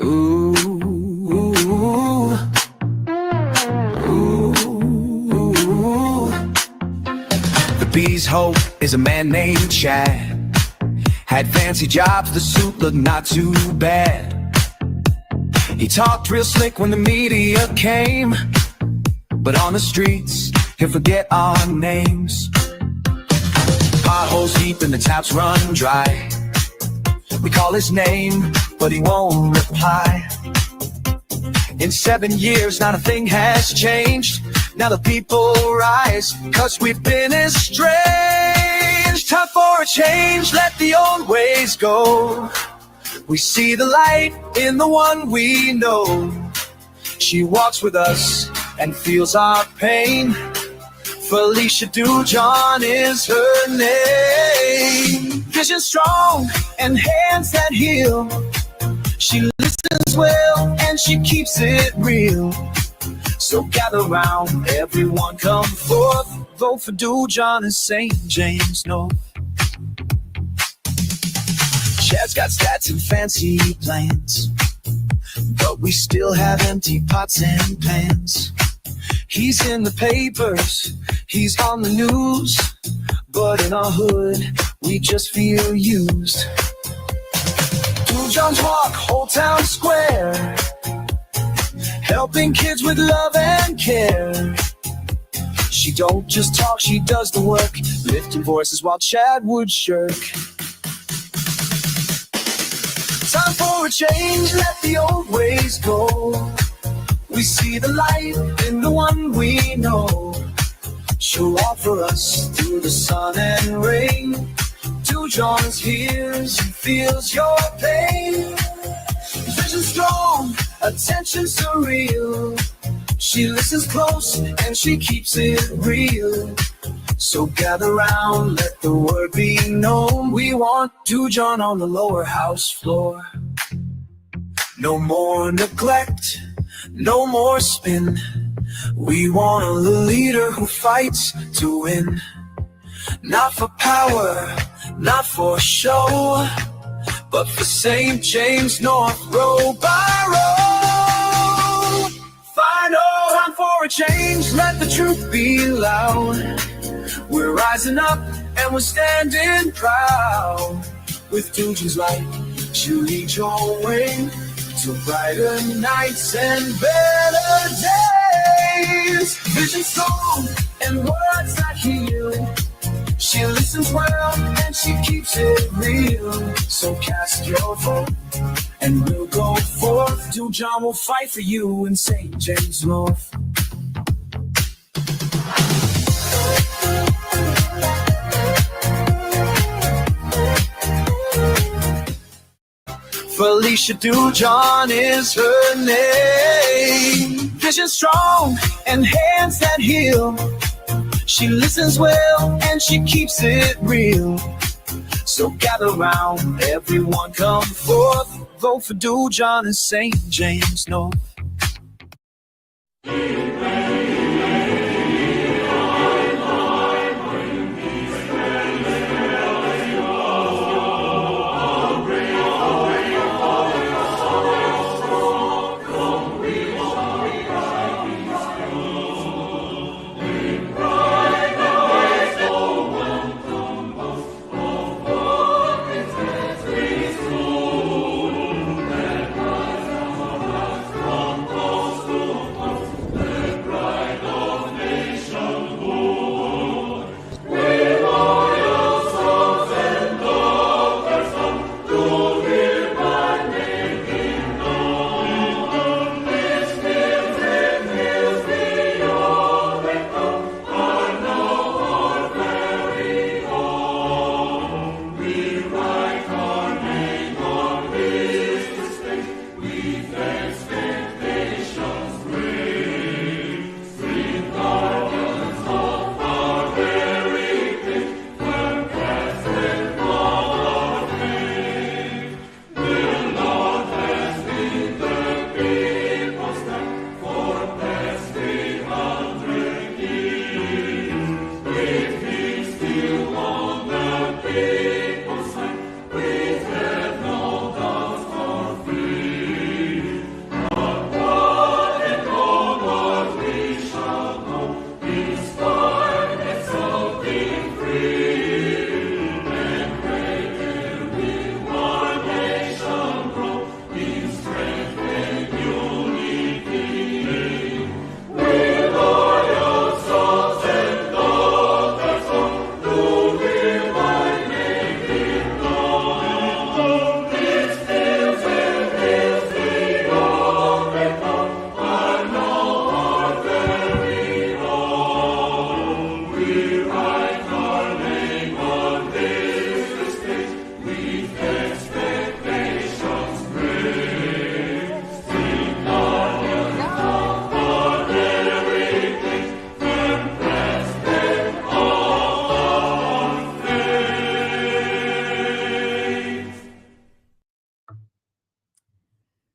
Ooh, ooh, ooh. The bee's hope is a man named Chad. Had fancy jobs, the suit looked not too bad. He talked real slick when the media came, but on the streets, he'll forget our names. Potholes deep and the taps run dry. We call his name, but he won't reply. In 7 years, not a thing has changed. Now the people rise, 'cause we've been estranged. Time for a change, let the old ways go. We see the light in the one we know. She walks with us and feels our pain. Felicia Dujon is her name. Vision strong and hands that heal. She listens well and she keeps it real. So gather round, everyone come forth. Vote for Dujon and St. James North. Chad's got stats and fancy plans, but we still have empty pots and pans. He's in the papers, he's on the news, but in our hood, we just feel used. Dujon's walk, whole town square, helping kids with love and care. She don't just talk, she does the work, lifting voices while Chad would shirk. Time for a change, let the old ways go. We see the light in the one we know. She'll walk for us through the sun and rain. Dujon hears and feels your pain. Vision strong, attention surreal. She listens close and she keeps it real. So gather round, let the word be known. We want Dujon on the lower house floor. No more neglect, no more spin. We want a leader who fights to win. Not for power, not for show, but for St. James North, row by row. Final time for a change, let the truth be loud. We're rising up and we're standing proud. With Dujon's light, she'll lead your way to brighter nights and better days. Vision strong and words that heal. She listens well and she keeps it real. So cast your vote and we'll go forth. Dujon will fight for you in St. James North. Felicia Dujon is her name. Vision strong and hands that heal. She listens well and she keeps it real. So gather round, everyone come forth. Vote for Dujon and St. James North.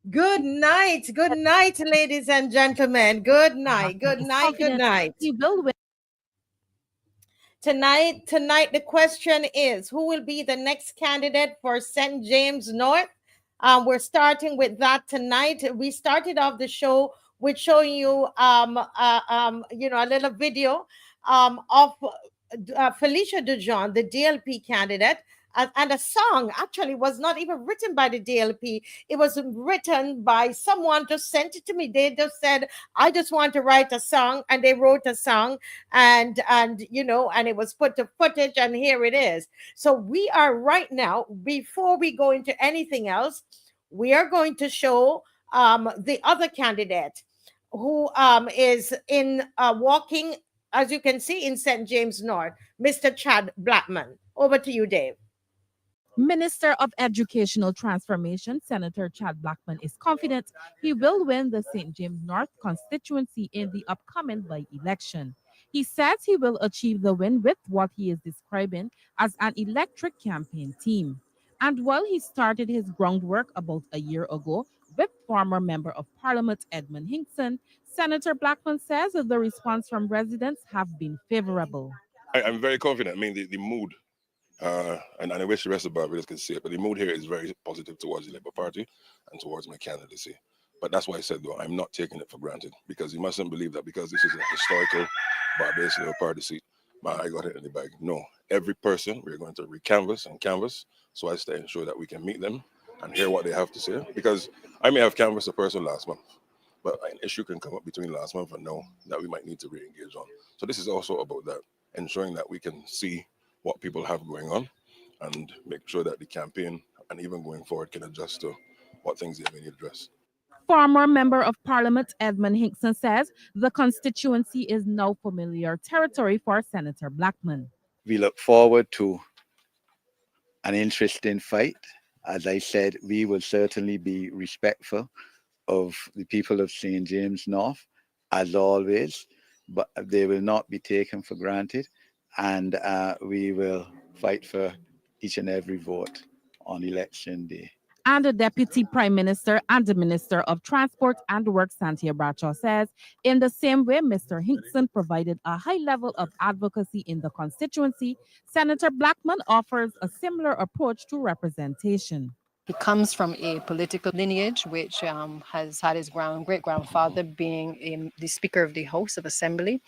Good night, ladies and gentlemen. Good night, good night, good night. He will win. Tonight, the question is, who will be the next candidate for St. James North? We're starting with that tonight. We started off the show with showing you, a little video of Felicia Dujon, the DLP candidate, and a song actually was not even written by the DLP. It was written by someone, just sent it to me. They just said, I just want to write a song, and they wrote a song, and it was put to footage, and here it is. So we are right now, before we go into anything else, we are going to show the other candidate who is in walking, as you can see, in St. James North, Mr. Chad Blackman. Over to you, Dave. Minister of Educational Transformation, Senator Chad Blackman, is confident he will win the St. James North constituency in the upcoming by-election. He says he will achieve the win with what he is describing as an electric campaign team. And while he started his groundwork about a year ago with former Member of Parliament Edmund Hinkson, Senator Blackman says that the response from residents have been favorable. I'm very confident. I mean, the mood, and I wish the rest of Barbados could see it, but the mood here is very positive towards the Labour Party and towards my candidacy. But that's why I said, though, I'm not taking it for granted, because you mustn't believe that because this is a historical Barbados Labour Party seat, I got it in the bag. No, every person, we're going to recanvass and canvass so as to ensure that we can meet them and hear what they have to say. Because I may have canvassed a person last month, but an issue can come up between last month and now that we might need to re-engage on. So this is also about that, ensuring that we can see what people have going on and make sure that the campaign and even going forward can adjust to what things they may need addressed. Former Member of Parliament Edmund Hinkson says the constituency is now familiar territory for Senator Blackman. We look forward to an interesting fight. As I said, we will certainly be respectful of the people of St. James North, as always, but they will not be taken for granted, and we will fight for each and every vote on election day. And the Deputy Prime Minister and the Minister of Transport and Works, Santia Bradshaw, says in the same way Mr. Hinkson provided a high level of advocacy in the constituency, Senator Blackman offers a similar approach to representation. He comes from a political lineage which has had his great-grandfather being the Speaker of the House of Assembly.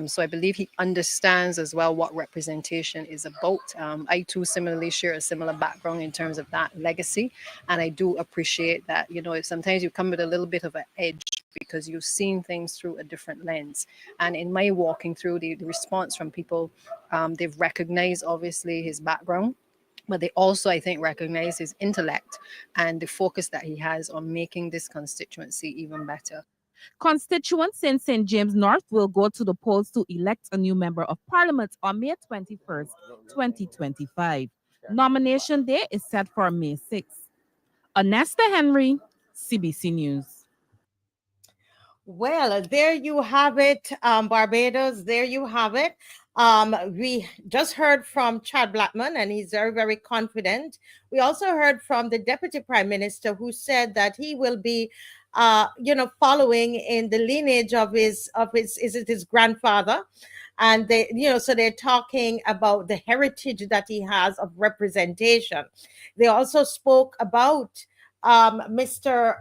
So I believe he understands as well what representation is about. I too similarly share a similar background in terms of that legacy. And I do appreciate that, sometimes you come with a little bit of an edge because you've seen things through a different lens. And in my walking through the response from people, they've recognized obviously his background, but they also, I think, recognize his intellect and the focus that he has on making this constituency even better. Constituents in St. James North will go to the polls to elect a new Member of Parliament on May 21st, 2025. Nomination day is set for May 6th. Anesta Henry, CBC News. Well, there you have it, Barbados. There you have it. We just heard from Chad Blackman, and he's very, very confident. We also heard from the Deputy Prime Minister, who said that he will be, following in the lineage of his grandfather. And so they're talking about the heritage that he has of representation. They also spoke about Mr.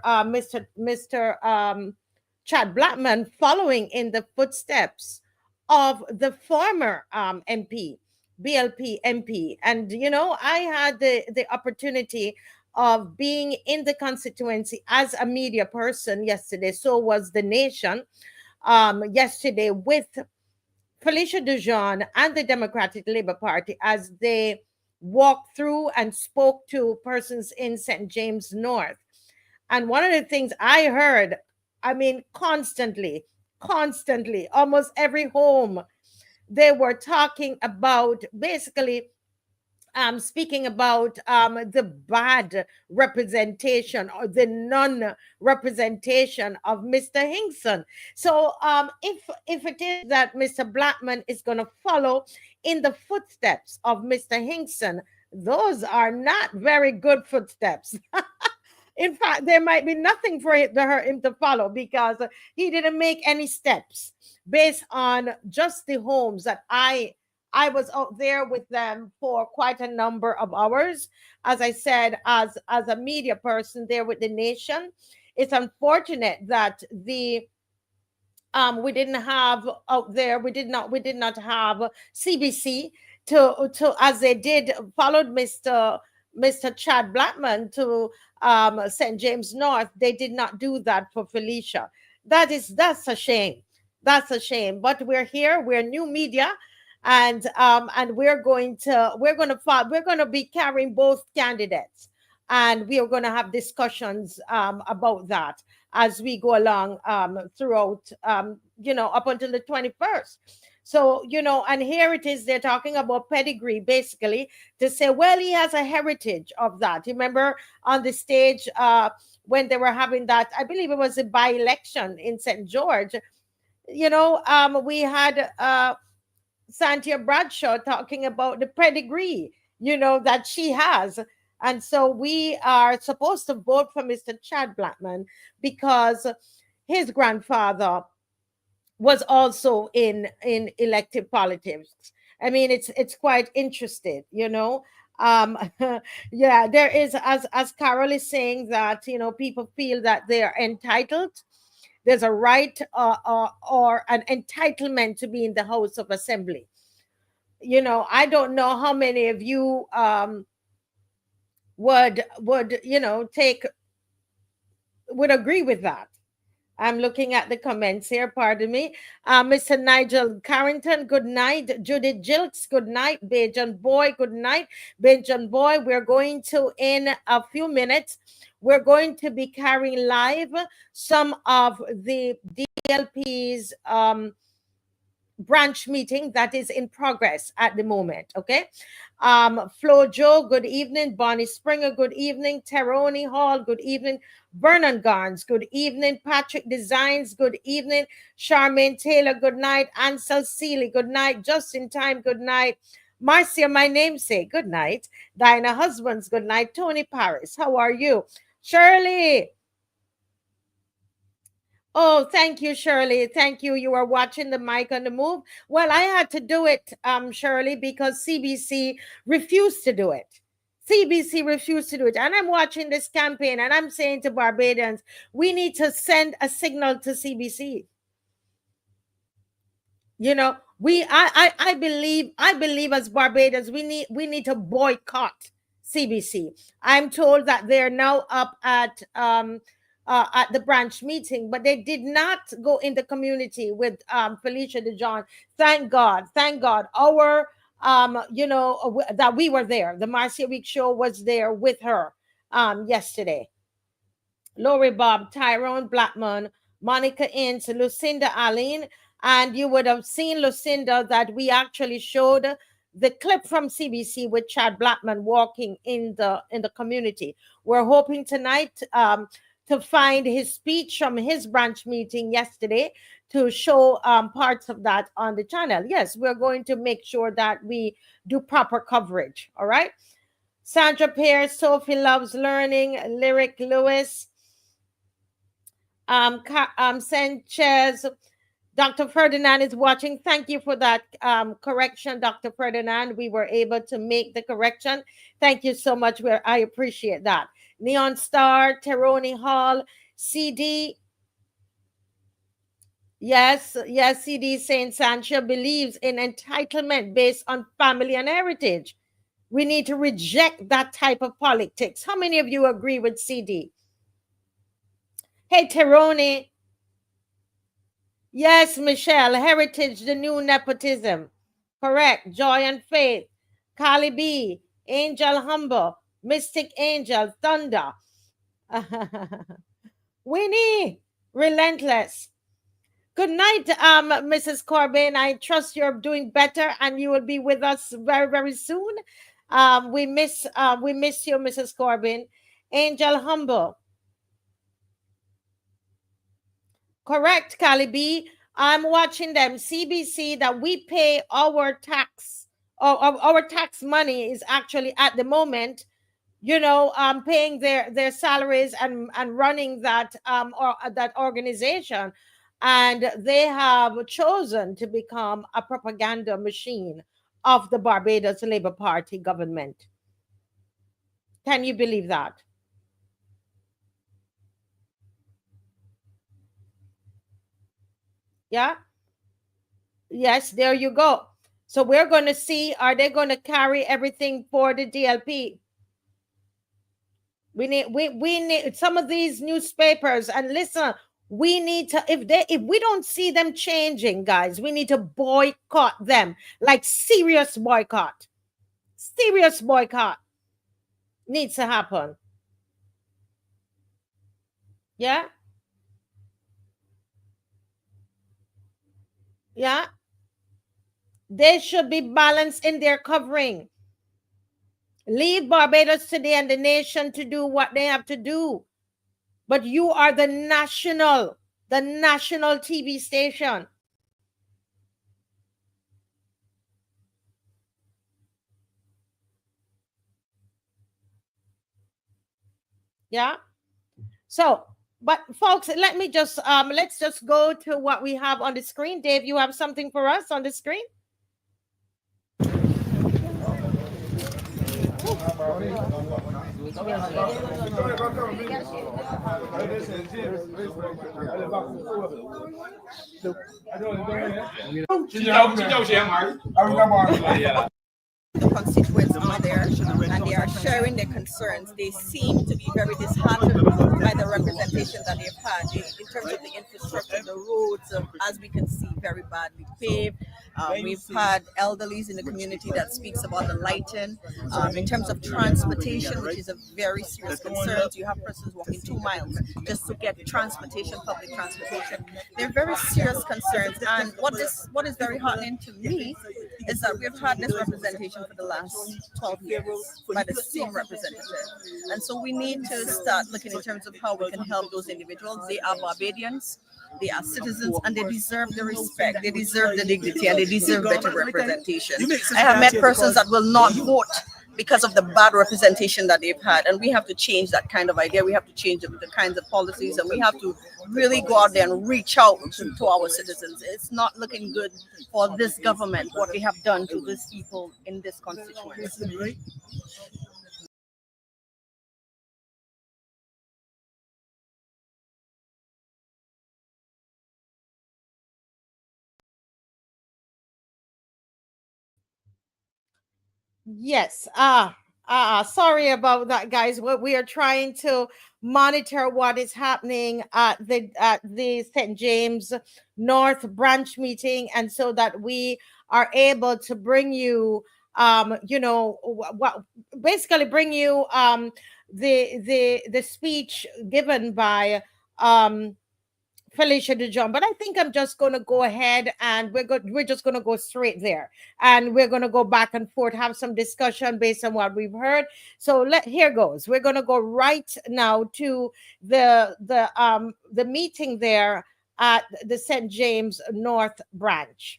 Chad Blackman following in the footsteps of the former MP, BLP MP. And, I had the opportunity of being in the constituency as a media person yesterday. So was the nation yesterday with Felicia Dujon and the Democratic Labour Party as they walked through and spoke to persons in St. James North. And one of the things I heard, constantly, almost every home, they were talking about basically speaking about the bad representation or the non-representation of Mr. Hinkson. So if it is that Mr. Blackman is going to follow in the footsteps of Mr. Hinkson, those are not very good footsteps. In fact, there might be nothing for him to follow, because he didn't make any steps based on just the homes that I was out there with them for quite a number of hours. As I said, as a media person there with the nation, it's unfortunate that we didn't have out there, we did not have CBC to as they did followed Mr. Chad Blackman to St. James North. They did not do that for Felicia. That's a shame. That's a shame. But we're here. We're new media, and we're going to be carrying both candidates, and we are going to have discussions about that as we go along throughout up until the 21st. So, and here it is, they're talking about pedigree, basically, to say, well, he has a heritage of that. You remember on the stage when they were having that, I believe it was a by-election in St. George, we had Santia Bradshaw talking about the pedigree, that she has. And so we are supposed to vote for Mr. Chad Blackman because his grandfather was also in elective politics. I mean, it's quite interesting, yeah, there is, as Carol is saying, that people feel that they are entitled. There's a right or an entitlement to be in the House of Assembly. I don't know how many of you would agree with that. I'm looking at the comments here, pardon me. Mr. Nigel Carrington, good night. Judith Jilks, good night. Bajan Boy, good night. Bajan Boy, we're going to, in a few minutes, we're going to be carrying live some of the DLP's branch meeting that is in progress at the moment. Okay. Flo Joe, good evening. Bonnie Springer, good evening. Teroni Hall, good evening. Vernon Garns, good evening. Patrick Designs, good evening. Charmaine Taylor, good night. Ansel Seeley, good night. Just in time, good night. Marcia, my namesake, good night. Diana Husbands, good night. Tony Paris, how are you? Shirley. Oh, thank you, Shirley. Thank you. You are watching the Mic on the Move. Well, I had to do it, Shirley, because CBC refused to do it. CBC refused to do it. And I'm watching this campaign and I'm saying to Barbadians, we need to send a signal to CBC. I believe as Barbadians, we need to boycott CBC. I'm told that they're now up at the branch meeting, but they did not go in the community with Felicia Dujon. Thank God. Our that we were there. The Marcia Week show was there with her yesterday. Lori Bob, Tyrone Blackman, Monica Ince, Lucinda Aline, and you would have seen, Lucinda, that we actually showed the clip from CBC with Chad Blackman walking in the community. We're hoping tonight to find his speech from his branch meeting yesterday to show parts of that on the channel. Yes, we're going to make sure that we do proper coverage. All right. Sandra Pierce, Sophie Loves Learning, Lyric Lewis, Sanchez, Dr. Ferdinand is watching. Thank you for that correction, Dr. Ferdinand. We were able to make the correction. Thank you so much. I appreciate that. Neon Star, Teroni Hall, CD. Yes, CD Saint Sancho believes in entitlement based on family and heritage. We need to reject that type of politics. How many of you agree with CD? Hey, Teroni. Yes, Michelle, heritage, the new nepotism. Correct. Joy and Faith, Carly B, Angel Humble, Mystic Angel, Thunder. Winnie, Relentless. Good night, Mrs. Corbin. I trust you're doing better and you will be with us very, very soon. We miss you, Mrs. Corbin. Angel Humble. Correct, Cali B. I'm watching them. CBC, that we pay our tax, or our tax money is actually at the moment you know, paying their salaries and running that or that organization, and they have chosen to become a propaganda machine of the Barbados Labour Party government. Can you believe that? Yeah. Yes, there you go. So we're going to see, are they going to carry everything for the DLP? We need some of these newspapers, and listen, we need to, if we don't see them changing, guys, we need to boycott them, like serious boycott. Serious boycott needs to happen. Yeah. Yeah. They should be balanced in their covering. Leave Barbados today and the nation to do what they have to do. But you are the national TV station. Yeah. So, but folks, let me just let's just go to what we have on the screen. Dave, you have something for us on the screen? The constituents are there and they are sharing their concerns. They seem to be very disheartened by the representation that they've had in terms of the infrastructure, the roads, as we can see, very badly paved. We've had elderlies in the community that speaks about the lighting. In terms of transportation, which is a very serious concern, you have persons walking 2 miles just to get transportation, public transportation. They're very serious concerns. And what is very heartening to me is that we've had this representation for the last 12 years by the same representative. And so we need to start looking in terms of how we can help those individuals. They are Barbadians, they are citizens, and they deserve the respect, they deserve the dignity, and they deserve better representation. I have met persons that will not vote because of the bad representation that they've had. And we have to change that kind of idea. We have to change the kinds of policies, and we have to really go out there and reach out to our citizens. It's not looking good for this government, what they have done to these people in this constituency. Yes. Sorry about that, guys. We are trying to monitor what is happening at the St. James North branch meeting, and so that we are able to bring you you know, what basically bring you the speech given by Felicia Dujon. But I think I'm just going to go ahead and we're just going to go straight there, and we're going to go back and forth, have some discussion based on what we've heard. So here goes. We're going to go right now to the meeting there at the St. James North branch.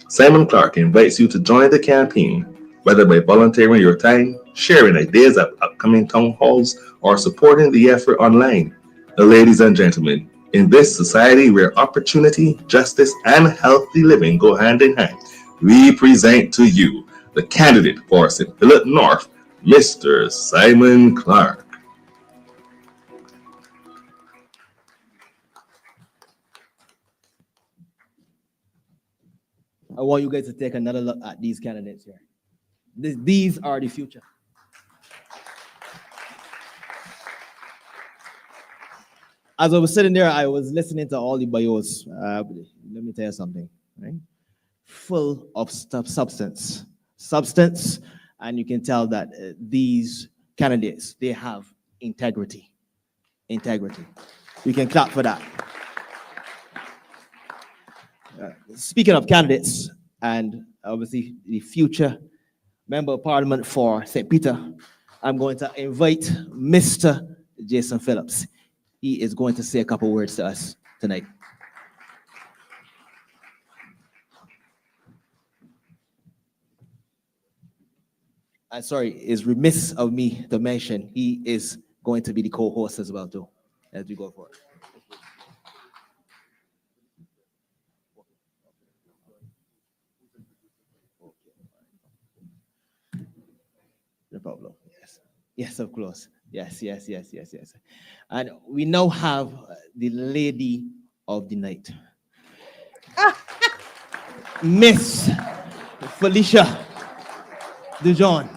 Simon Clark invites you to join the campaign, whether by volunteering your time, sharing ideas at upcoming town halls, or supporting the effort online. Ladies and gentlemen, in this society where opportunity, justice, and healthy living go hand in hand, we present to you the candidate for St. Philip North, Mr. Simon Clark. I want you guys to take another look at these candidates here. These are the future. As I was sitting there, I was listening to all the bios. Let me tell you something, right? Full of substance, and you can tell that these candidates, they have integrity. You can clap for that. Speaking of candidates, and obviously the future member of parliament for St. Peter, I'm going to invite Mr. Jason Phillips. He is going to say a couple words to us tonight. I'm sorry, it's remiss of me to mention he is going to be the co-host as well too, as we go forward. No problem. Yes. Yes, of course. Yes. And we now have the lady of the night. Miss Felicia Dujon.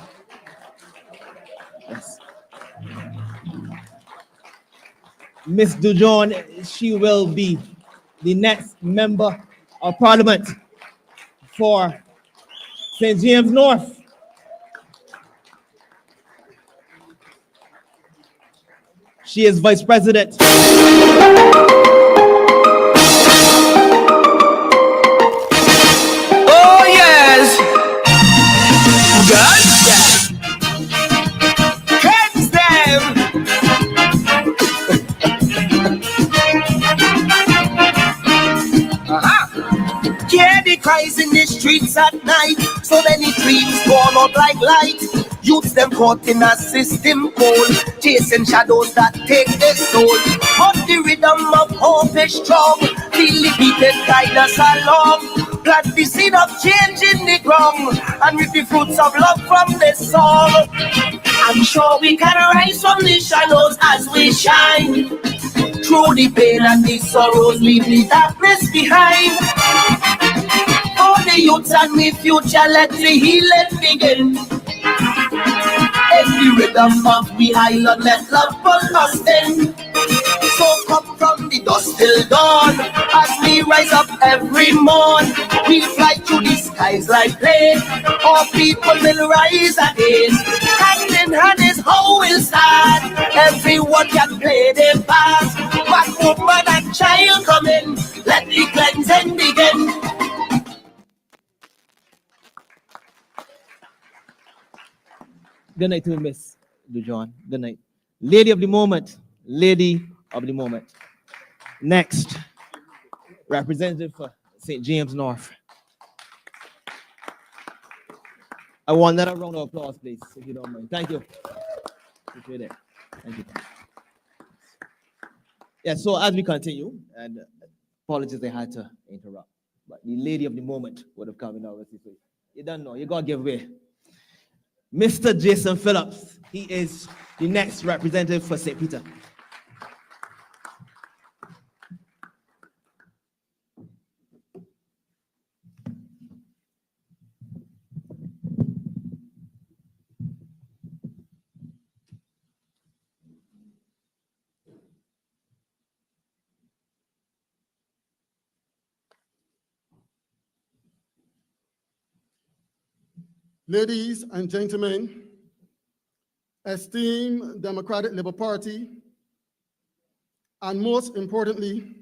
Yes. Miss Dujon, she will be the next member of parliament for St. James North. She is vice president. Oh yes, God, catch them. Hear the cries in the streets at night. So many dreams born out like light. Youths them caught in a system cold, chasing shadows that take their soul. But the rhythm of hope is strong. Feel the beaten guide us along. Plant the seed of change in the ground and reap the fruits of love from this song. I'm sure we can rise from the shadows as we shine. Through the pain and the sorrows, leave the darkness behind. For the youths and me future, let the healing begin. In the rhythm of the island, let love pull us in. So come from the dust till dawn, as we rise up every morn. We fly through the skies like plane, all people will rise again. Hand in hand is how we'll start. Everyone can play their part. But woman and child come in, let the cleansing begin. Good night to Miss Dujon. Good night. Lady of the moment. Lady of the moment. Next, representative for St. James North. I want another round of applause, please, if you don't mind. Thank you. Appreciate it. Thank you. Yeah, so as we continue, and apologies I had to interrupt, but the lady of the moment would have come in obviously. So you don't know, you gotta give way. Mr. Jason Phillips, he is the next representative for St. Peter. Ladies and gentlemen, esteemed Democratic Labour Party, and most importantly,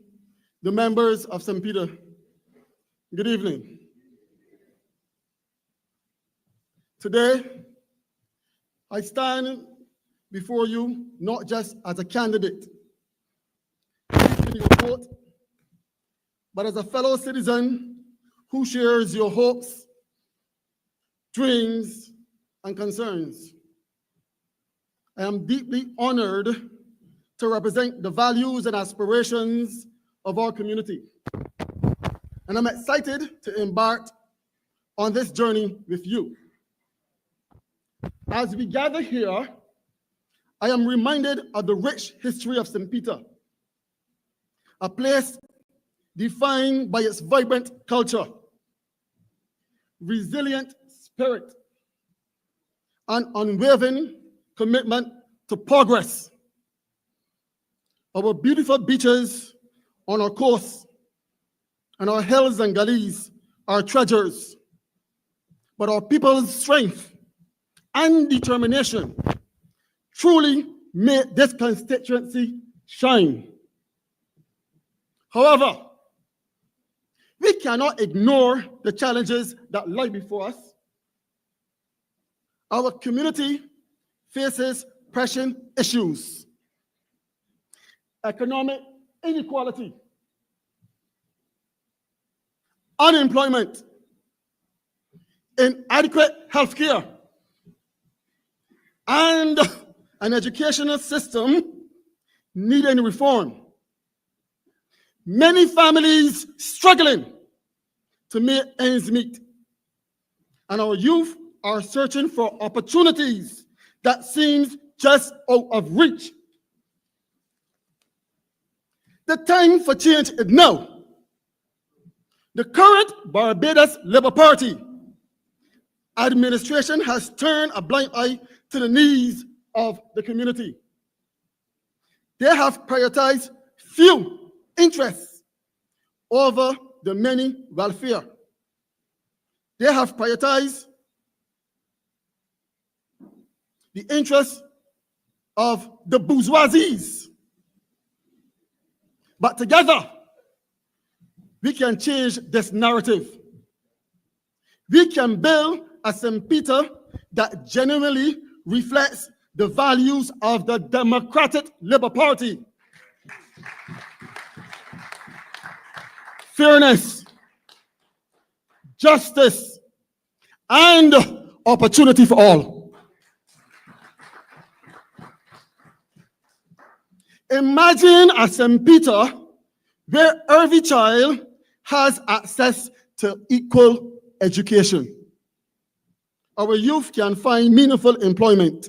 the members of St. Peter, good evening. Today, I stand before you not just as a candidate seeking your vote, but as a fellow citizen who shares your hopes, dreams, and concerns. I am deeply honored to represent the values and aspirations of our community. And I'm excited to embark on this journey with you. As we gather here, I am reminded of the rich history of St. Peter, a place defined by its vibrant culture, resilient spirit, and unwavering commitment to progress. Our beautiful beaches on our coast and our hills and gullies are treasures, but our people's strength and determination truly make this constituency shine. However, we cannot ignore the challenges that lie before us. Our community faces pressing issues: economic inequality, unemployment, inadequate health care, and an educational system needing reform. Many families struggling to make ends meet, and our youth are searching for opportunities that seems just out of reach. The time for change is now. The current Barbados Labour Party administration has turned a blind eye to the needs of the community. They have prioritized few interests over the many welfare. They have prioritized the interests of the bourgeoisies. But together, we can change this narrative. We can build a St. Peter that genuinely reflects the values of the Democratic Labour Party. Fairness, justice, and opportunity for all. Imagine a St. Peter where every child has access to equal education. Our youth can find meaningful employment,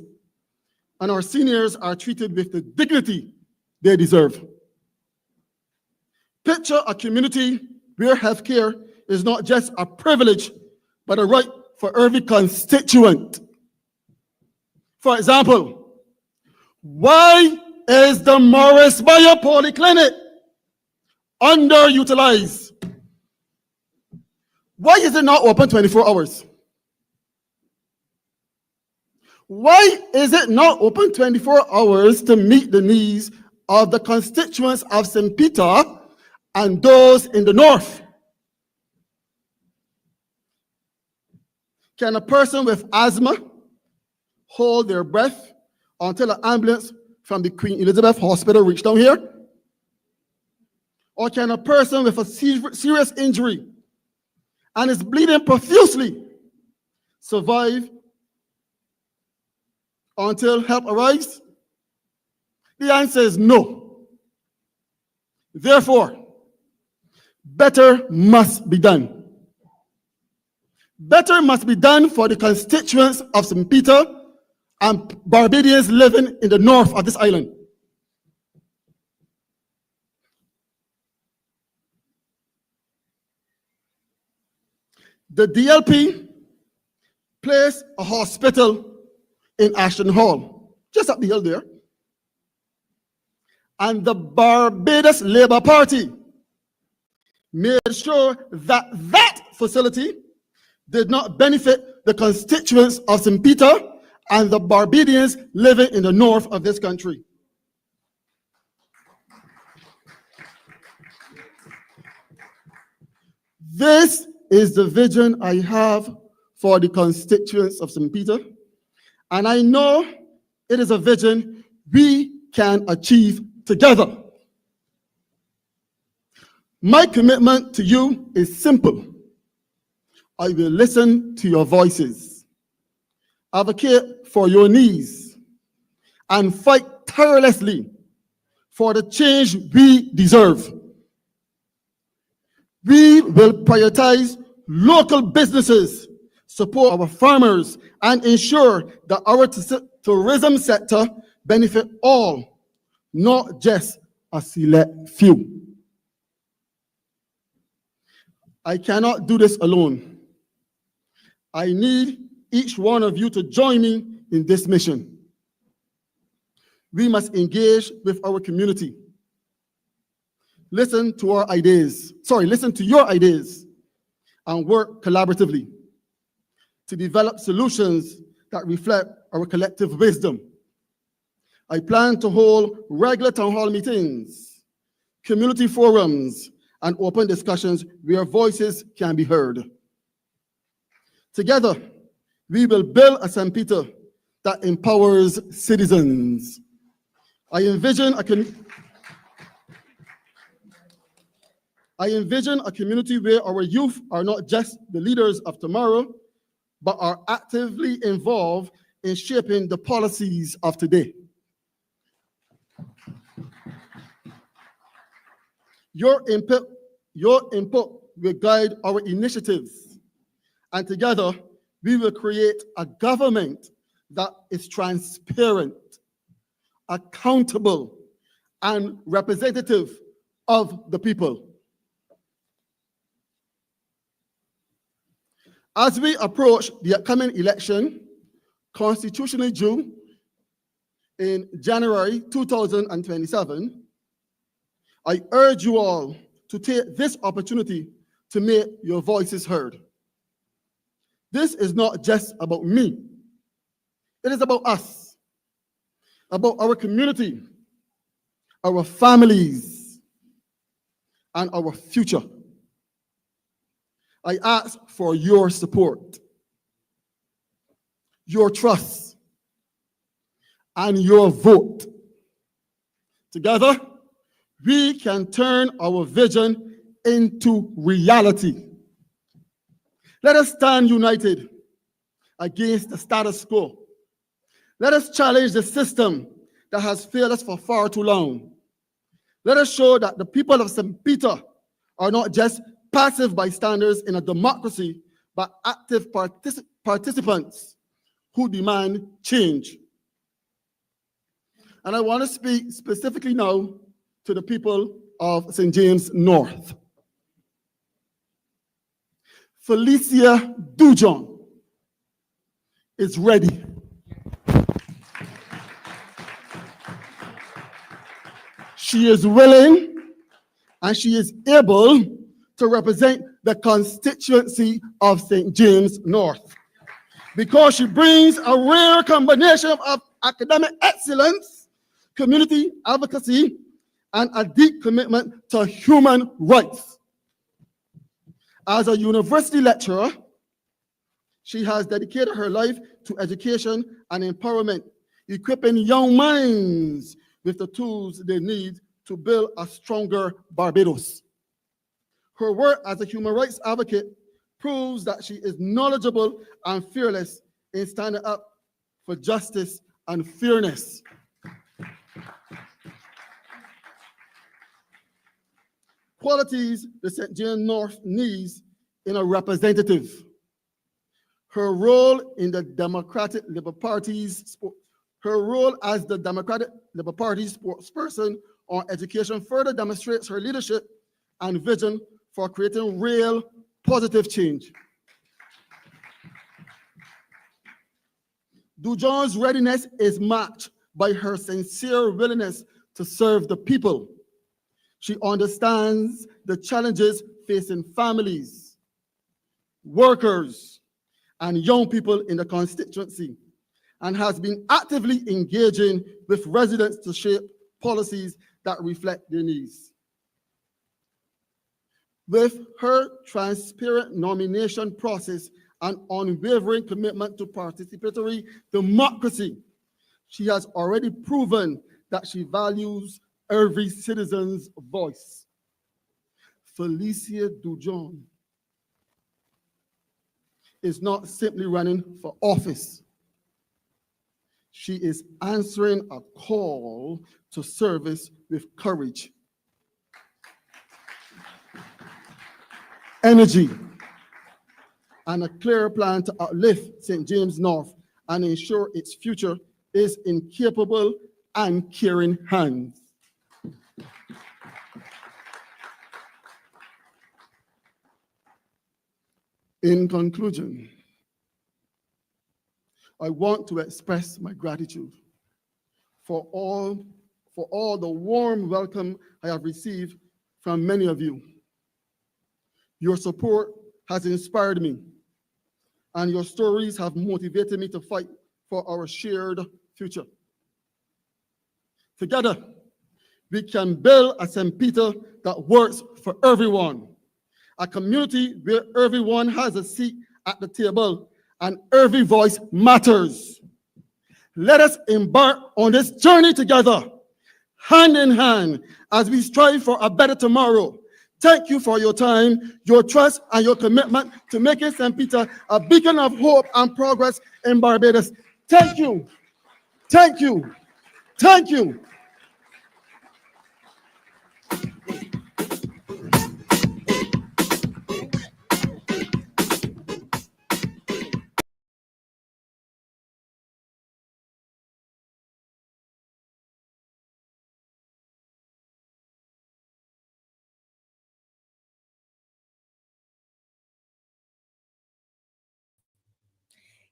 and our seniors are treated with the dignity they deserve. Picture a community where healthcare is not just a privilege, but a right for every constituent. For example, why is the Morris Bayer Polyclinic underutilized? Why is it not open 24 hours? Why is it not open 24 hours to meet the needs of the constituents of St. Peter and those in the north? Can a person with asthma hold their breath until an ambulance from the Queen Elizabeth Hospital reach down here? Or can a person with a serious injury and is bleeding profusely survive until help arrives? The answer is no. Therefore, better must be done. Better must be done for the constituents of St. Peter and Barbadians living in the north of this island. The DLP placed a hospital in Ashton Hall, just up the hill there. And the Barbados Labour Party made sure that that facility did not benefit the constituents of St. Peter and the Barbadians living in the north of this country. This is the vision I have for the constituents of St. Peter, and I know it is a vision we can achieve together. My commitment to you is simple. I will listen to your voices, advocate for your needs, and fight tirelessly for the change we deserve. We will prioritize local businesses, support our farmers, and ensure that our tourism sector benefit all, not just a select few. I cannot do this alone. I need each one of you to join me in this mission. We must engage with our community. Listen to your ideas, and work collaboratively to develop solutions that reflect our collective wisdom. I plan to hold regular town hall meetings, community forums, and open discussions where voices can be heard. Together, we will build a St. Peter that empowers citizens. I envision a community where our youth are not just the leaders of tomorrow, but are actively involved in shaping the policies of today. Your input will guide our initiatives, and together we will create a government that is transparent, accountable, and representative of the people. As we approach the upcoming election, constitutionally due in January 2027, I urge you all to take this opportunity to make your voices heard. This is not just about me. It is about us, about our community, our families, and our future. I ask for your support, your trust, and your vote. Together, we can turn our vision into reality. Let us stand united against the status quo. Let us challenge the system that has failed us for far too long. Let us show that the people of St. Peter are not just passive bystanders in a democracy, but active participants who demand change. And I want to speak specifically now to the people of St. James North. Felicia Dujon is ready. She is willing and she is able to represent the constituency of St. James North, because she brings a rare combination of academic excellence, community advocacy, and a deep commitment to human rights. As a university lecturer, she has dedicated her life to education and empowerment, equipping young minds with the tools they need to build a stronger Barbados. Her work as a human rights advocate proves that she is knowledgeable and fearless in standing up for justice and fairness. Qualities the St. James North needs in a representative. Her role as the Democratic Labour Party's spokesperson on education further demonstrates her leadership and vision for creating real positive change. Dujon's readiness is matched by her sincere willingness to serve the people. She understands the challenges facing families, workers, and young people in the constituency, and has been actively engaging with residents to shape policies that reflect their needs. With her transparent nomination process and unwavering commitment to participatory democracy, she has already proven that she values every citizen's voice. Felicia Dujon is not simply running for office. She is answering a call to service with courage, energy, and a clear plan to uplift St. James North and ensure its future is in capable and caring hands. In conclusion, I want to express my gratitude for all the warm welcome I have received from many of you. Your support has inspired me, and your stories have motivated me to fight for our shared future. Together, we can build a St. Peter that works for everyone, a community where everyone has a seat at the table and every voice matters. Let us embark on this journey together, hand in hand, as we strive for a better tomorrow. Thank you for your time, your trust, and your commitment to making St. Peter a beacon of hope and progress in Barbados. Thank you. Thank you. Thank you.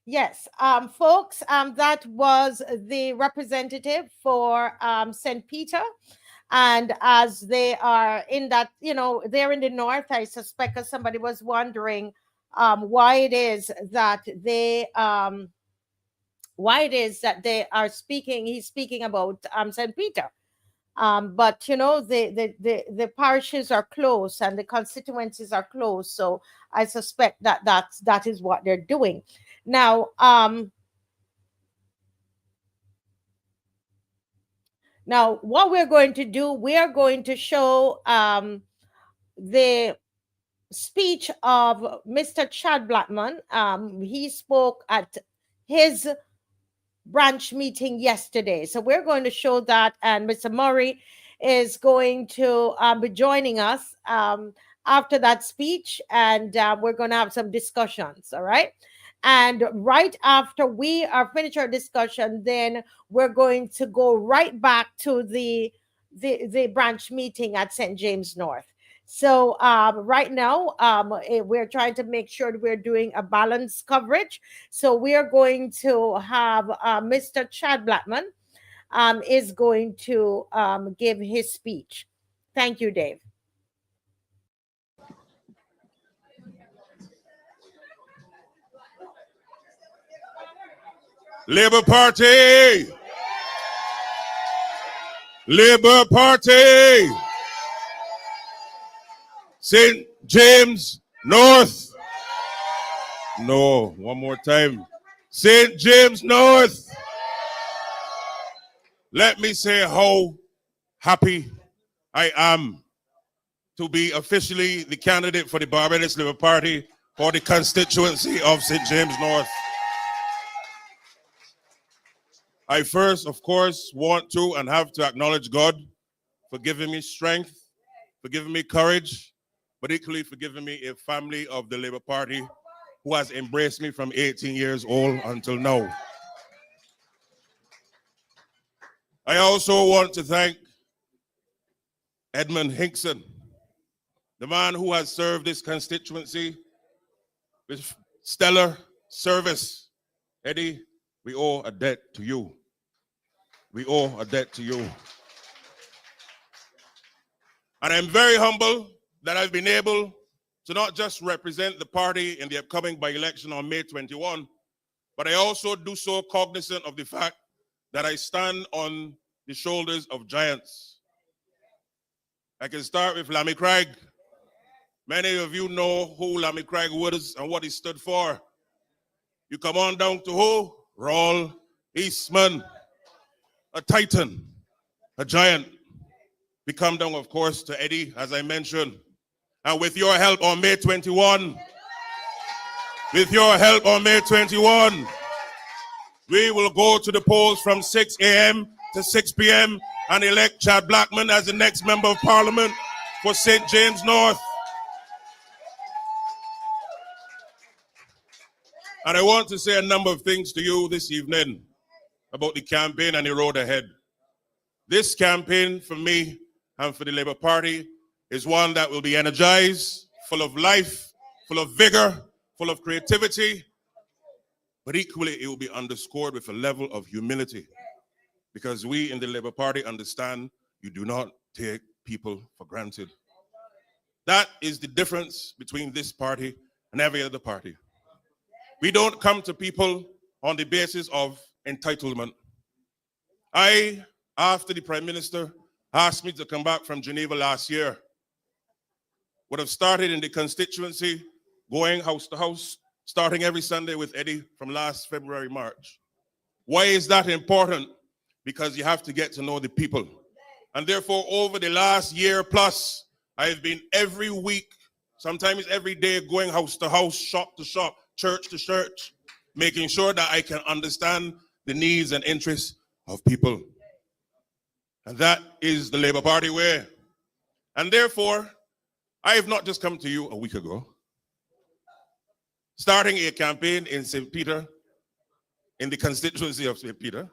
Yes, folks, that was the representative for St. Peter. And as they are in that, they're in the north, I suspect, as somebody was wondering why it is that they are speaking. He's speaking about St. Peter. But the parishes are close and the constituencies are close, so I suspect that is what they're doing now. Now, what we're going to do, we are going to show the speech of Mr. Chad Blackman. He spoke at his branch meeting yesterday. So we're going to show that, and Mr. Murray is going to be joining us after that speech, and we're going to have some discussions, all right? And right after we are finished our discussion, then we're going to go right back to the branch meeting at St. James North. So right now, we're trying to make sure that we're doing a balanced coverage. So we are going to have Mr. Chad Blackman is going to give his speech. Thank you, Dave. Labour Party! Labour Party! St. James North. No, one more time. St. James North. Let me say how happy I am to be officially the candidate for the Barbados Labour Party for the constituency of St. James North. I first, of course, want to and have to acknowledge God for giving me strength, for giving me courage, but equally for giving me a family of the Labour Party who has embraced me from 18 years old until now. I also want to thank Edmund Hinkson, the man who has served this constituency with stellar service. Eddie, we owe a debt to you. We owe a debt to you. And I'm very humble that I've been able to not just represent the party in the upcoming by-election on May 21, but I also do so cognizant of the fact that I stand on the shoulders of giants. I can start with Lammy Craig. Many of you know who Lammy Craig was and what he stood for. You come on down to who? Raul Eastman, a titan, a giant. We come down, of course, to Eddie, as I mentioned. And with your help on May 21, we will go to the polls from 6 a.m. to 6 p.m. and elect Chad Blackman as the next member of parliament for St. James North. And I want to say a number of things to you this evening about the campaign and the road ahead. This campaign for me and for the Labour Party is one that will be energized, full of life, full of vigor, full of creativity, but equally it will be underscored with a level of humility, because we in the Labour Party understand you do not take people for granted. That is the difference between this party and every other party. We don't come to people on the basis of entitlement. After the Prime Minister asked me to come back from Geneva last year, would have started in the constituency, going house to house, starting every Sunday with Eddie from last February, March. Why is that important? Because you have to get to know the people. And therefore, over the last year plus, I've been every week, sometimes every day, going house to house, shop to shop, church to church, making sure that I can understand the needs and interests of people. And that is the Labour Party way. And therefore, I have not just come to you a week ago, starting a campaign in St. Peter, in the constituency of St. Peter.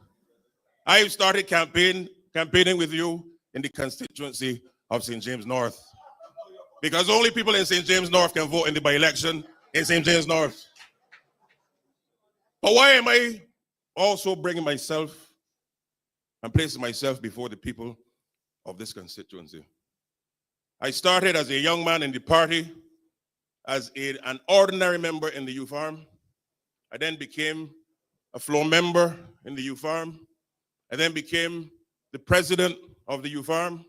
I have started campaigning with you in the constituency of St. James North. Because only people in St. James North can vote in the by-election in St. James North. But why am I also bringing myself and placing myself before the people of this constituency? I started as a young man in the party, as an ordinary member in the youth farm. I then became a floor member in the youth farm. I then became the president of the youth farm.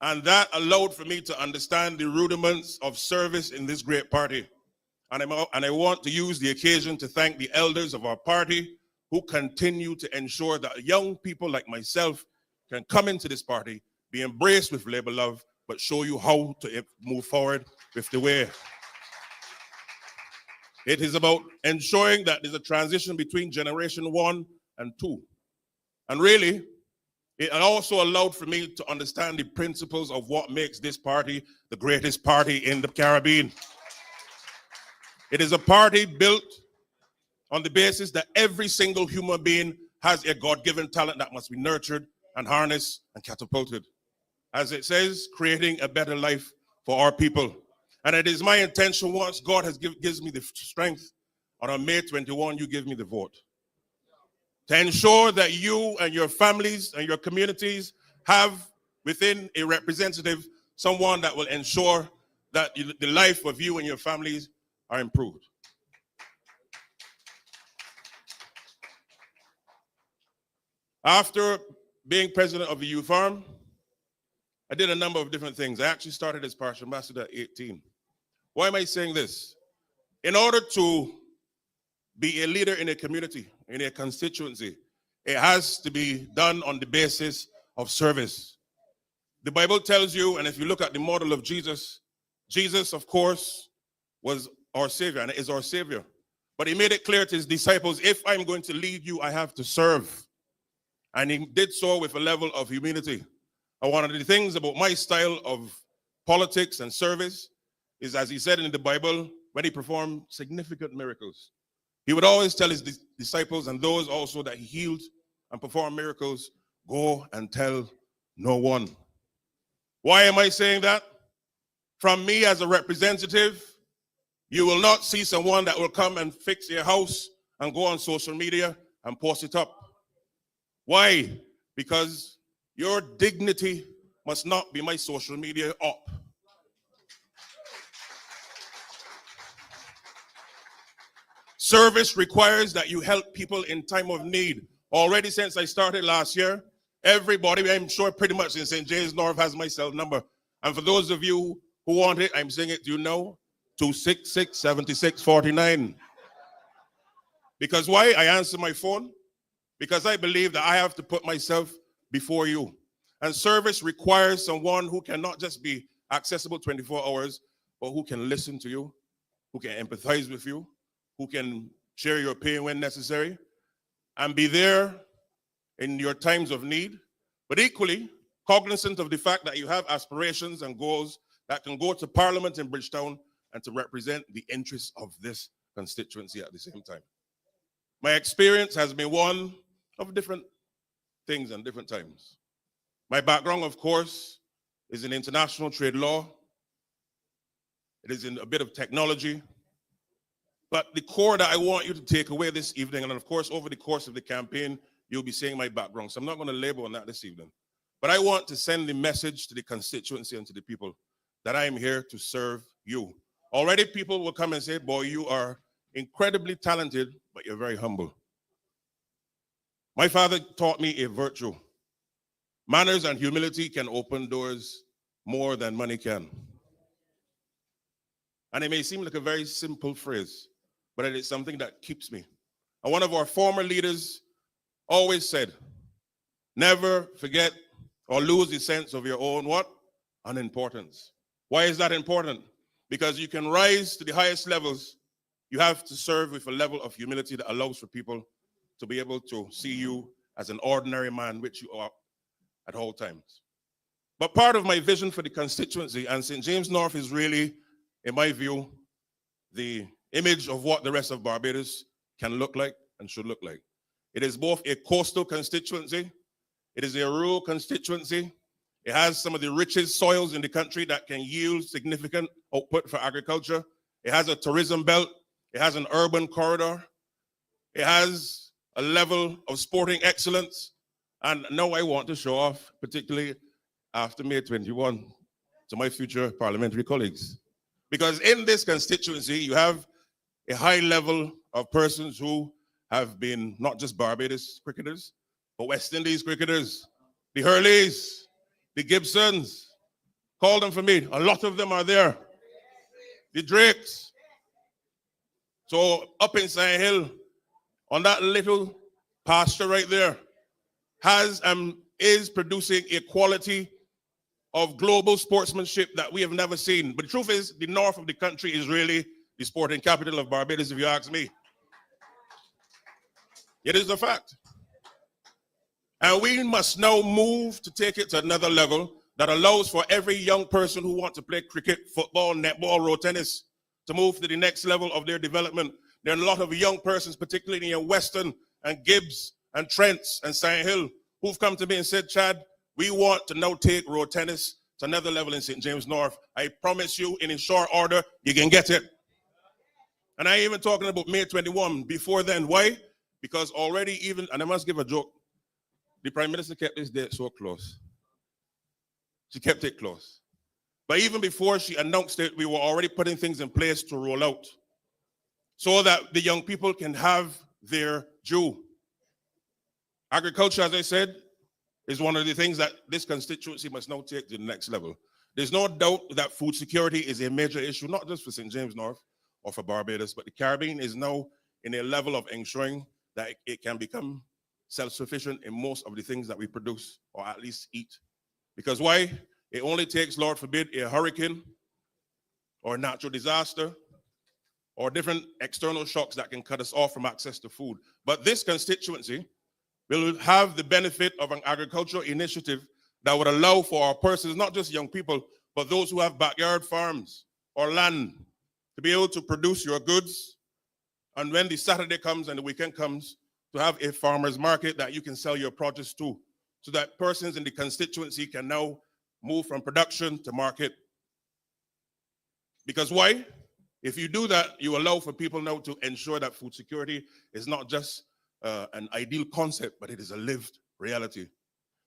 And that allowed for me to understand the rudiments of service in this great party. And I want to use the occasion to thank the elders of our party who continue to ensure that young people like myself can come into this party, be embraced with labor love, but show you how to move forward with the way. It is about ensuring that there's a transition between generation 1 and 2. And really, it also allowed for me to understand the principles of what makes this party the greatest party in the Caribbean. It is a party built on the basis that every single human being has a God-given talent that must be nurtured and harnessed and catapulted. As it says, creating a better life for our people. And it is my intention, once God gives me the strength, on May 21, you give me the vote, to ensure that you and your families and your communities have within a representative someone that will ensure that the life of you and your families are improved. After being president of the youth farm, I did a number of different things. I actually started as parish ambassador at 18. Why am I saying this? In order to be a leader in a community, in a constituency, it has to be done on the basis of service. The Bible tells you, and if you look at the model of Jesus, Jesus, of course, was our Savior and is our Savior. But he made it clear to his disciples, if I'm going to lead you, I have to serve. And he did so with a level of humility. And one of the things about my style of politics and service is, as he said in the Bible, when he performed significant miracles, he would always tell his disciples and those also that he healed and performed miracles, go and tell no one. Why am I saying that? From me as a representative, you will not see someone that will come and fix your house and go on social media and post it up. Why? Because your dignity must not be my social media up. Service requires that you help people in time of need. Already since I started last year, everybody, I'm sure pretty much in St. James North, has my cell number. And for those of you who want it, I'm saying it to you now, 266-7649. Because why? I answer my phone. Because I believe that I have to put myself before you. And service requires someone who can not just be accessible 24 hours, but who can listen to you, who can empathize with you, who can share your pain when necessary, and be there in your times of need, but equally cognizant of the fact that you have aspirations and goals that can go to Parliament in Bridgetown and to represent the interests of this constituency at the same time. My experience has been one of different things and different times. My background, of course, is in international trade law. It is in a bit of technology. But the core that I want you to take away this evening, and of course, over the course of the campaign, you'll be seeing my background. So I'm not going to labor on that this evening. But I want to send the message to the constituency and to the people that I am here to serve you. Already people will come and say, boy, you are incredibly talented, but you're very humble. My father taught me a virtue. Manners and humility can open doors more than money can. And it may seem like a very simple phrase, but it is something that keeps me. And one of our former leaders always said, never forget or lose the sense of your own what? Unimportance. Why is that important? Because you can rise to the highest levels. You have to serve with a level of humility that allows for people to be able to see you as an ordinary man, which you are at all times. But part of my vision for the constituency, and St. James North is really, in my view, the image of what the rest of Barbados can look like and should look like. It is both a coastal constituency, it is a rural constituency. It has some of the richest soils in the country that can yield significant output for agriculture. It has a tourism belt. It has an urban corridor. It has a level of sporting excellence. And now I want to show off, particularly after May 21, to my future parliamentary colleagues. Because in this constituency, you have a high level of persons who have been not just Barbados cricketers, but West Indies cricketers, the Hurleys, the Gibsons, call them for me. A lot of them are there. The Drakes. So up in Sand Hill, on that little pasture right there, has and is producing a quality of global sportsmanship that we have never seen. But the truth is, the north of the country is really the sporting capital of Barbados, if you ask me. It is a fact. And we must now move to take it to another level that allows for every young person who wants to play cricket, football, netball, road tennis to move to the next level of their development. There are a lot of young persons, particularly in Western and Gibbs and Trents and Sand Hill, who've come to me and said, Chad, we want to now take road tennis to another level in St. James North. I promise you, in short order, you can get it. And I ain't even talking about May 21. Before then, why? Because already even, and I must give a joke, the Prime Minister kept this date so close. She kept it close. But even before she announced it, we were already putting things in place to roll out so that the young people can have their due. Agriculture, as I said, is one of the things that this constituency must now take to the next level. There's no doubt that food security is a major issue, not just for St. James North or for Barbados, but the Caribbean is now in a level of ensuring that it can become self-sufficient in most of the things that we produce, or at least eat. Because why? It only takes, Lord forbid, a hurricane or a natural disaster or different external shocks that can cut us off from access to food. But this constituency will have the benefit of an agricultural initiative that would allow for our persons, not just young people, but those who have backyard farms or land, to be able to produce your goods. And when the Saturday comes and the weekend comes, to have a farmer's market that you can sell your produce to, so that persons in the constituency can now move from production to market. Because why? If you do that, you allow for people now to ensure that food security is not just an ideal concept, but it is a lived reality.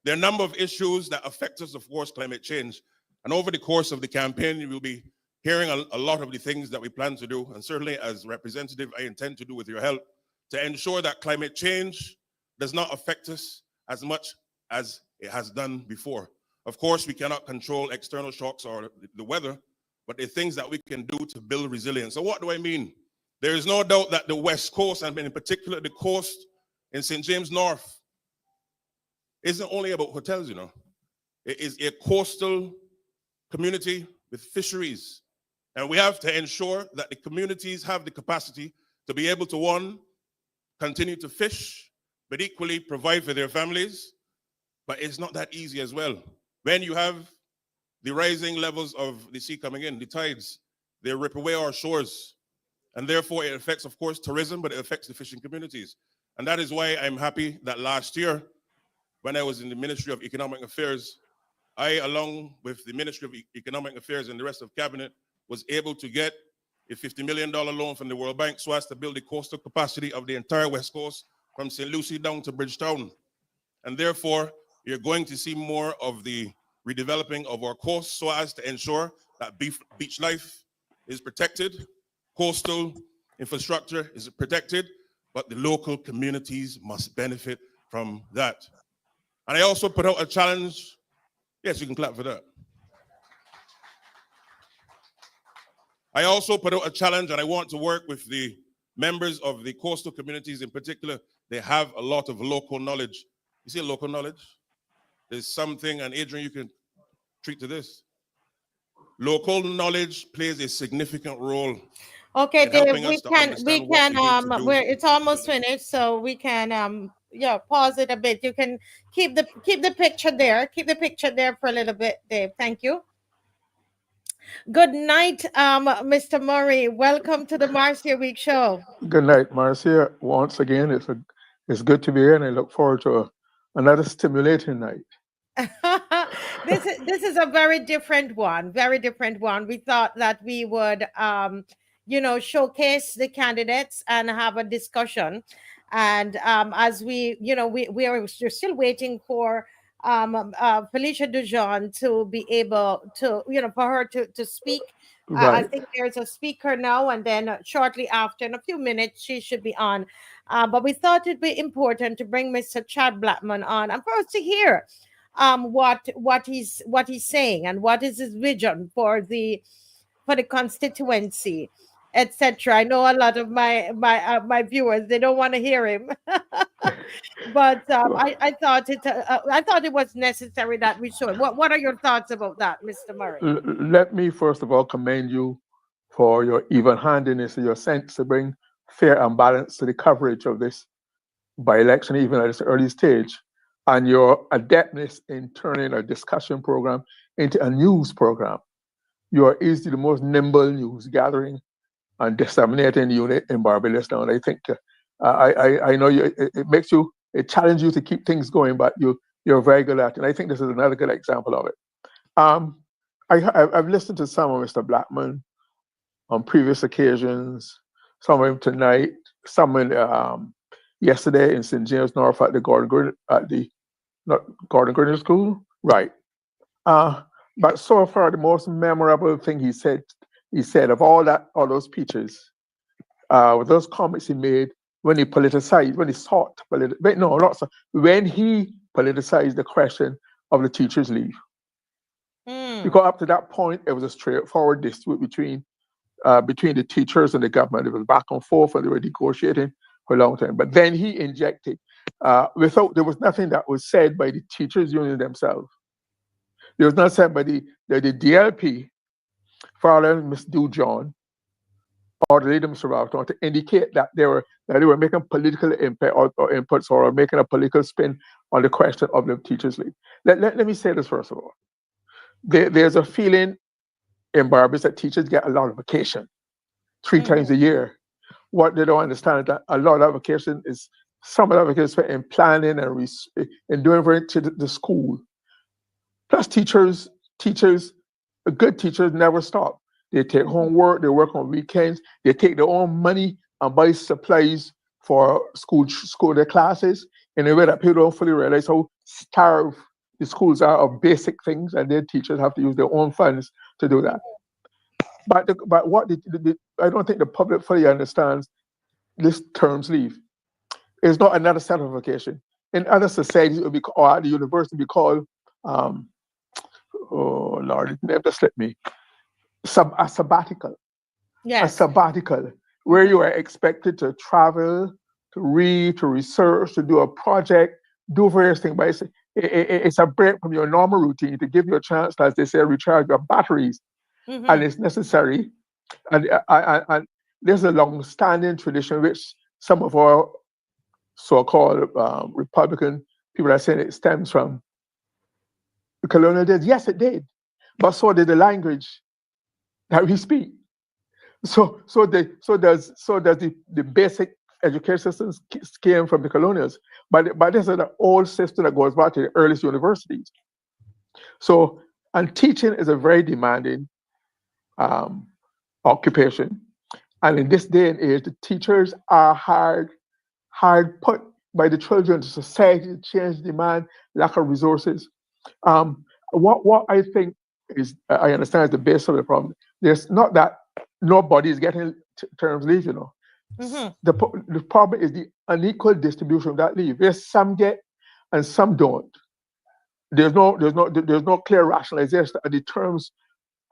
There are a number of issues that affect us, of course, climate change. And over the course of the campaign, you will be hearing a lot of the things that we plan to do. And certainly as representative, I intend to do with your help to ensure that climate change does not affect us as much as it has done before. Of course, we cannot control external shocks or the weather, but there are things that we can do to build resilience. So what do I mean? There is no doubt that the West Coast, and in particular the coast in St. James North, isn't only about hotels, you know. It is a coastal community with fisheries. And we have to ensure that the communities have the capacity to be able to, one, continue to fish, but equally provide for their families. But it's not that easy as well. When you have the rising levels of the sea coming in, the tides, they rip away our shores. And therefore it affects, of course, tourism, but it affects the fishing communities. And that is why I'm happy that last year, when I was in the Ministry of Economic Affairs, I, along with the Ministry of Economic Affairs and the rest of Cabinet, was able to get a $50 million loan from the World Bank so as to build the coastal capacity of the entire West Coast from St. Lucie down to Bridgetown. And therefore, you're going to see more of the redeveloping of our coast so as to ensure that beach life is protected, coastal infrastructure is protected, but the local communities must benefit from that. And I also put out a challenge. Yes, you can clap for that. I also put out a challenge, and I want to work with the members of the coastal communities, in particular They have a lot of local knowledge. You see local knowledge? There's something, and Adrian, you can treat to this. Local knowledge plays a significant role. Okay, in Dave, helping us to understand what we need to do. it's almost finished, so we can yeah, pause it a bit. You can keep the picture there. Keep the picture there for a little bit, Dave. Thank you. Good night, Mr. Murray. Welcome to the Marcia Week show. Good night, Marcia. Once again, it's good to be here, and I look forward to another stimulating night. This is a very different one. Very different one. We thought that we would showcase the candidates and have a discussion. And as we're still waiting for Felicia Dujon to be able to, for her to speak. I Right. think there's a speaker now, and then shortly after, in a few minutes, she should be on. But we thought it'd be important to bring Mr. Chad Blackman on, and for us to hear what he's saying, and what is his vision for the constituency, etc. I know a lot of my viewers, they don't want to hear him. But I thought it was necessary that we should. What are your thoughts about that, Mr. Murray? Let me first of all commend you for your even-handedness and your sense to bring fair and balance to the coverage of this by-election, even at this early stage, and your adeptness in turning a discussion program into a news program. You are easily the most nimble news gathering and disseminating unit in Barbados now. And I think I know it challenges you to keep things going, but you're very good at it. And I think this is another good example of it. I've listened to some of Mr. Blackman on previous occasions, some of him tonight, some yesterday in St. James North at the Gordon Gordon School, right? But so far, the most memorable thing he said of all those speeches, with those comments he made when he politicized, when he politicized the question of the teachers' leave. Because up to that point, it was a straightforward dispute between the teachers and the government. It was back and forth, and they were negotiating for a long time. But then he injected, there was nothing that was said by the teachers' union themselves. It was not said by the DLP, following Ms. Dujon, or the leader, Mr. Ralston, to indicate that they were making political impact or inputs, or making a political spin on the question of the teachers' leave. Let me say this first of all. There's a feeling in Barbados that teachers get a lot of vacation, 3 times a year. What they don't understand is that a lot of vacation is some of that vacation spent in planning and in doing very to the school. Plus, good teachers never stop. They take homework, they work on weekends, they take their own money and buy supplies for their classes in a way that people don't fully realize how starved the schools are of basic things, and their teachers have to use their own funds to do that. But I don't think the public fully understands this term's leave. It's not another set of vacation. In other societies, it would be, or at the university, it would be called, oh Lord, it never slipped me, a sabbatical. Yes. A sabbatical, where you are expected to travel, to read, to research, to do a project, do various things. But it's a break from your normal routine to give you a chance, as they say, recharge your batteries. And it's necessary. And there's a long-standing tradition which some of our so-called Republican people are saying it stems from the colonial days. Yes, it did, but so did the language that we speak. So does the basic education systems came from the colonials, but this is an old system that goes back to the earliest universities. So, and teaching is a very demanding occupation, and in this day and age, the teachers are hard put by the children to society, change demand, lack of resources. What I think is, I understand is the base of the problem. There's not that nobody is getting terms leave, you know. The problem is the unequal distribution of that leave. There's some get and some don't. There's no clear rationalization of the terms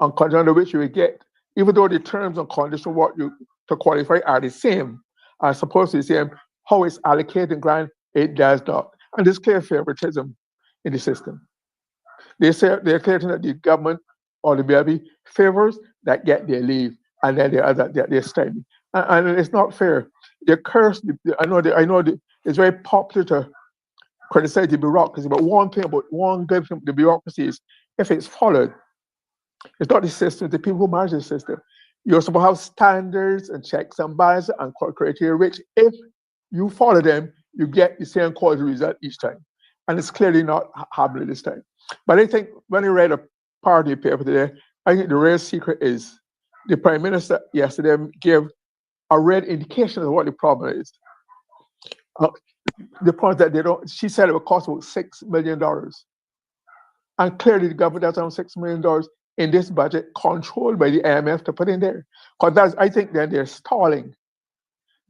on condition under which you will get, even though the terms and conditions what you to qualify are the same, are supposed to be the same. how it's allocated, Glyne, it does not. And there's clear favoritism in the system. They're claiming that the government or the BLP favors that get their leave, and then the other they're staying. And it's not fair. They curse. I know. It's very popular to criticize the bureaucracy, but one good thing the bureaucracy is if it's followed, it's not the system, it's the people who manage the system. You're supposed to have standards and checks and balances and criteria, which if you follow them, you get the same quality result each time. And it's clearly not happening this time. But I think when I read a party paper today, I think the real secret is the Prime Minister yesterday gave a red indication of what the problem is. The point that she said it would cost about $6 million. And clearly the government has around $6 million in this budget controlled by the IMF to put in there. Because I think that they're stalling,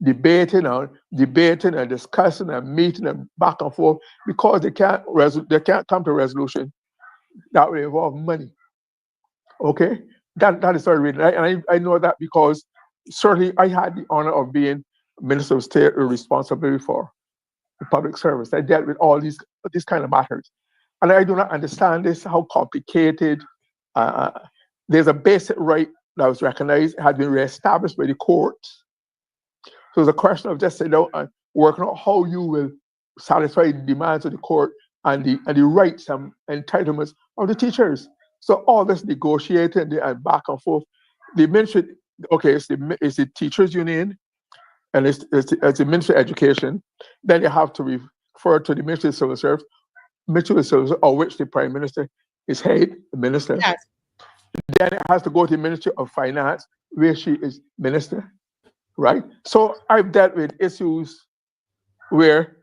debating and discussing and meeting and back and forth because they can't come to a resolution that will involve money. Okay? That is the reason. And I know that because certainly I had the honor of being Minister of State responsible for the public service. I dealt with all these kind of matters. And I do not understand this, how complicated. There's a basic right that was recognized, had been reestablished by the courts. So it's a question of just sitting down and working out how you will satisfy the demands of the court and the rights and entitlements of the teachers. So all this negotiating and back and forth. The ministry, okay, it's the teachers union, and it's the Ministry of Education. Then you have to refer to the Ministry of Civil Service, of which the Prime Minister is head, the minister. Yes. Then it has to go to the Ministry of Finance, where she is minister, right? So I've dealt with issues where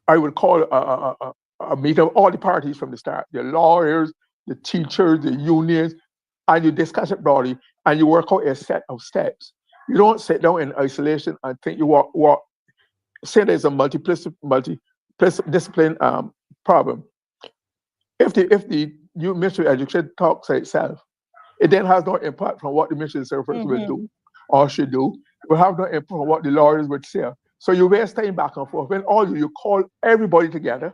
I would call a meeting of all the parties from the start, the lawyers, the teachers, the unions, and you discuss it broadly, and you work out a set of steps. You don't sit down in isolation and think you walk. Say there's a multidiscipline problem. If the new Ministry of Education talks by itself, it then has no impact on what the Ministry of Service will do or should do. It will have no impact on what the lawyers would say. So you waste time back and forth. When you call everybody together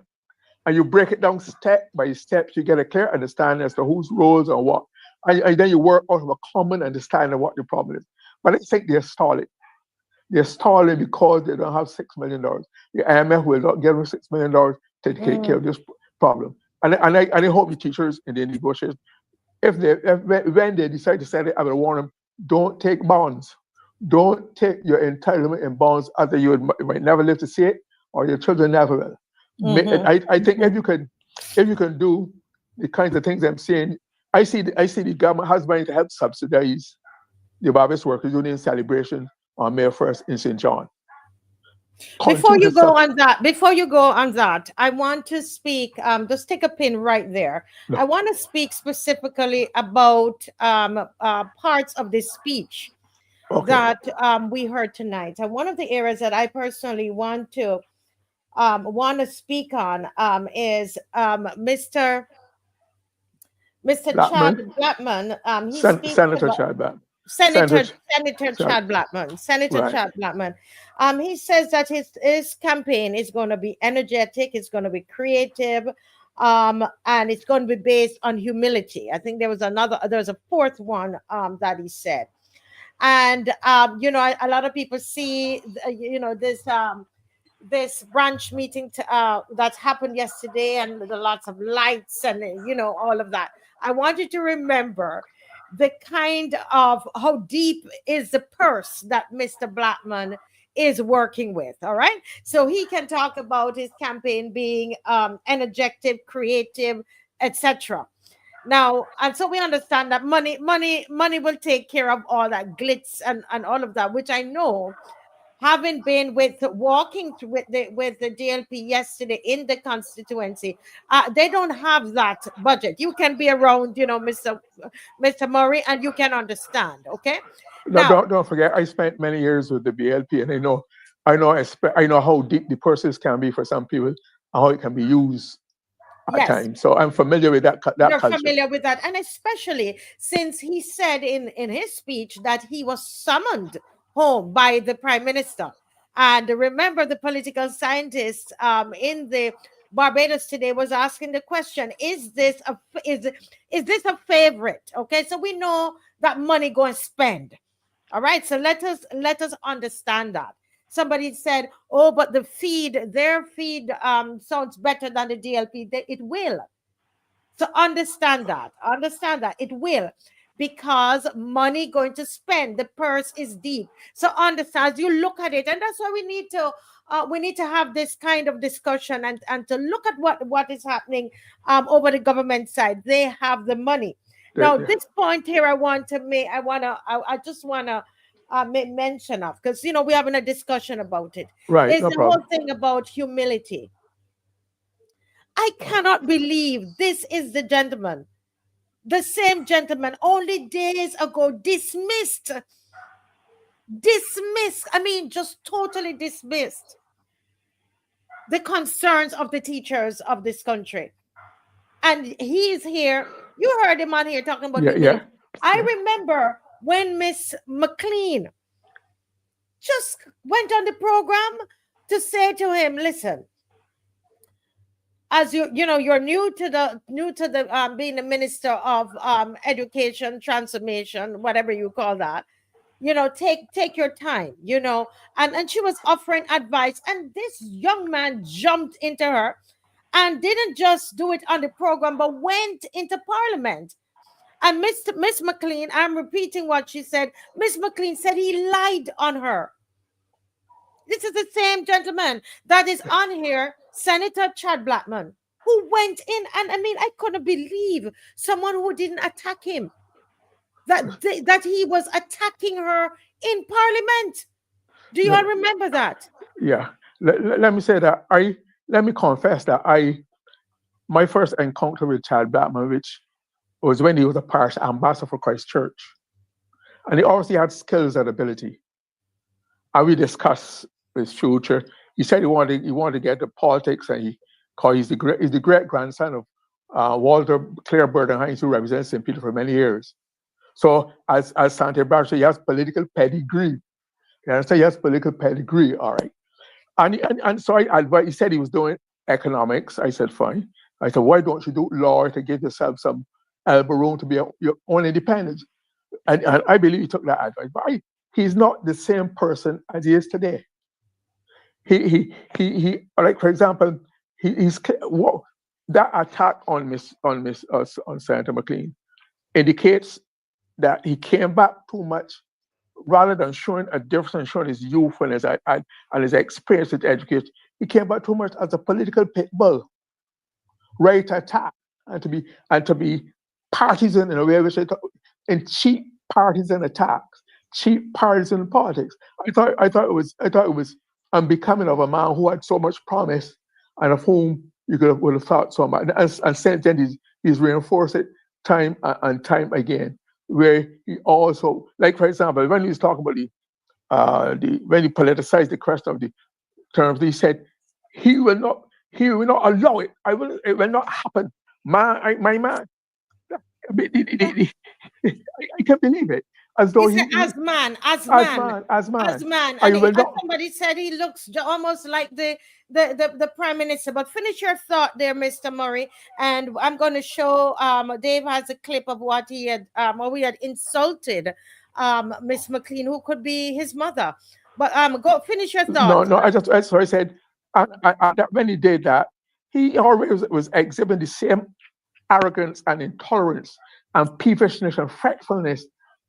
and you break it down step by step, you get a clear understanding as to whose roles and what. And then you work out of a common understanding of what the problem is. But I think they're stalling. They're stalling because they don't have $6 million. The IMF will not give them $6 million to take care of this problem. And I hope the teachers in the negotiations, when they decide to send it, I will warn them, don't take bonds. Don't take your entitlement in bonds, either you might never live to see it or your children never will. I think if you can do the kinds of things I'm saying, I see the government has money to help subsidize the Barbados Workers Union celebration on May 1st in St. John. Before you go on that, I want to speak, just take a pin right there. No. I want to speak specifically about parts of this speech that we heard tonight. And one of the areas that I personally want to speak on is Mr. Blackman. Chad Blackman. Senator Chad Blackman. Senator Chad Blackman. Senator Chad Blackman. He says that his campaign is going to be energetic, it's going to be creative, and it's going to be based on humility. I think there's a fourth one that he said. And a lot of people see this branch meeting that happened yesterday, and the lots of lights and all of that. I want you to remember the kind of how deep is the purse that Mr. Blackman is working with. All right. So he can talk about his campaign being energetic, creative, etc. Now, and so we understand that money will take care of all that glitz and all of that, which I know, having been walking with the DLP yesterday in the constituency, they don't have that budget. You can be around, Mr. Murray, and you can understand. Okay. No, don't forget. I spent many years with the BLP, and I know how deep the purses can be for some people, and how it can be used at times. So I'm familiar with that. You're culture. Familiar with that, and especially since he said in his speech that he was summoned home by the Prime Minister. And remember, the political scientist in the Barbados today was asking the question: is this a favorite? Okay, so we know that money going to spend. All right, so let us understand that. Somebody said, "Oh, but their feed sounds better than the DLP." It will. So understand that. It will, because money going to spend. The purse is deep. So understand. You look at it, and that's why we need to have this kind of discussion and to look at what is happening over the government side. They have the money. Now, this point here, I just want to make mention of, because we're having a discussion about it. Right, Is no the problem. whole thing about humility. I cannot believe this is the gentleman, the same gentleman, only days ago dismissed. I mean, just totally dismissed the concerns of the teachers of this country. And he's here. You heard him on here talking about humility. I remember when Miss McLean just went on the program to say to him, listen, as you're new to the being the minister of education transformation, whatever you call that, take your time, and she was offering advice, and this young man jumped into her and didn't just do it on the program, but went into Parliament. And Miss McLean, I'm repeating what she said, Miss McLean said he lied on her. This is the same gentleman that is on here, Senator Chad Blackman, who went in, and I mean, I couldn't believe someone who didn't attack him, that he was attacking her in Parliament. Do you all remember that? Yeah. Let me say that let me confess that my first encounter with Chad Blackman, which was when he was a parish ambassador for Christ Church, and he obviously had skills and ability. And we discussed his future. He said he wanted to get into politics, and he's the great grandson of Walter Clare Burden Hinds, who represents St. Peter for many years. So as Sante Barbara, he has political pedigree. You understand? He has political pedigree, all right. And so he said he was doing economics. I said, fine. I said, why don't you do law to give yourself some elbow room to be your own independence? And I believe he took that advice. But he's not the same person as he is today. He like, for example, that attack on Senator McLean indicates that he came back too much, rather than showing a difference and showing his youth and his experience with education. He came back too much as a political pit bull, ready to attack and to be partisan in a way which in cheap partisan attacks, cheap partisan politics. I thought it was unbecoming of a man who had so much promise and of whom you would have thought so much. And since then he's reinforced it time and time again, where he also, like, for example, when he was talking about when he politicized the question of the terms, he said he will not allow it. It will not happen. My man. I can't believe it. As though he said, as man. And somebody said he looks almost like the prime minister. But finish your thought there, Mr. Murray. And I'm going to show. Dave has a clip of what he had. We had insulted Miss McLean, who could be his mother. But go finish your thought. No. I said when he did that, he always was exhibiting the same arrogance and intolerance and peevishness and fretfulness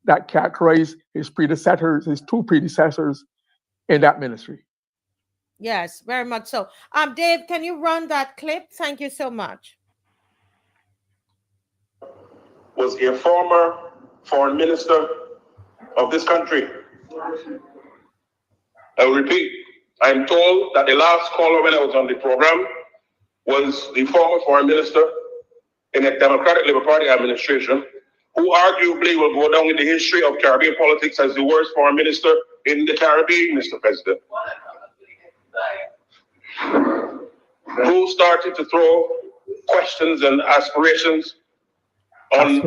that characterized his two predecessors in that ministry. Yes, very much so. Dave, can you run that clip? Thank you so much. Was a former foreign minister of this country. I will repeat, I'm told that the last caller when I was on the program was the former foreign minister in a Democratic Labour Party administration, who arguably will go down in the history of Caribbean politics as the worst foreign minister in the Caribbean, Mr. President. Who started to throw questions and aspirations on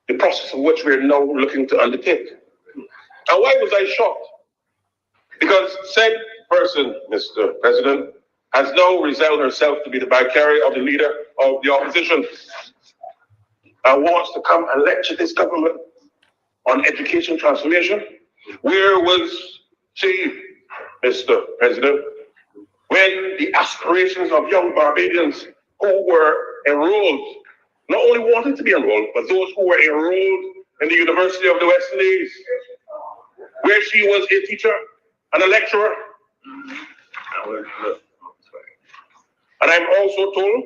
the process of which we're now looking to undertake. And why was I shocked? Because said person, Mr. President, has now revealed herself to be the vicarious of the leader of the opposition and wants to come and lecture this government on education transformation. Where was she, Mr. President, when the aspirations of young Barbadians who were enrolled, not only wanted to be enrolled, but those who were enrolled in the University of the West Indies, where she was a teacher and a lecturer? And I'm also told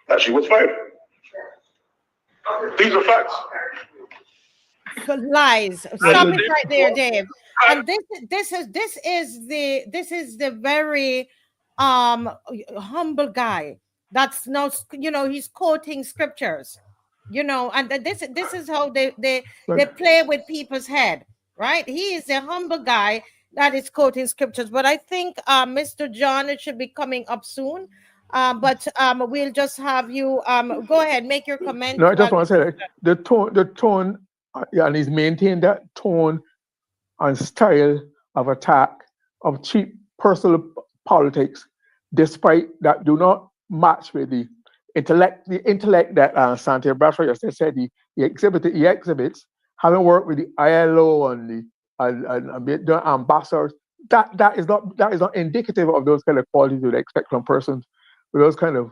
that she was fired. These are facts. Lies. Stop it right there, Dave. And this is the very humble guy that's now, you know, he's quoting scriptures, you know, and this is how they play with people's head, right? He is a humble guy that is quoting scriptures. But I think Mr. John, it should be coming up soon. But we'll just have you go ahead, make your comment. No, I just want to say the tone, and he's maintained that tone and style of attack of cheap personal politics, despite that do not match with the intellect that Santiago Bradshaw just said he exhibits, having worked with the ILO and the ambassadors. That is not indicative of those kind of qualities you'd expect from persons with those kind of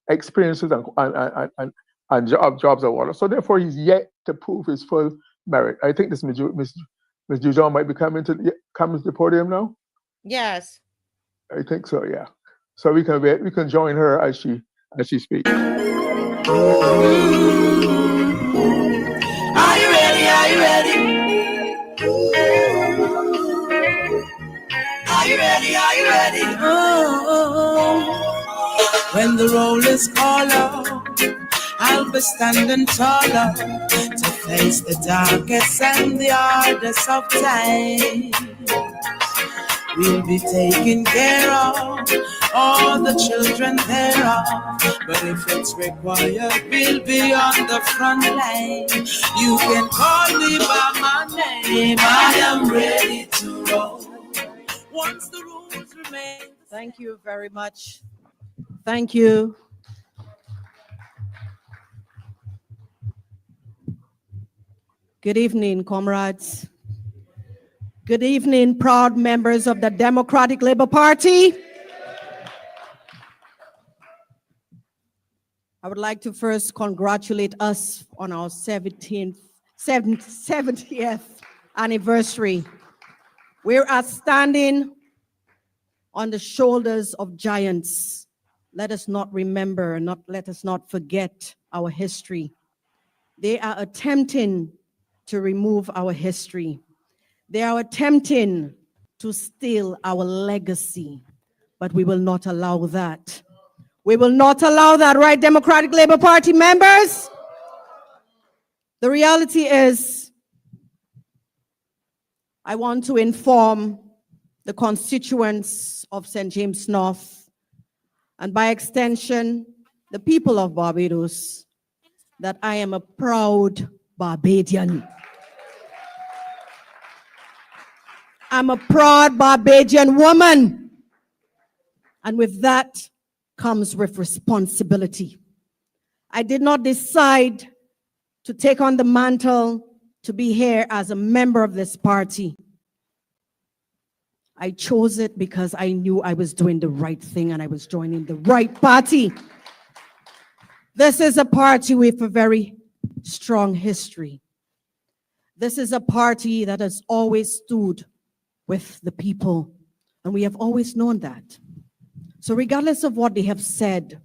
experiences and jobs or whatever. So therefore, he's yet to prove his full merit. I think this Ms. Dujon might be coming to the podium now. Yes, I think so. Yeah. So we can join her as she speaks. Are you ready? Are you ready? Are you ready? Are you ready? When the roll is called out, I'll be standing taller to face the darkest and the hardest of times. We'll be taking care of all the children thereof, but if it's required, we'll be on the front line. You can call me by my name, I am ready to roll. Once the rules remain. Thank you very much. Thank you. Good evening, comrades. Good evening, proud members of the Democratic Labour Party. I would like to first congratulate us on our 70th anniversary. We are standing on the shoulders of giants. Let us not remember, let us not forget our history. They are attempting to remove our history. They are attempting to steal our legacy, but we will not allow that. We will not allow that, right, Democratic Labour Party members? The reality is, I want to inform the constituents of St. James North, and by extension, the people of Barbados, that I am a proud Barbadian. I'm a proud Barbadian woman. And with that comes with responsibility. I did not decide to take on the mantle to be here as a member of this party. I chose it because I knew I was doing the right thing and I was joining the right party. This is a party with a very strong history. This is a party that has always stood with the people, and we have always known that. So regardless of what they have said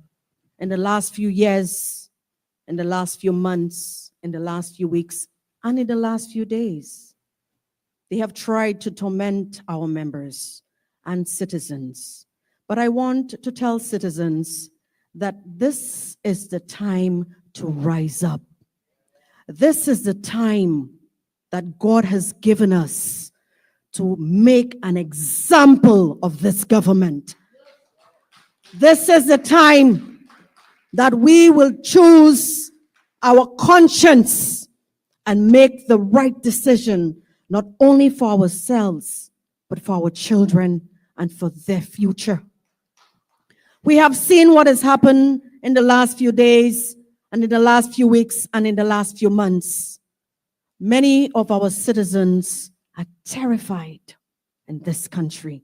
in the last few years, in the last few months, in the last few weeks, and in the last few days, they have tried to torment our members and citizens. But I want to tell citizens that this is the time to rise up. This is the time that God has given us to make an example of this government. This is the time that we will choose our conscience and make the right decision not only for ourselves, but for our children and for their future. We have seen what has happened in the last few days and in the last few weeks and in the last few months. Many of our citizens are terrified in this country.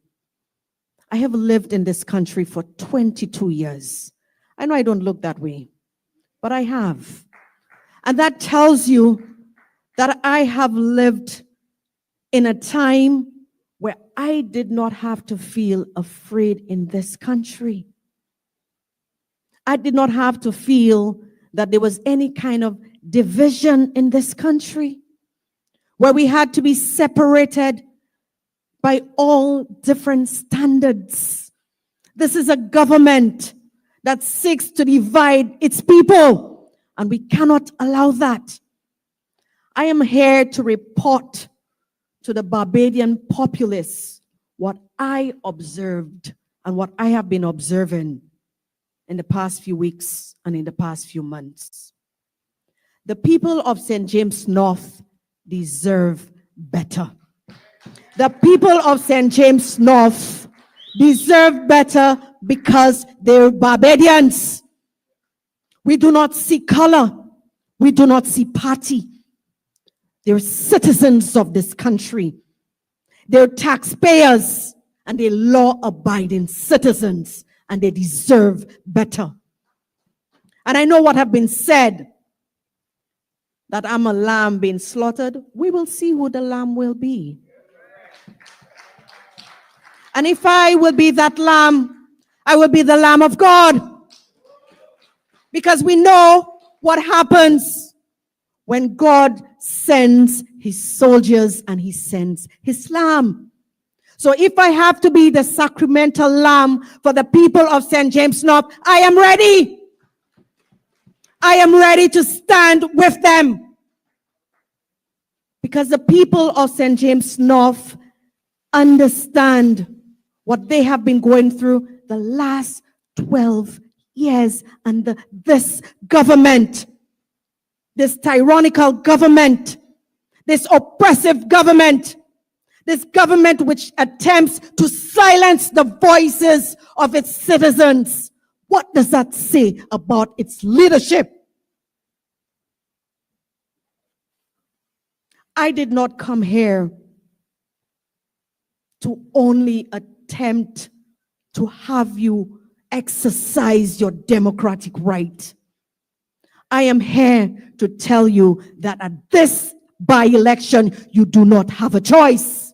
I have lived in this country for 22 years. I know I don't look that way, but I have. And that tells you that I have lived in a time where I did not have to feel afraid in this country. I did not have to feel that there was any kind of division in this country, where we had to be separated by all different standards. This is a government that seeks to divide its people, and we cannot allow that. I am here to report to the Barbadian populace what I observed and what I have been observing in the past few weeks and in the past few months. The people of St. James North deserve better. The people of St. James North deserve better because they're Barbadians. We do not see color. We do not see party. They're citizens of this country. They're taxpayers and they're law-abiding citizens, and they deserve better. And I know what have been said, that I'm a lamb being slaughtered. We will see who the lamb will be. And if I will be that lamb, I will be the Lamb of God. Because we know what happens when God sends his soldiers and he sends his lamb. So if I have to be the sacramental lamb for the people of St. James North, I am ready. I am ready to stand with them. Because the people of St. James North understand what they have been going through the last 12 years under this government, this tyrannical government, this oppressive government, this government which attempts to silence the voices of its citizens. What does that say about its leadership? I did not come here to only attempt to have you exercise your democratic right. I am here to tell you that at this by-election, you do not have a choice.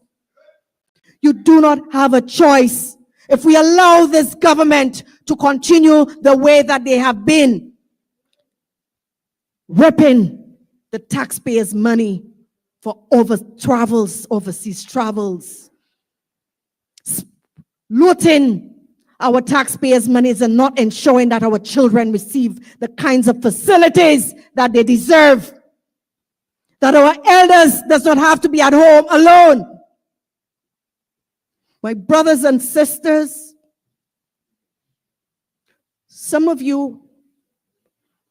You do not have a choice. If we allow this government to continue the way that they have been, ripping the taxpayers' money for overseas travels, looting our taxpayers' monies and not ensuring that our children receive the kinds of facilities that they deserve, that our elders does not have to be at home alone. My brothers and sisters, some of you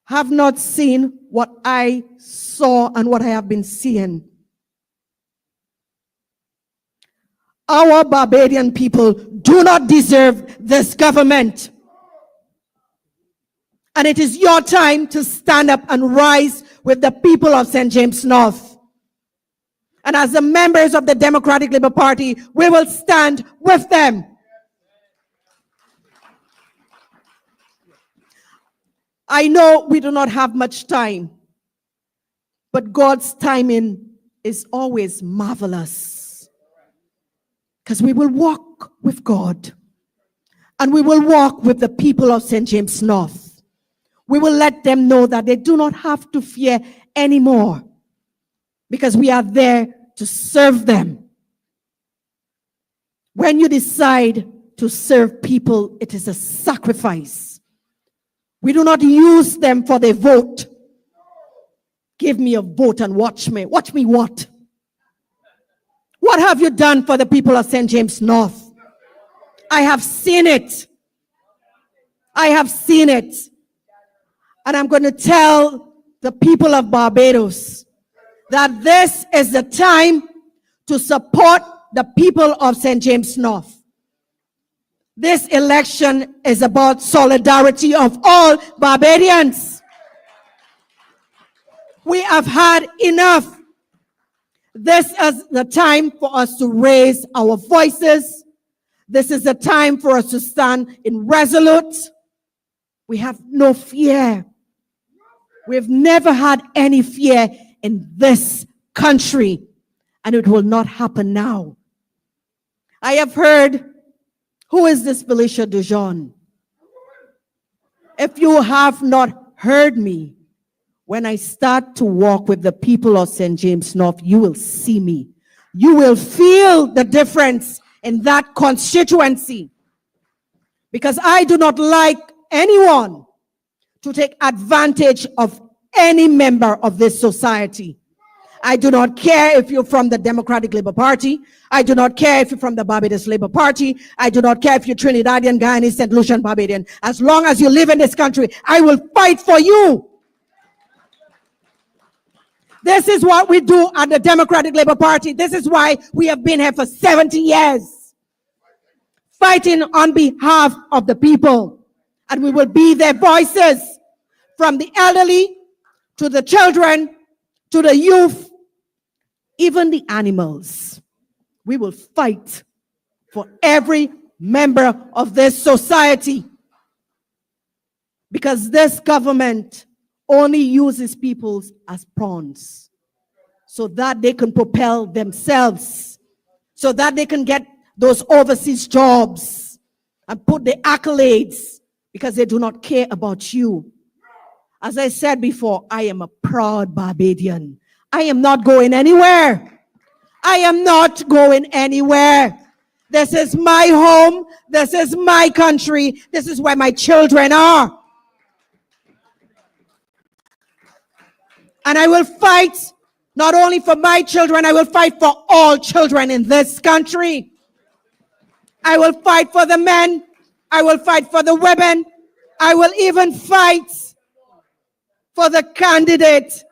have not seen what I saw and what I have been seeing. Our Barbadian people do not deserve this government. And it is your time to stand up and rise with the people of St. James North. And as the members of the Democratic Labour Party, we will stand with them. I know we do not have much time, but God's timing is always marvelous. Because we will walk with God, and we will walk with the people of St. James North. We will let them know that they do not have to fear anymore, because we are there to serve them. When you decide to serve people, it is a sacrifice. We do not use them for their vote. Give me a vote and watch me. Watch me what? What have you done for the people of St. James North? I have seen it. I have seen it. And I'm going to tell the people of Barbados that this is the time to support the people of St. James North. This election is about solidarity of all Barbadians. We have had enough. This is the time for us to raise our voices. This is the time for us to stand in resolute. We have no fear. We've never had any fear in this country, and it will not happen now. I have heard, who is this Felicia Dujon? If you have not heard me, when I start to walk with the people of St. James North, you will see me. You will feel the difference in that constituency. Because I do not like anyone to take advantage of any member of this society. I do not care if you're from the Democratic Labour Party. I do not care if you're from the Barbados Labour Party. I do not care if you're Trinidadian, Guyanese, St. Lucian, Barbadian. As long as you live in this country, I will fight for you. This is what we do at the Democratic Labour Party. This is why we have been here for 70 years. Fighting on behalf of the people. And we will be their voices, from the elderly to the children to the youth, even the animals. We will fight for every member of this society, because this government only uses people as pawns so that they can propel themselves, so that they can get those overseas jobs and put the accolades, because they do not care about you. As I said before, I am a proud Barbadian. I am not going anywhere. I am not going anywhere. This is my home. This is my country. This is where my children are. And I will fight not only for my children, I will fight for all children in this country. I will fight for the men. I will fight for the women. I will even fight for the candidate.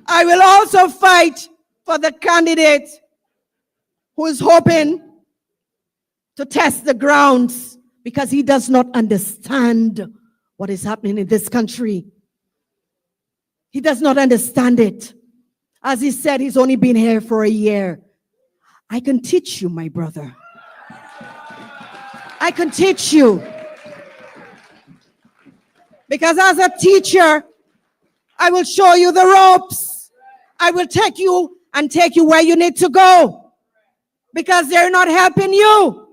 I will also fight for the candidate who is hoping to test the grounds, because he does not understand what is happening in this country. He does not understand it. As he said, he's only been here for a year. I can teach you, my brother. I can teach you. Because as a teacher, I will show you the ropes. I will take you and take you where you need to go. Because they're not helping you.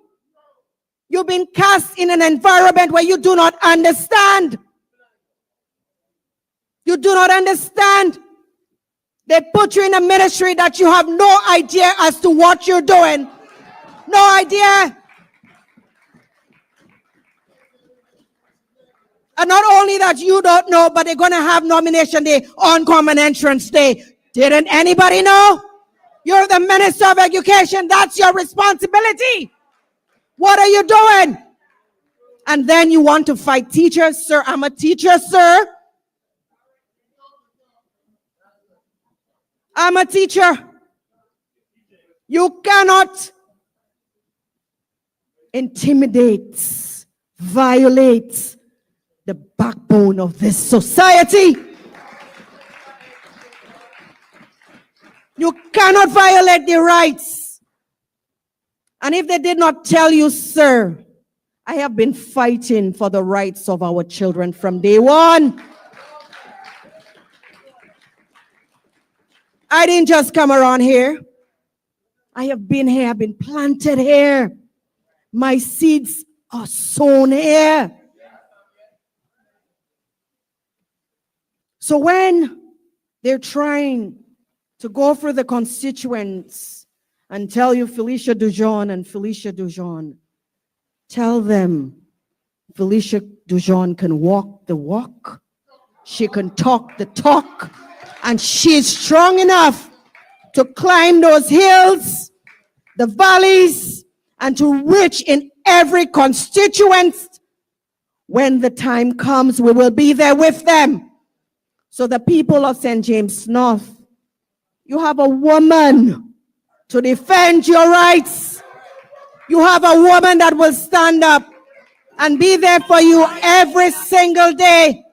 You've been cast in an environment where you do not understand. You do not understand. They put you in a ministry that you have no idea as to what you're doing. No idea. And not only that you don't know, but they're going to have nomination day on common entrance day. Didn't anybody know? You're the Minister of Education. That's your responsibility. What are you doing? And then you want to fight teachers? Sir, I'm a teacher, sir. I'm a teacher. You cannot intimidate, violate the backbone of this society. You cannot violate their rights. And if they did not tell you, sir, I have been fighting for the rights of our children from day one. I didn't just come around here. I have been here, I've been planted here. My seeds are sown here. So when they're trying to go for the constituents and tell you Felicia Dujon and Felicia Dujon, tell them Felicia Dujon can walk the walk. She can talk the talk. And she's strong enough to climb those hills, the valleys, and to reach in every constituent. When the time comes, we will be there with them. So the people of St. James North, You have a woman to defend your rights. You have a woman that will stand up and be there for you every single day.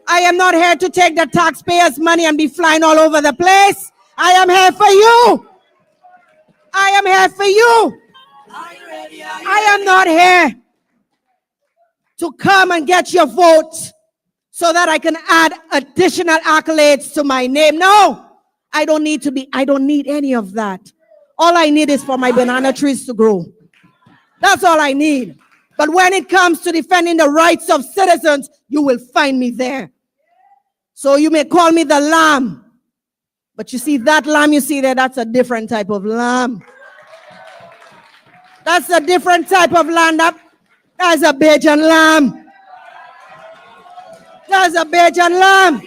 I am not here to take the taxpayers' money and be flying all over the place. I am here for you. I am here for you. I am not here to come and get your vote so that I can add additional accolades to my name. No, I don't need any of that. All I need is for my banana trees to grow. That's all I need. But when it comes to defending the rights of citizens, you will find me there. So you may call me the lamb. But you see, that lamb you see there, that's a different type of lamb. That's a different type of lamb. That's a Bajan lamb. That's a Bajan lamb.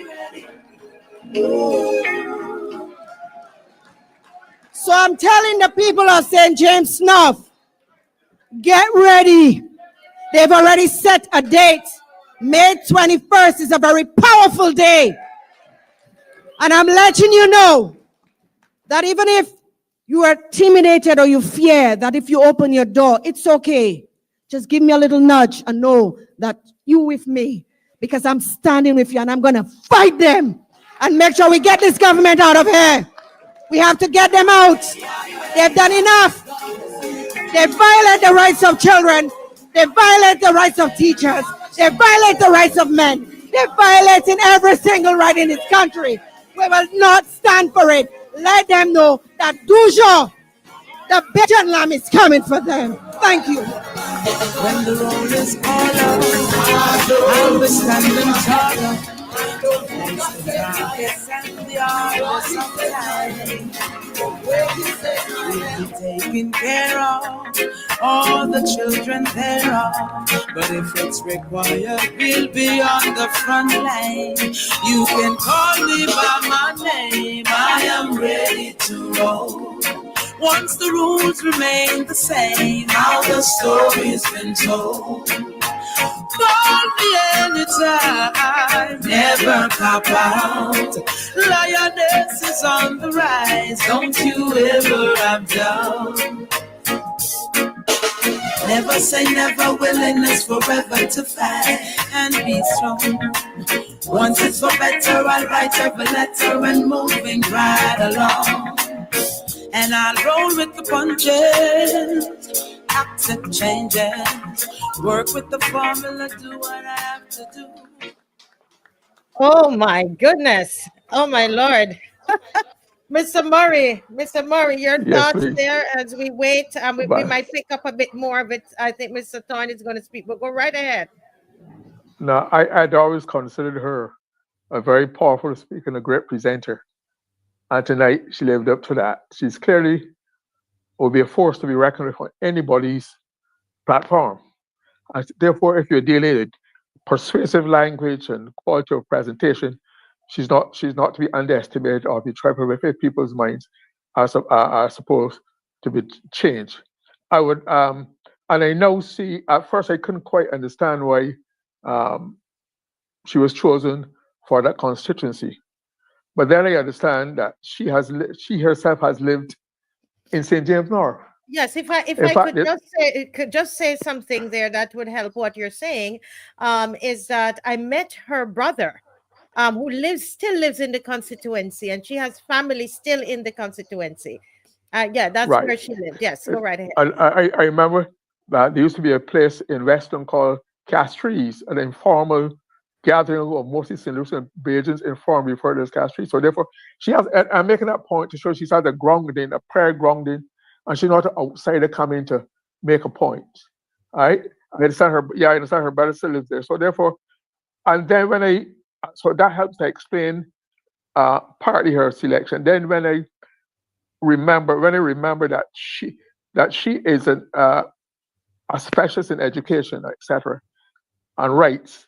So I'm telling the people of St. James North, get ready. They've already set a date. May 21st is a very powerful day. And I'm letting you know that even if you are intimidated or you fear that if you open your door, it's okay. Just give me a little nudge and know that you with me, because I'm standing with you and I'm going to fight them and make sure we get this government out of here. We have to get them out. They've done enough. They violate the rights of children. They violate the rights of teachers. They violate the rights of men. They're violating every single right in this country. We will not stand for it. Let them know that Dujon, the Bajan lamb, is coming for them. Thank you. When the roll is called out, I'll be standing taller. Thanks to the darkest and the hardest of time. We'll be taking care of all the children thereof. But if it's required, we'll be on the front line. You can call me by my name. I am ready to roll. Once the rules remain the same, how the story's been told. Call me anytime, never cop out. Lioness is on the rise, don't you ever have doubt. Never say never, willingness forever to fight and be strong. Once it's for better, I'll write every letter and moving right along. And I'll roll with the punches, accept changes, work with the formula, do what I have to do. Oh my goodness. Oh my Lord. Mr. Murray, your thoughts please. there as we wait. We might pick up a bit more of it. I think Mr. Thorne is going to speak, but go right ahead. No, I'd always considered her a very powerful speaker and a great presenter. And tonight she lived up to that. She's clearly will be a force to be reckoned with on anybody's platform. And therefore, if you're dealing with persuasive language and quality of presentation, she's not to be underestimated or be trifled people's minds are supposed to be changed. I would and I now see, at first I couldn't quite understand why she was chosen for that constituency. But then I understand that she herself has lived in St. James North. Yes, if I could just say something there that would help what you're saying, is that I met her brother, who still lives in the constituency, and she has family still in the constituency. Yeah, that's right. Where she lived. Yes, go right ahead. I remember that there used to be a place in Weston called Castries, an informal gathering of mostly St. Lucian Bajans informally referred to as Castries. So therefore, she has. I'm making that point to show she's had a grounding, a prayer grounding, and she's not an outsider coming to make a point. All right, I understand her. Yeah, I understand her brother still lives there. So therefore, and then so that helps to explain partly her selection. Then when I remember that she is a specialist in education, etc., and rights,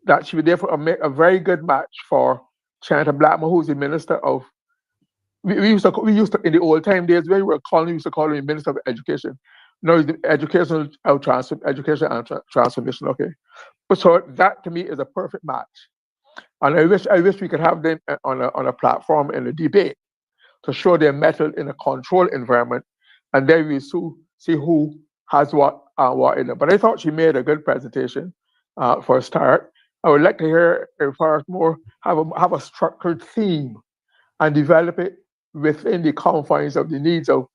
that she would therefore make a very good match for Senator Blackman, who's the minister of. We used to in the old time days when we were calling, we used to call him Minister of Education. Now he's the education and transformation. Okay, but so that to me is a perfect match, and I wish we could have them on a platform in a debate. to show their mettle in a controlled environment, and then we see who has what in it. But I thought she made a good presentation for a start. I would like to hear if far more have a structured theme and develop it within the confines of the needs of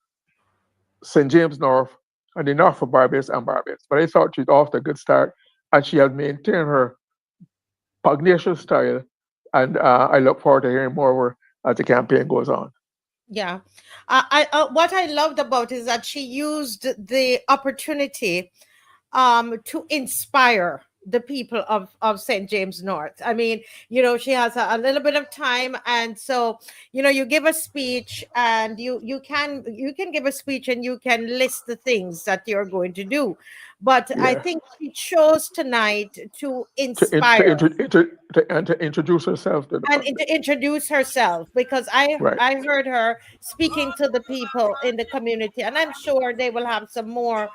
St. James North and the north of Barbados and Barbados. But I thought she's off to a good start, and she has maintained her pugnacious style, and I look forward to hearing more of her as the campaign goes on. Yeah. What I loved about is that she used the opportunity to inspire the people of St. James North. I mean, she has a little bit of time, and so you give a speech, and you can give a speech, and you can list the things that you're going to do. But I think she chose tonight to inspire and to introduce herself to the and public. to introduce herself, because I heard her speaking to the people in the community, and I'm sure they will have some more.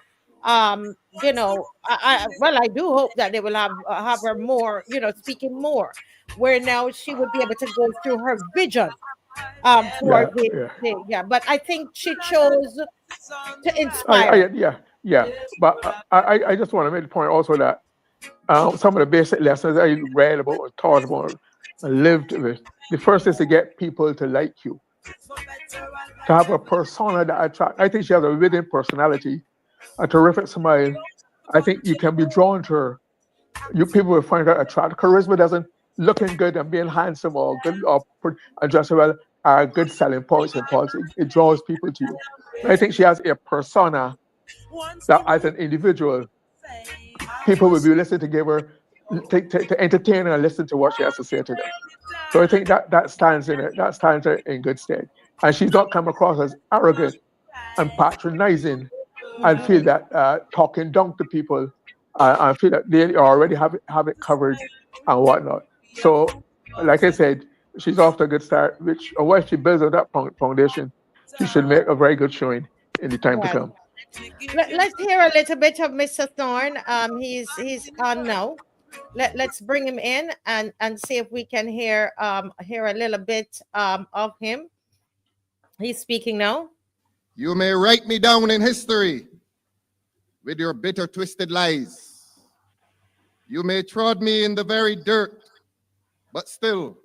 I do hope that they will have her more, speaking more, where now she would be able to go through her vision for but I think she chose to inspire. But I just want to make the point also that some of the basic lessons I read about and taught about and lived with. The first is to get people to like you, to have a persona that attracts. I think she has a within personality, a terrific smile. I think you can be drawn to her. People will find her attractive. Charisma doesn't looking good and being handsome or good or dressed well are good selling points in politics. It draws people to you. I think she has a persona that as an individual, people will be listening to give her to entertain her and listen to what she has to say to them. So I think that stands her in good stead. And she's not come across as arrogant and patronizing and feel that talking down to people and feel that they already have it covered and whatnot. So, like I said, she's off to a good start, once she builds on that foundation, she should make a very good showing in the time to come. Let's hear a little bit of Mr. Thorne. He's on now. Let's bring him in and see if we can hear a little bit of him. He's speaking now. You may write me down in history with your bitter, twisted lies. You may trod me in the very dirt, but still,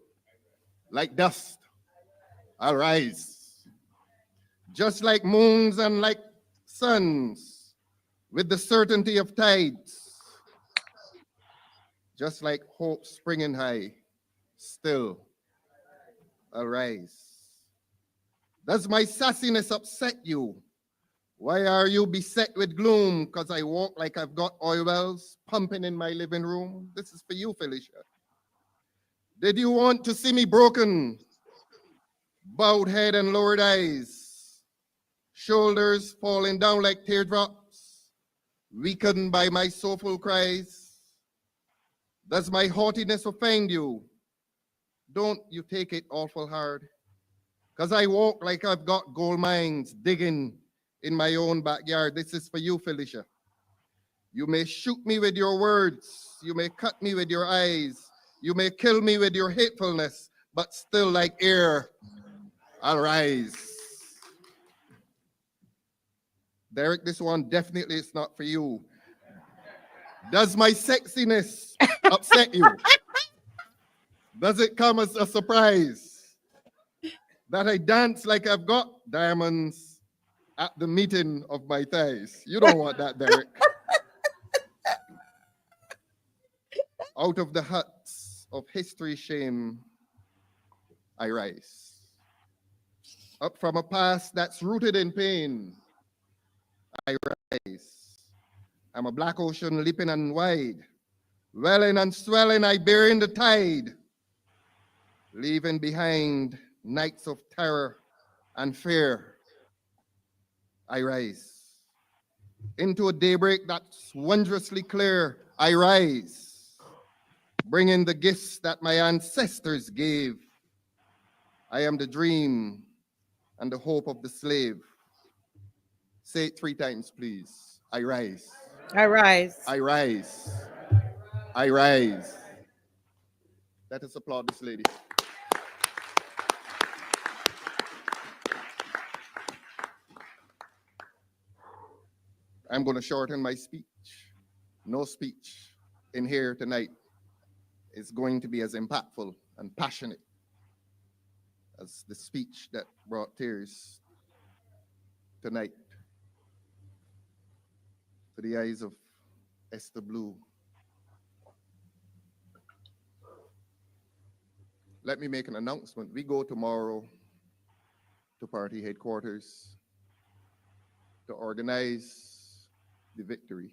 like dust, I'll rise. Just like moons and like suns, with the certainty of tides. Just like hope springing high, still, I'll rise. Does my sassiness upset you? Why are you beset with gloom? Because I walk like I've got oil wells pumping in my living room? This is for you, Felicia. Did you want to see me broken? Bowed head and lowered eyes, shoulders falling down like teardrops, weakened by my soulful cries? Does my haughtiness offend you? Don't you take it awful hard? Because I walk like I've got gold mines digging in my own backyard. This is for you, Felicia. You may shoot me with your words. You may cut me with your eyes. You may kill me with your hatefulness, but still like air, I'll rise. Derek, this one definitely is not for you. Does my sexiness upset you? Does it come as a surprise that I dance like I've got diamonds at the meeting of my thighs? You don't want that, Derek. Out of the huts of history shame, I rise. Up from a past that's rooted in pain, I rise. I'm a black ocean leaping and wide, welling and swelling, I bear in the tide, leaving behind nights of terror and fear. I rise. Into a daybreak that's wondrously clear, I rise, bringing the gifts that my ancestors gave. I am the dream and the hope of the slave. Say it 3 times, please. I rise. I rise. I rise. I rise. Let us applaud this lady. I'm going to shorten my speech. No speech in here tonight is going to be as impactful and passionate as the speech that brought tears tonight to the eyes of Esther Blue. Let me make an announcement. We go tomorrow to party headquarters to organize the victory.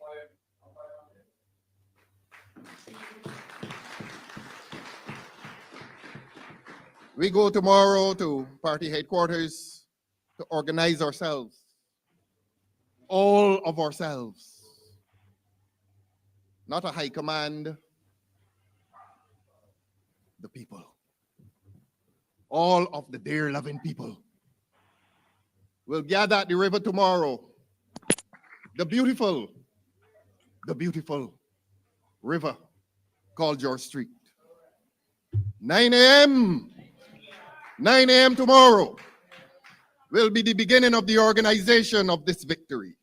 We go tomorrow to party headquarters to organize ourselves, all of ourselves. Not a high command, the people. All of the dear loving people will gather at the river tomorrow. The beautiful river called George Street. 9 a.m. 9 a.m. tomorrow will be the beginning of the organization of this victory.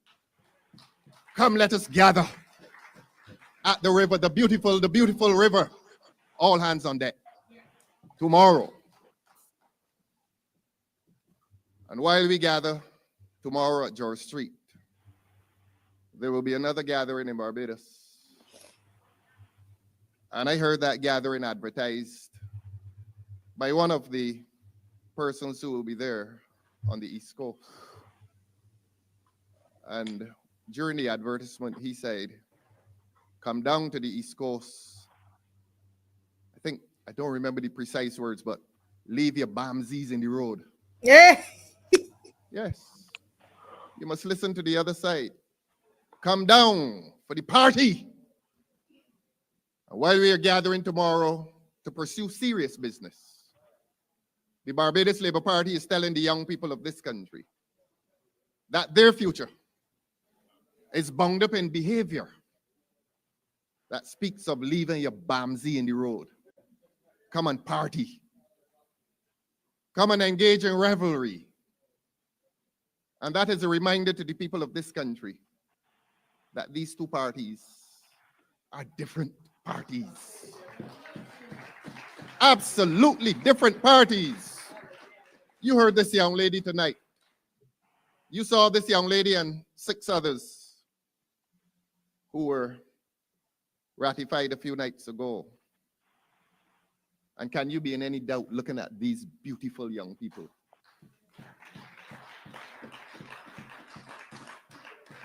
Come, let us gather at the river, the beautiful river. All hands on deck tomorrow. And while we gather tomorrow at George Street, there will be another gathering in Barbados. And I heard that gathering advertised by one of the persons who will be there on the East Coast. And during the advertisement, he said, come down to the East Coast. I don't remember the precise words, but leave your bamsies in the road. Yeah. Yes. You must listen to the other side. Come down for the party. And while we are gathering tomorrow to pursue serious business, the Barbados Labour Party is telling the young people of this country that their future is bound up in behavior that speaks of leaving your bamsy in the road. Come and party. Come and engage in revelry. And that is a reminder to the people of this country that these two parties are different parties. Absolutely different parties. You heard this young lady tonight. You saw this young lady and 6 others who were ratified a few nights ago. And can you be in any doubt looking at these beautiful young people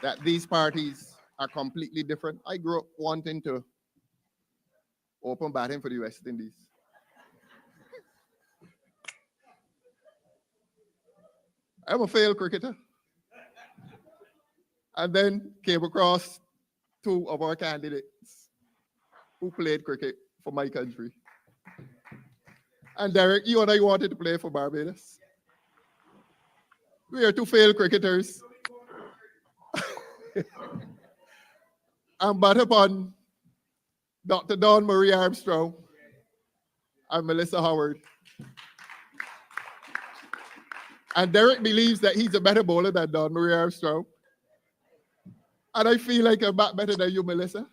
that these parties are completely different? I grew up wanting to open batting for the West Indies. I'm a failed cricketer. And then came across 2 of our candidates who played cricket for my country. And Derek, you and I wanted to play for Barbados. We are 2 failed cricketers. And but upon Dr. Dawn Marie Armstrong and Melissa Howard. And Derek believes that he's a better bowler than Dawn Marie Armstrong. And I feel like I'm back better than you, Melissa.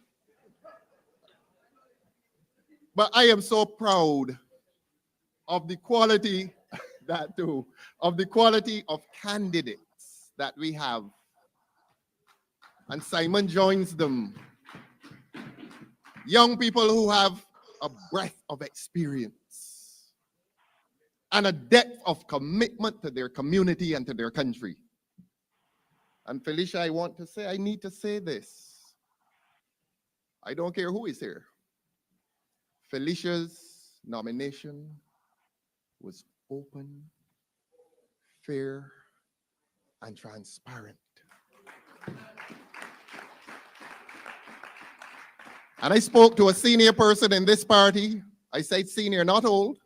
But I am so proud of the quality, that too, of the quality of candidates that we have. And Simon joins them. Young people who have a breadth of experience and a depth of commitment to their community and to their country. And Felicia, I need to say this. I don't care who is here. Felicia's nomination was open, fair, and transparent. And I spoke to a senior person in this party. I said senior, not old.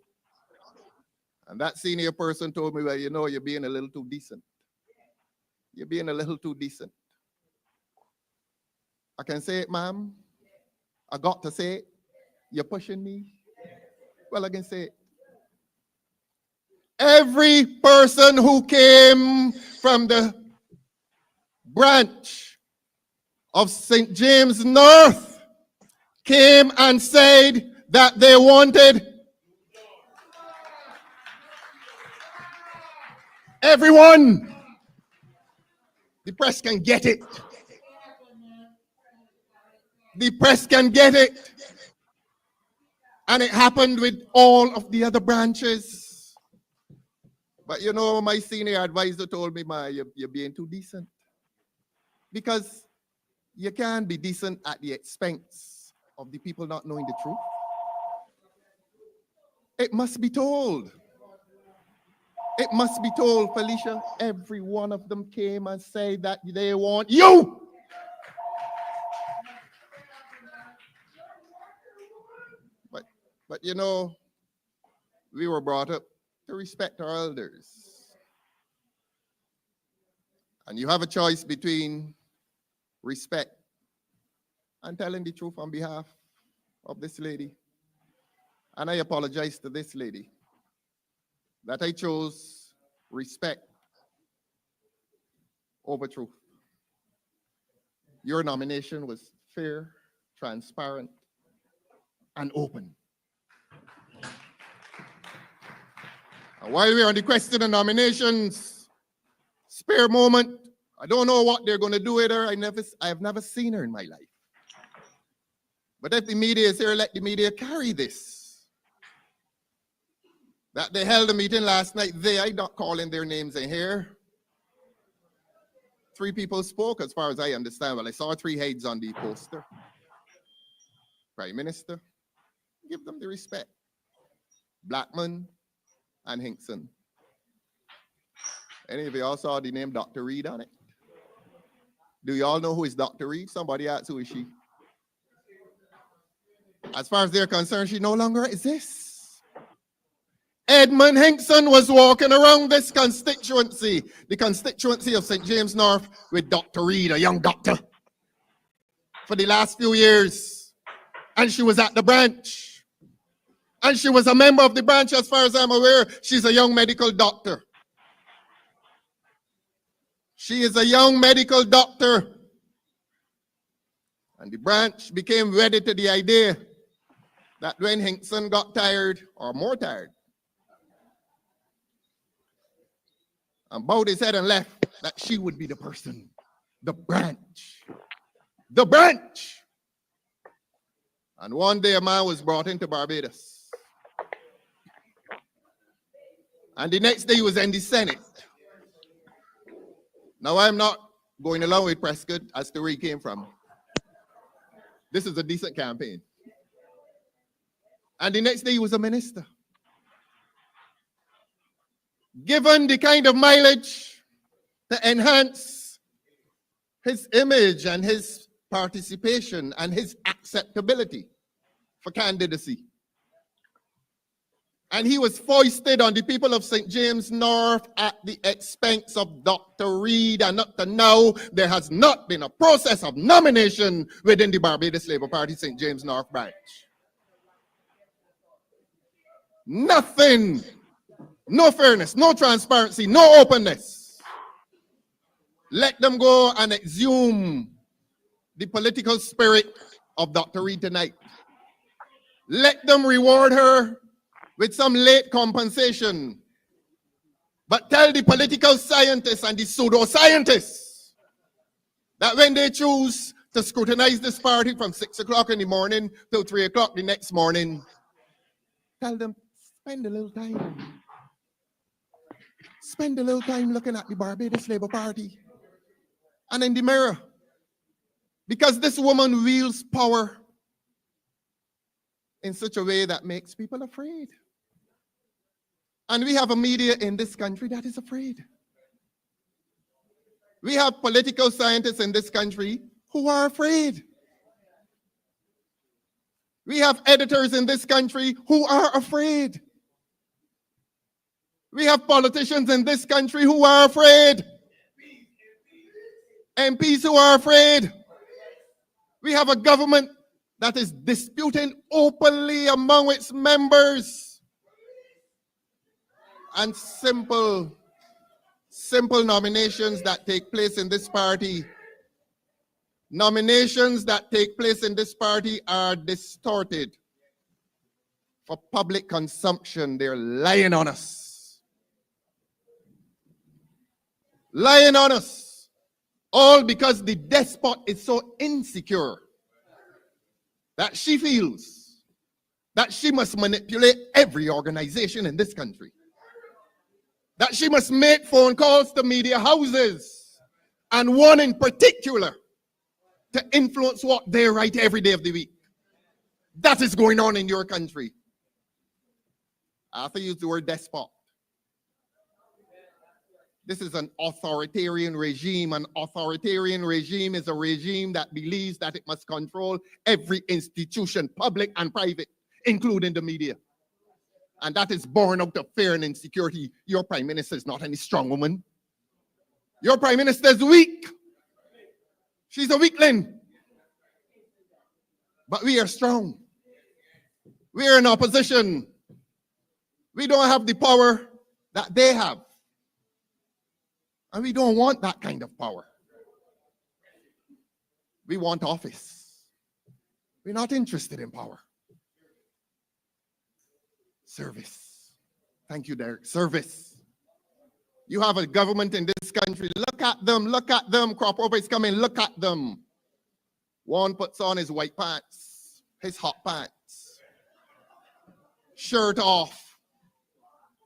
And that senior person told me, well, you know, you're being a little too decent. You're being a little too decent. I can say it, ma'am. I got to say it. You're pushing me. Well, I can say it. Every person who came from the branch of St. James North came and said that they wanted everyone. The press can get it. The press can get it. And it happened with all of the other branches. But you know, my senior advisor told me, you're being too decent. Because you can't be decent at the expense of the people not knowing the truth. It must be told. It must be told, Felicia. Every one of them came and said that they want you. But you know, we were brought up to respect our elders. And you have a choice between respect and telling the truth on behalf of this lady. And I apologize to this lady that I chose respect over truth. Your nomination was fair, transparent, and open. And while we're on the question of nominations, spare moment, I don't know what they're going to do with her. I have never seen her in my life. But if the media is here, let the media carry this. That they held a meeting last night, I'm not calling their names in here. 3 people spoke, as far as I understand. Well, I saw 3 heads on the poster. Prime Minister, give them the respect. Blackman and Hinkson. Any of you all saw the name Dr. Reed on it? Do you all know who is Dr. Reed? Somebody asked, who is she? As far as they're concerned, she no longer exists. Edmund Hinkson was walking around this constituency, the constituency of St. James North, with Dr. Reed, a young doctor, for the last few years. And she was at the branch. And she was a member of the branch, as far as I'm aware. She's a young medical doctor. She is a young medical doctor. And the branch became ready to the idea that when Hinkson got tired, or more tired, and bowed his head and left, that she would be the person. The branch. The branch. And one day a man was brought into Barbados. And the next day he was in the Senate. Now I'm not going along with Prescott as to where he came from. This is a decent campaign. And the next day he was a minister. Given the kind of mileage to enhance his image and his participation and his acceptability for candidacy. And he was foisted on the people of St. James North at the expense of Dr. Reed. And up to now, there has not been a process of nomination within the Barbados Labour Party St. James North branch. Nothing. No fairness, no transparency, no openness. Let them go and exhume the political spirit of Dr. Reed tonight. Let them reward her with some late compensation. But tell the political scientists and the pseudoscientists that when they choose to scrutinize this party from 6 o'clock in the morning till 3 o'clock the next morning, tell them, spend a little time. Spend a little time looking at the Barbados Labour Party and in the mirror. Because this woman wields power in such a way that makes people afraid. And we have a media in this country that is afraid. We have political scientists in this country who are afraid. We have editors in this country who are afraid. We have politicians in this country who are afraid. MPs who are afraid. We have a government that is disputing openly among its members. And simple nominations that take place in this party Nominations that take place in this party are distorted for public consumption. They're lying on us. Lying on us. All because the despot is so insecure that she feels that she must manipulate every organization in this country. That she must make phone calls to media houses, and one in particular, to influence what they write every day of the week. That is going on in your country. I have to use the word despot. This is an authoritarian regime. An authoritarian regime is a regime that believes that it must control every institution, public and private, including the media. And that is born out of fear and insecurity. Your prime minister is not any strong woman. Your prime minister is weak. She's a weakling. But we are strong. We are in opposition. We don't have the power that they have. And we don't want that kind of power. We want office. We're not interested in power. Service. Thank you, Derek. Service. You have a government in this country. Look at them. Look at them. Crop over is coming. Look at them. One puts on his white pants, his hot pants, shirt off,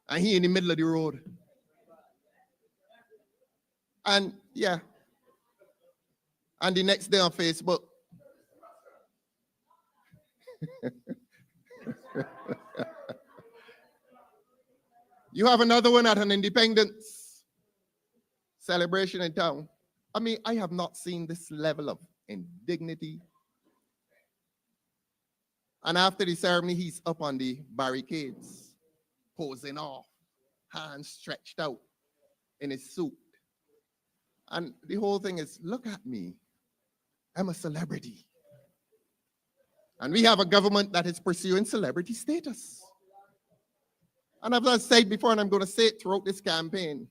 and he in the middle of the road. And yeah, and the next day on Facebook, you have another one at an independence celebration in town. I mean, I have not seen this level of indignity. And after the ceremony, he's up on the barricades, posing off, hands stretched out in his suit. And the whole thing is, look at me. I'm a celebrity. And we have a government that is pursuing celebrity status. And as I said before, and I'm going to say it throughout this campaign,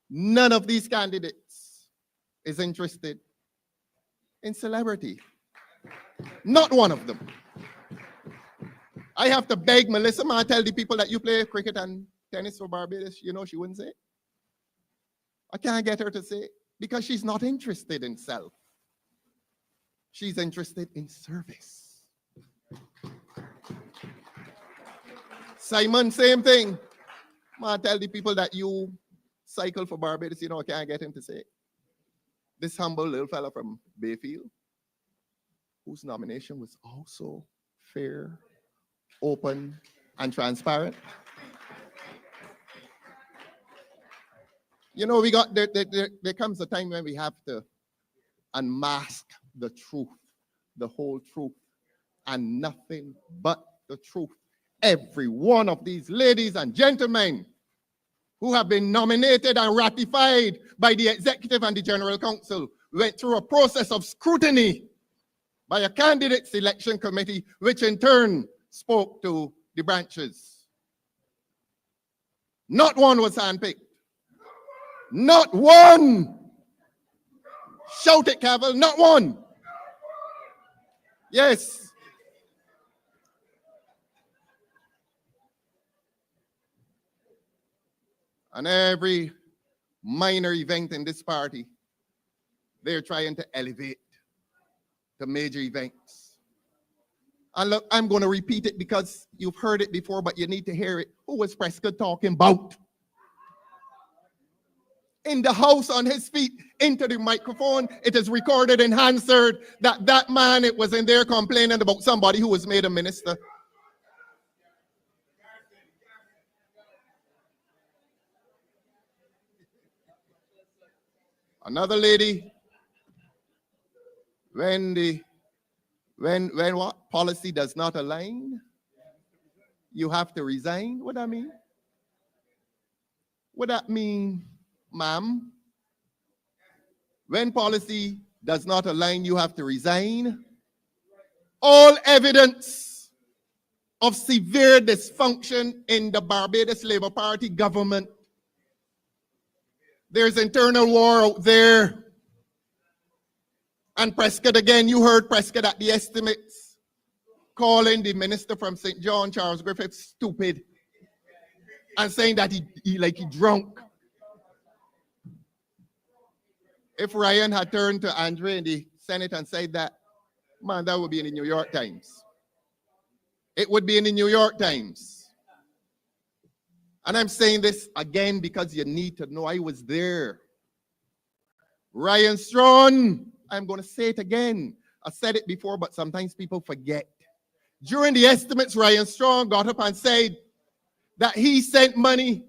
none of these candidates is interested in celebrity. Not one of them. I have to beg Melissa, man, tell the people that you play cricket and tennis for Barbados, you know she wouldn't say it. I can't get her to say it because she's not interested in self. She's interested in service. Simon, same thing. Man, tell the people that you cycle for Barbados, you know, I can't get him to say it. This humble little fella from Bayfield, whose nomination was also fair, open, and transparent. You know, there comes a time when we have to unmask the truth, the whole truth, and nothing but the truth. Every one of these ladies and gentlemen who have been nominated and ratified by the executive and the general council went through a process of scrutiny by a candidate selection committee, which in turn spoke to the branches. Not one was handpicked. Not one. Shout it, Cavill, not one. Yes. And every minor event in this party, they're trying to elevate to major events. And look, I'm going to repeat it because you've heard it before, but you need to hear it. Who was Prescott talking about? In the house on his feet, into the microphone, it is recorded in Hansard that that man, it was in there complaining about somebody who was made a minister. Another lady, when what policy does not align, you have to resign. What that mean? What that mean, ma'am? When policy does not align, you have to resign. All evidence of severe dysfunction in the Barbados Labour Party government. There's internal war out there. And Prescott again, you heard Prescott at the estimates calling the minister from St. John, Charles Griffith, stupid and saying that he drunk. If Ryan had turned to Andre in the Senate and said that, man, that would be in the New York Times. It would be in the New York Times. And I'm saying this again because you need to know I was there. Ryan Strong, I'm going to say it again. I said it before, but sometimes people forget. During the estimates, Ryan Strong got up and said that he sent money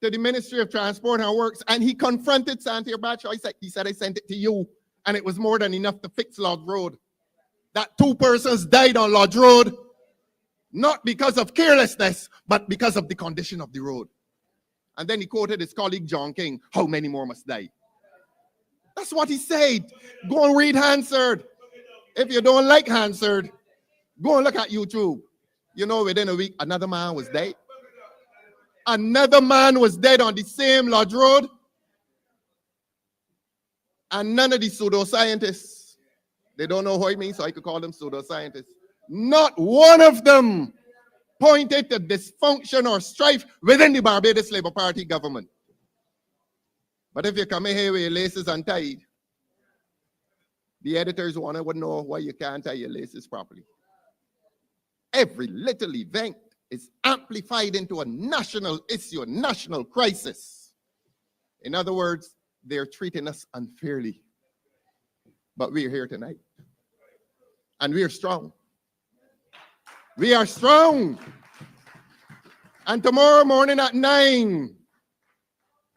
to the Ministry of Transport and Works, and he confronted Santiago Bradshaw. He said, I sent it to you, and it was more than enough to fix Lodge Road. That 2 persons died on Lodge Road, not because of carelessness, but because of the condition of the road. And then he quoted his colleague John King, how many more must die? That's what he said. Go and read Hansard. If you don't like Hansard, go and look at YouTube. You know, within a week, another man was dead. Another man was dead on the same Lodge Road. And none of the pseudoscientists, they don't know what it means, so I could call them pseudoscientists. Not one of them pointed to dysfunction or strife within the Barbados Labour Party government. But if you come in here with your laces untied, the editors would know why you can't tie your laces properly. Every little event is amplified into a national issue, a national crisis. In other words, they're treating us unfairly. But we're here tonight. And we're strong. We are strong. And tomorrow morning at 9,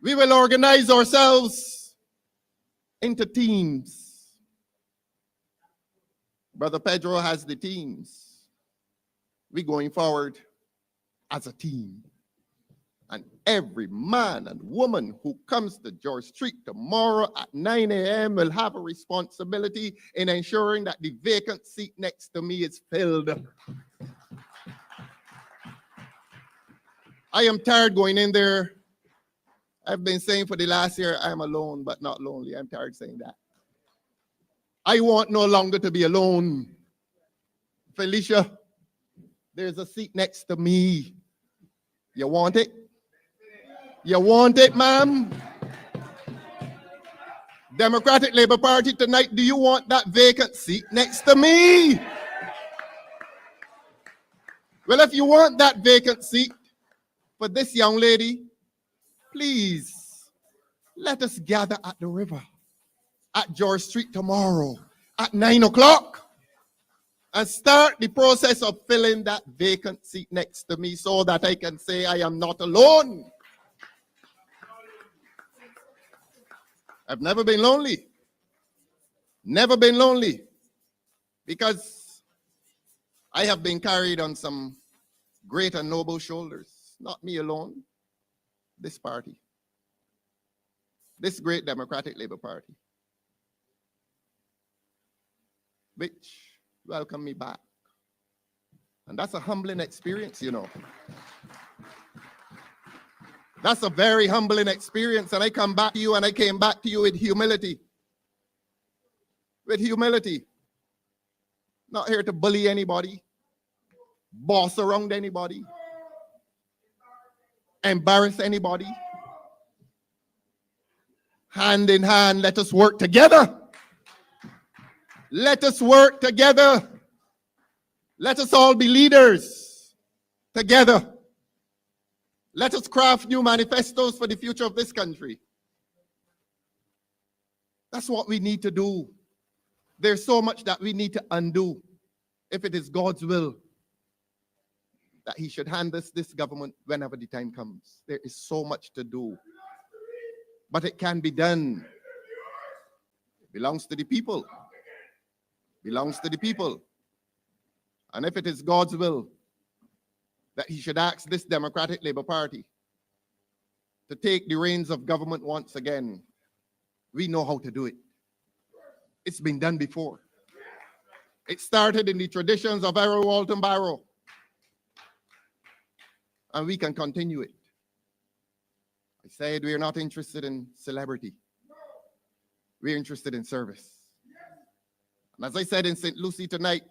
we will organize ourselves into teams. Brother Pedro has the teams. We're going forward as a team. And every man and woman who comes to George Street tomorrow at 9 a.m. will have a responsibility in ensuring that the vacant seat next to me is filled. I am tired going in there. I've been saying for the last year, I'm alone, but not lonely. I'm tired saying that. I want no longer to be alone. Felicia, there's a seat next to me. You want it? You want it, ma'am? Democratic Labour Party tonight, do you want that vacant seat next to me? Well, if you want that vacant seat for this young lady, please, let us gather at the river at George Street tomorrow at 9 o'clock and start the process of filling that vacant seat next to me so that I can say I am not alone. I've never been lonely. Never been lonely. Because I have been carried on some great and noble shoulders. Not me alone. This party, this great Democratic Labour Party, which welcomed me back. And that's a humbling experience, you know. That's a very humbling experience. And I come back to you, and I came back to you with humility. With humility. Not here to bully anybody, boss around anybody, embarrass anybody. Hand in hand, let us work together. Let us work together. Let us all be leaders together. Let us craft new manifestos for the future of this country. That's what we need to do. There's so much that we need to undo if it is God's will that he should hand us this government whenever the time comes. There is so much to do. But it can be done. It belongs to the people. It belongs to the people. And if it is God's will that he should ask this Democratic Labour Party to take the reins of government once again, we know how to do it. It's been done before. It started in the traditions of Errol Walton Barrow. And we can continue it. I said we're not interested in celebrity. We're interested in service. And as I said in St. Lucie tonight,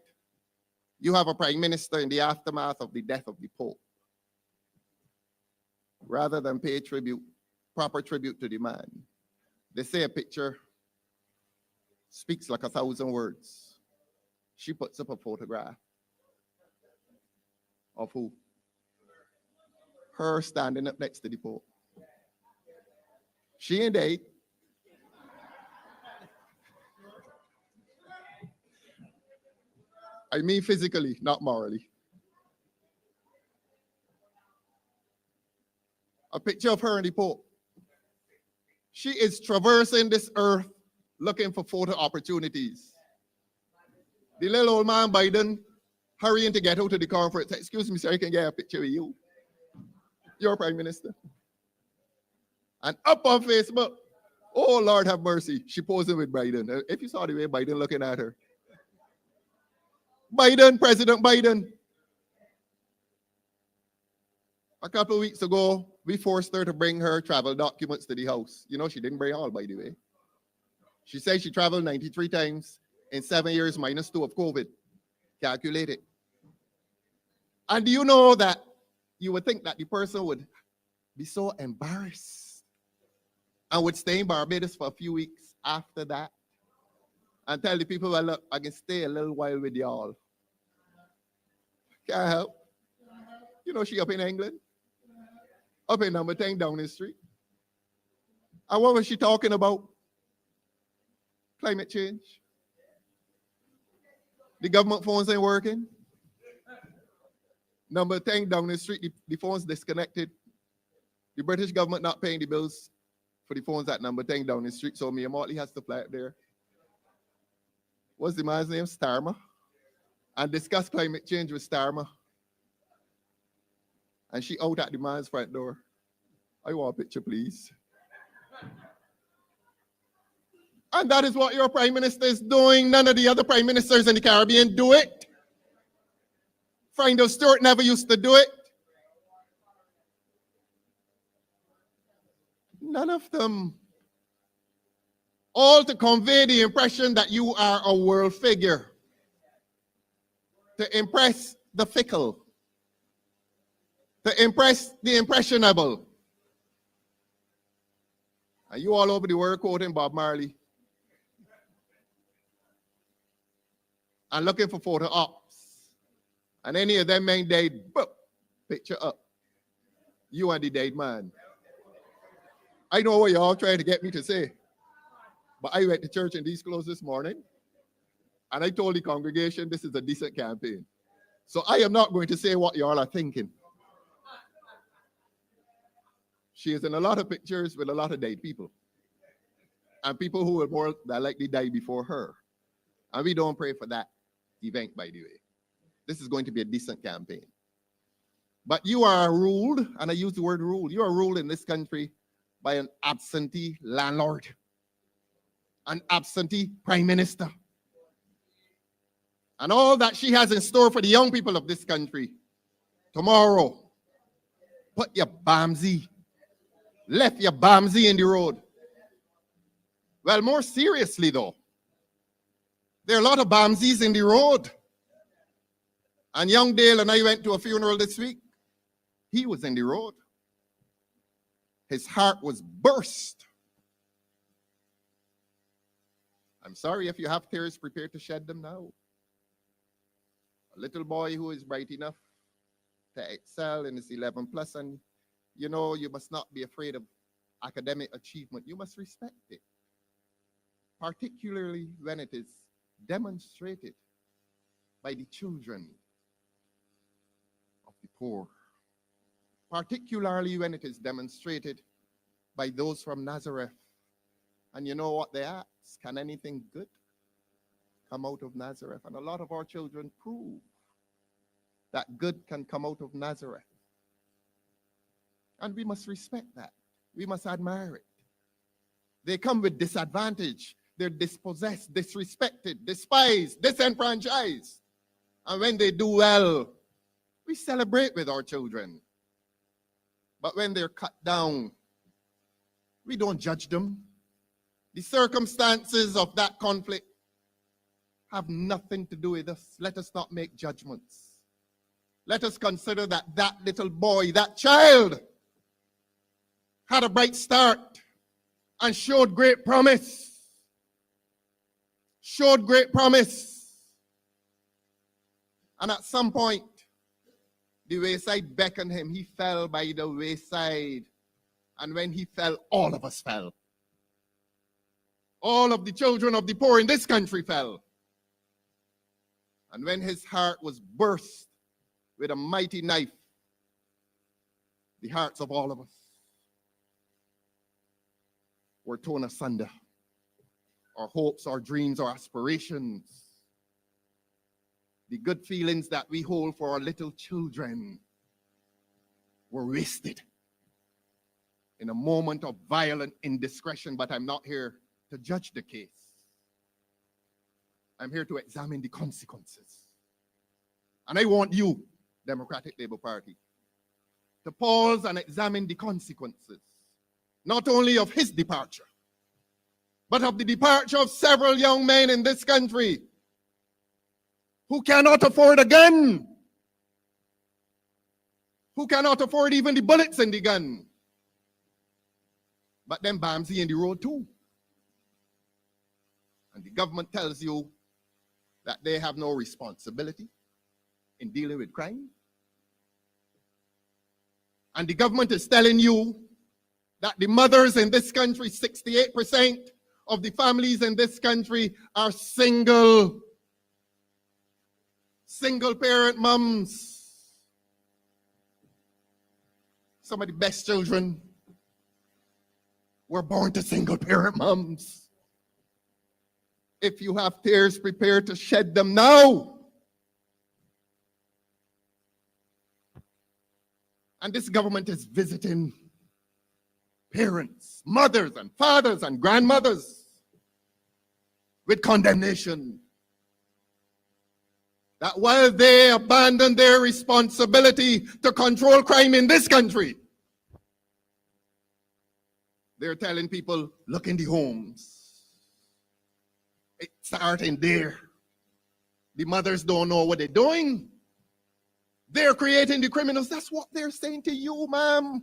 you have a prime minister in the aftermath of the death of the Pope. Rather than pay tribute, proper tribute to the man, they say a picture speaks like 1,000 words. She puts up a photograph of who? Her standing up next to the Pope. She ain't dead. I mean physically, not morally. A picture of her and the Pope. She is traversing this earth looking for photo opportunities. The little old man Biden hurrying to get out to the conference. Excuse me, sir, I can get a picture of you. You're prime minister. And up on Facebook, oh Lord have mercy, she posing with Biden. If you saw the way Biden looking at her. Biden, President Biden. A couple of weeks ago, we forced her to bring her travel documents to the house. You know, she didn't bring all, by the way. She said she traveled 93 times in 7 years minus 2 of COVID. Calculate it. And do you know that you would think that the person would be so embarrassed and would stay in Barbados for a few weeks after that and tell the people, well, look, I can stay a little while with y'all. Can't help. You know, she up in England, up in number 10 Downing Street. And what was she talking about? Climate change. The government phones ain't working. Number 10 Downing Street, the phone's disconnected. The British government not paying the bills for the phones at number 10 Downing Street, so Mia Motley has to fly up there. What's the man's name? Starmer. And discuss climate change with Starmer. And she out at the man's front door. I want a picture, please. And that is what your prime minister is doing. None of the other prime ministers in the Caribbean do it. Finder Stewart never used to do it. None of them. All to convey the impression that you are a world figure. To impress the fickle. To impress the impressionable. And you all over the world quoting Bob Marley. And looking for photo ops. And any of them men dead, boop, picture up. You are the dead man. I know what y'all trying to get me to say. But I went to church in these clothes this morning. And I told the congregation this is a decent campaign. So I am not going to say what y'all are thinking. She is in a lot of pictures with a lot of dead people. And people who will more than likely die before her. And we don't pray for that event, by the way. This is going to be a decent campaign. But you are ruled, and I use the word ruled, you are ruled in this country by an absentee landlord, an absentee prime minister. And all that she has in store for the young people of this country, tomorrow, put your bamsy, left your bamsy in the road. Well, more seriously though, there are a lot of bamsies in the road. And young Dale and I went to a funeral this week. He was in the road. His heart was burst. I'm sorry if you have tears, prepare to shed them now. A little boy who is bright enough to excel in his 11 plus, and you know, you must not be afraid of academic achievement. You must respect it, particularly when it is demonstrated by the children of the poor, particularly when it is demonstrated by those from Nazareth. And you know what they ask? Can anything good come out of Nazareth? And a lot of our children prove that good can come out of Nazareth. And we must respect that. We must admire it. They come with disadvantage. They're dispossessed, disrespected, despised, disenfranchised. And when they do well, we celebrate with our children. But when they're cut down, we don't judge them. The circumstances of that conflict have nothing to do with us. Let us not make judgments. Let us consider that that little boy, that child, had a bright start and showed great promise. Showed great promise. And at some point, the wayside beckoned him. He fell by the wayside. And when he fell, all of us fell. All of the children of the poor in this country fell. And when his heart was burst with a mighty knife, the hearts of all of us were torn asunder. Our hopes, our dreams, our aspirations, the good feelings that we hold for our little children were wasted in a moment of violent indiscretion. But I'm not here to judge the case. I'm here to examine the consequences. And I want you, Democratic Labour Party, to pause and examine the consequences, not only of his departure, but of the departure of several young men in this country who cannot afford a gun, who cannot afford even the bullets in the gun. But then Bamsey in the road too. And the government tells you that they have no responsibility in dealing with crime. And the government is telling you that the mothers in this country, 68% of the families in this country are single parent moms. Some of the best children were born to single parent moms. If you have tears, prepare to shed them now. And this government is visiting parents, mothers and fathers and grandmothers with condemnation. That while they abandon their responsibility to control crime in this country, they're telling people, look in the homes. It's starting there. The mothers don't know what they're doing. They're creating the criminals. That's what they're saying to you, ma'am.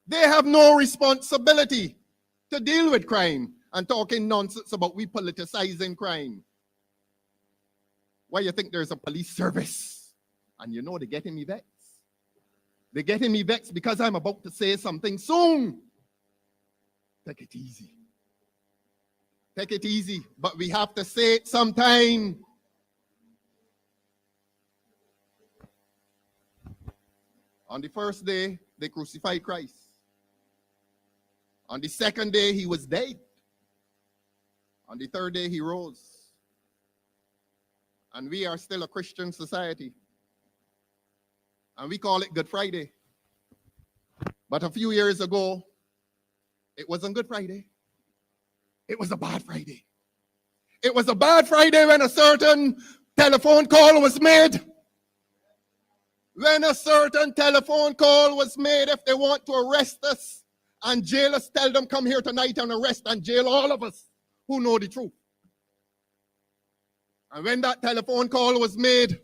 They have no responsibility to deal with crime and talking nonsense about we politicizing crime. Why you think there's a police service? And you know they're getting me vexed. They're getting me vexed because I'm about to say something soon. Take it easy. Take it easy, but we have to say it sometime. On the first day, they crucified Christ. On the second day, he was dead. On the third day, he rose. And we are still a Christian society. And we call it Good Friday. But a few years ago, it wasn't Good Friday. It was a bad Friday. It was a bad Friday when a certain telephone call was made. When a certain telephone call was made, if they want to arrest us and jail us, tell them come here tonight and arrest and jail all of us who know the truth. And when that telephone call was made,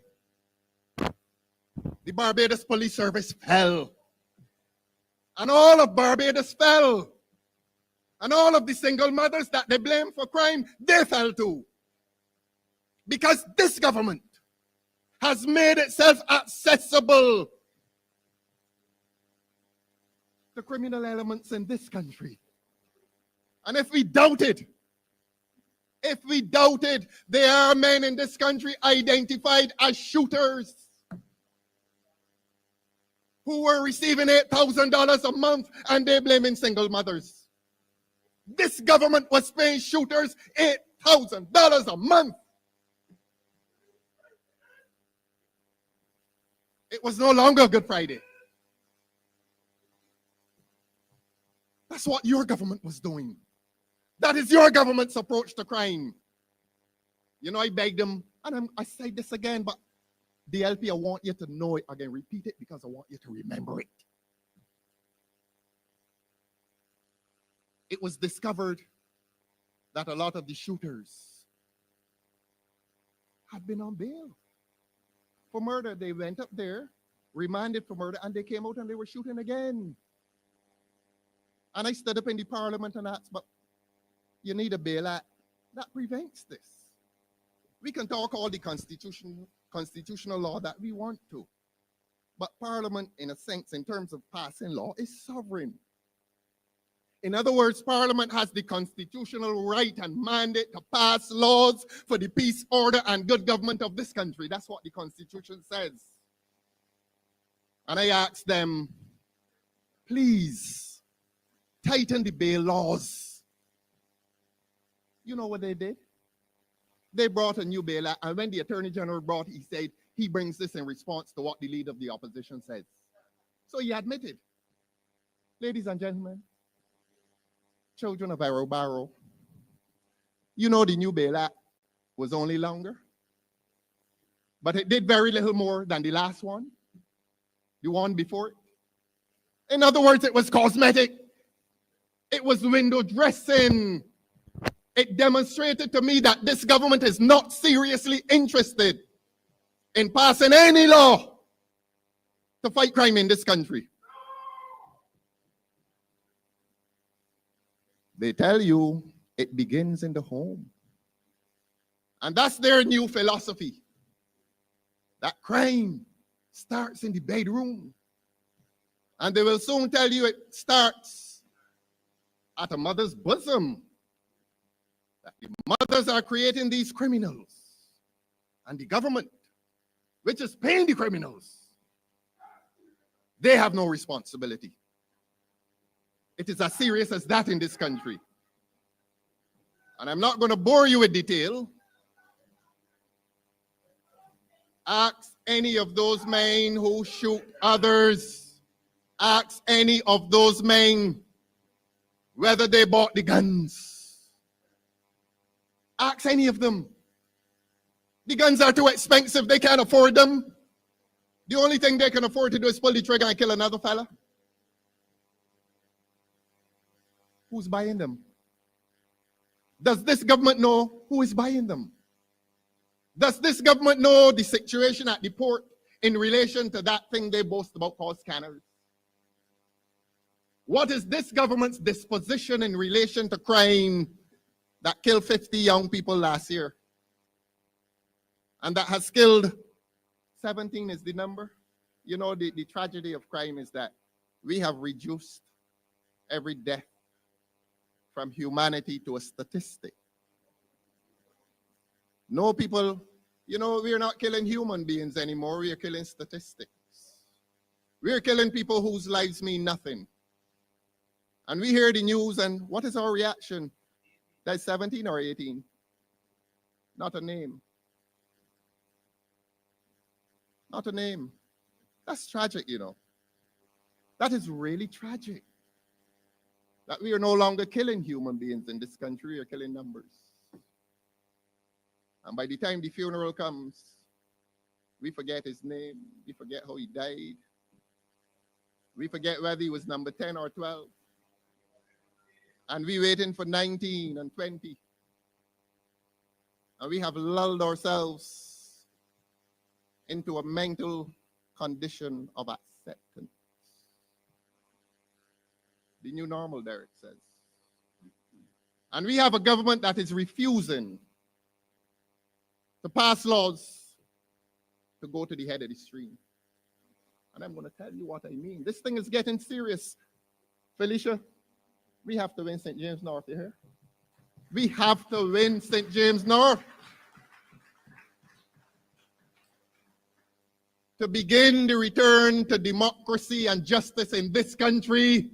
the Barbados Police Service fell. And all of Barbados fell. And all of the single mothers that they blame for crime, they fell too. Because this government has made itself accessible to criminal elements in this country. And if we doubted, there are men in this country identified as shooters who were receiving $8,000 a month and they blaming single mothers. This government was paying shooters $8,000 a month. It was no longer Good Friday. That's what your government was doing. That is your government's approach to crime. You know, I begged them, and I say this again, but DLP, I want you to know it again. Repeat it because I want you to remember it. It was discovered that a lot of the shooters had been on bail for murder. They went up there, remanded for murder, and they came out and they were shooting again. And I stood up in the parliament and asked, but you need a bail act that prevents this. We can talk all the constitutional law that we want to, but parliament, in a sense, in terms of passing law, is sovereign. In other words, parliament has the constitutional right and mandate to pass laws for the peace, order, and good government of this country. That's what the Constitution says. And I asked them, please, tighten the bail laws. You know what they did? They brought a new bail act, and when the Attorney General brought, he said he brings this in response to what the leader of the opposition says. So he admitted. Ladies and gentlemen, children of Barrow, you know the new bail act was only longer, but it did very little more than the last one, the one before it. In other words, it was cosmetic. It was window dressing. It demonstrated to me that this government is not seriously interested in passing any law to fight crime in this country. They tell you it begins in the home. And that's their new philosophy, that crime starts in the bedroom. And they will soon tell you it starts at a mother's bosom. That the mothers are creating these criminals, and the government, which is paying the criminals, they have no responsibility. It is as serious as that in this country. And I'm not going to bore you with detail. Ask any of those men who shoot others. Ask any of those men whether they bought the guns. Ask any of them. The guns are too expensive. They can't afford them. The only thing they can afford to do is pull the trigger and kill another fella. Who's buying them? Does this government know who is buying them? Does this government know the situation at the port in relation to that thing they boast about called scanners? What is this government's disposition in relation to crime that killed 50 young people last year? And that has killed 17 is the number. You know, the tragedy of crime is that we have reduced every death from humanity to a statistic. No, people, you know, we are not killing human beings anymore. We are killing statistics. We are killing people whose lives mean nothing. And we hear the news, and what is our reaction? That's 17 or 18. Not a name. Not a name. That's tragic, you know. That is really tragic. That we are no longer killing human beings in this country, we are killing numbers. And by the time the funeral comes, we forget his name, we forget how he died, we forget whether he was number 10 or 12. And we waiting for 19 and 20. And we have lulled ourselves into a mental condition of acceptance. The new normal, Derek says. And we have a government that is refusing to pass laws to go to the head of the stream. And I'm going to tell you what I mean. This thing is getting serious. Felicia, we have to win St. James North, you hear? We have to win St. James North. To begin the return to democracy and justice in this country,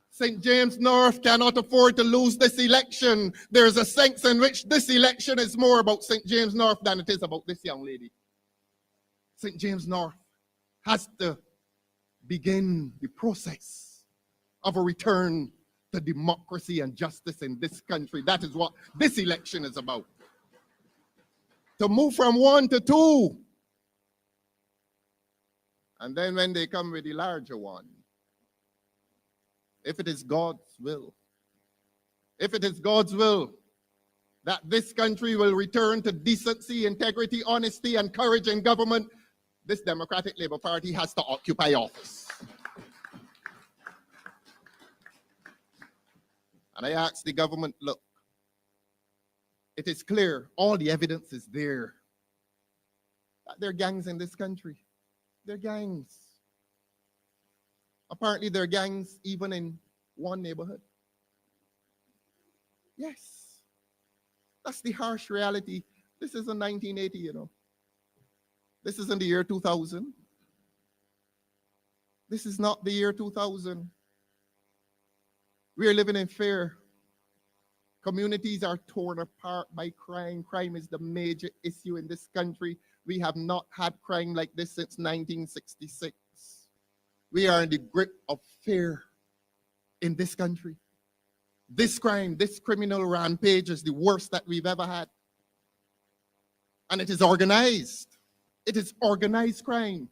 St. James North cannot afford to lose this election. There's a sense in which this election is more about St. James North than it is about this young lady. St. James North has to begin the process of a return to democracy and justice in this country. That is what this election is about. To move from 1 to 2. And then when they come with the larger one, if it is God's will, if it is God's will that this country will return to decency, integrity, honesty, and courage in government, this Democratic Labour Party has to occupy office. And I asked the government, look, it is clear, all the evidence is there, that there are gangs in this country. There are gangs. Apparently there are gangs even in one neighborhood. Yes. That's the harsh reality. This isn't 1980, you know. This isn't the year 2000. This is not the year 2000. We are living in fear. Communities are torn apart by crime. Crime is the major issue in this country. We have not had crime like this since 1966. We are in the grip of fear in this country. This crime, this criminal rampage is the worst that we've ever had. And it is organized. It is organized crime.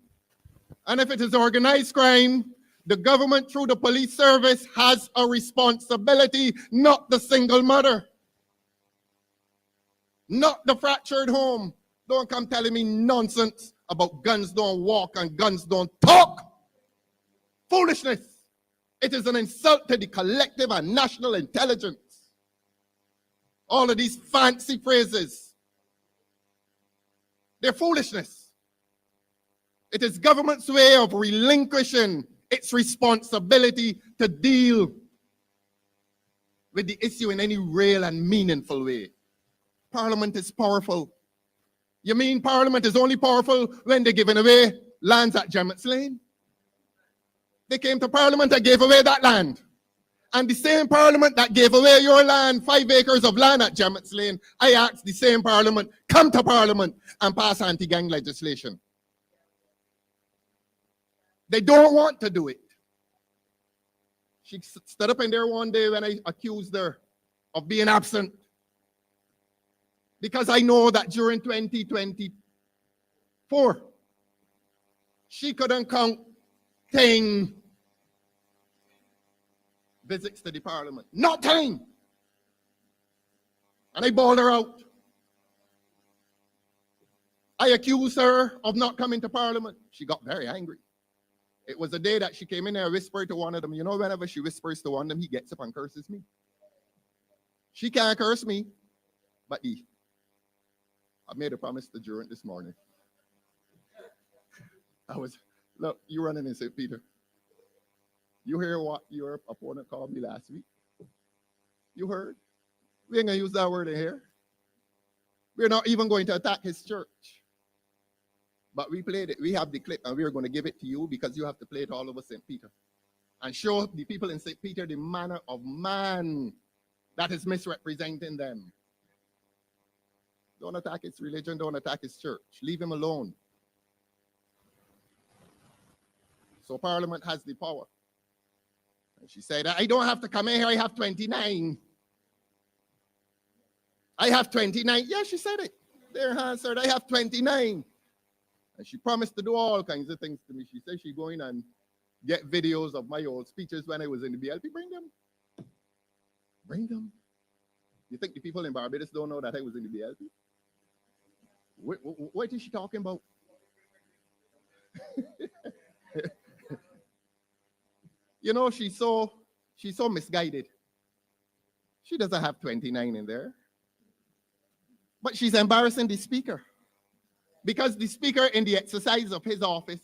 And if it is organized crime, the government through the police service has a responsibility, not the single mother. Not the fractured home. Don't come telling me nonsense about guns don't walk and guns don't talk. Foolishness. It is an insult to the collective and national intelligence. All of these fancy phrases, they're foolishness. It is government's way of relinquishing its responsibility to deal with the issue in any real and meaningful way. Parliament is powerful. You mean Parliament is only powerful when they're giving away lands at Gemmett's Lane? They came to Parliament and gave away that land. And the same Parliament that gave away your land, 5 acres of land at Gemmett's Lane, I asked the same Parliament, come to Parliament and pass anti-gang legislation. They don't want to do it. She stood up in there one day when I accused her of being absent. Because I know that during 2024, she couldn't count 10 visits to the Parliament. Not 10. And I bawled her out. I accused her of not coming to Parliament. She got very angry. It was the day that she came in there and whispered to one of them. You know, whenever she whispers to one of them, he gets up and curses me. She can't curse me, but he. I made a promise to Durant this morning. Look, you running in St. Peter. You hear what your opponent called me last week? You heard? We ain't gonna use that word in here. We're not even going to attack his church. But we played it. We have the clip and we're going to give it to you because you have to play it all over St. Peter. And show the people in St. Peter the manner of man that is misrepresenting them. Don't attack his religion, don't attack his church. Leave him alone. So Parliament has the power. And she said, I don't have to come in here, I have 29. I have 29. Yeah, she said it. There, answered, I have 29. And she promised to do all kinds of things to me. She said she's going and get videos of my old speeches when I was in the BLP. Bring them. Bring them. You think the people in Barbados don't know that I was in the BLP? What is she talking about? You know, she's so misguided. She doesn't have 29 in there. But she's embarrassing the speaker. Because the speaker, in the exercise of his office,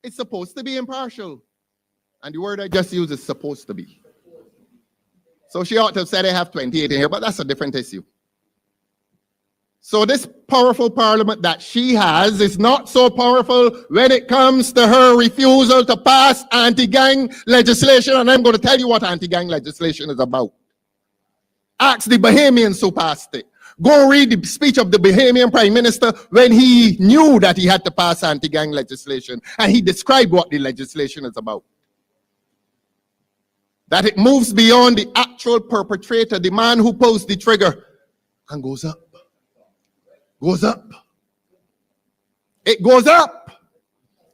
is supposed to be impartial. And the word I just used is supposed to be. So she ought to have said I have 28 in here, but that's a different issue. So this powerful parliament that she has is not so powerful when it comes to her refusal to pass anti-gang legislation. And I'm going to tell you what anti-gang legislation is about. Ask the Bahamians who passed it. Go read the speech of the Bahamian Prime Minister when he knew that he had to pass anti-gang legislation. And he described what the legislation is about. That it moves beyond the actual perpetrator, the man who pulls the trigger, and goes up. Goes up. It goes up.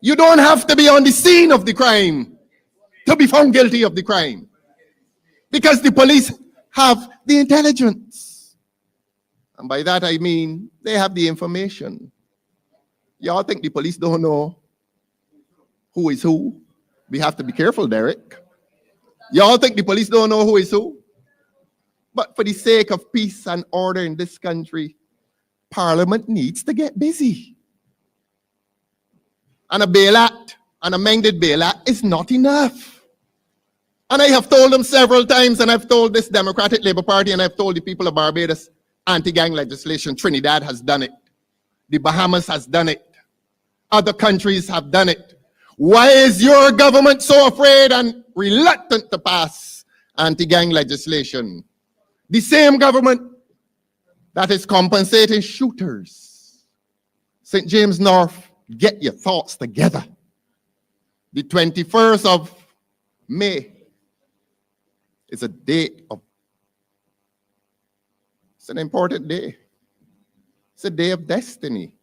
You don't have to be on the scene of the crime to be found guilty of the crime. Because the police have the intelligence. And by that I mean they have the information. Y'all think the police don't know who is who? We have to be careful, Derek. Y'all think the police don't know who is who? But for the sake of peace and order in this country, Parliament needs to get busy. And a bail act, an amended bail act, is not enough. And I have told them several times, and I've told this Democratic Labour Party, and I've told the people of Barbados, anti-gang legislation. Trinidad has done it. The Bahamas has done it. Other countries have done it. Why is your government so afraid and reluctant to pass anti-gang legislation? The same government that is compensating shooters. St. James North, get your thoughts together. The 21st of May is a date of, it's an important day. It's a day of destiny.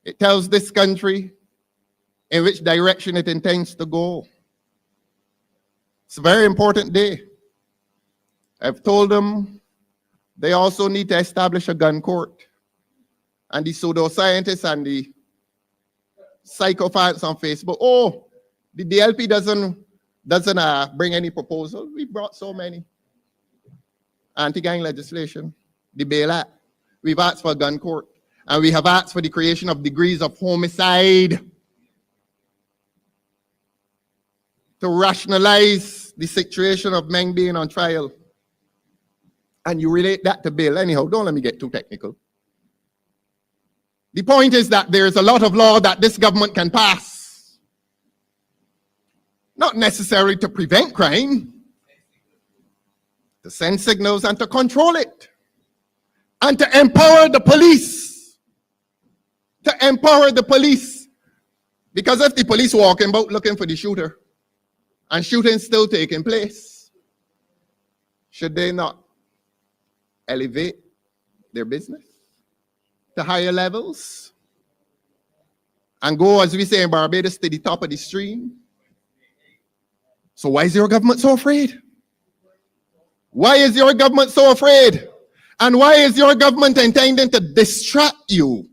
It tells this country in which direction it intends to go. It's a very important day. I've told them they also need to establish a gun court. And the pseudoscientists and the psychopaths on Facebook, oh, the DLP doesn't bring any proposal. We brought so many. Anti-gang legislation, the bail act. We've asked for a gun court. And we have asked for the creation of degrees of homicide to rationalize the situation of men being on trial. And you relate that to bail. Anyhow, don't let me get too technical. The point is that there's a lot of law that this government can pass. Not necessarily to prevent crime, to send signals and to control it. And to empower the police. To empower the police. Because if the police walking about looking for the shooter, and shooting still taking place, should they not elevate their business to higher levels and go, as we say in Barbados, to the top of the stream? So why is your government so afraid? Why is your government so afraid? And why is your government intending to distract you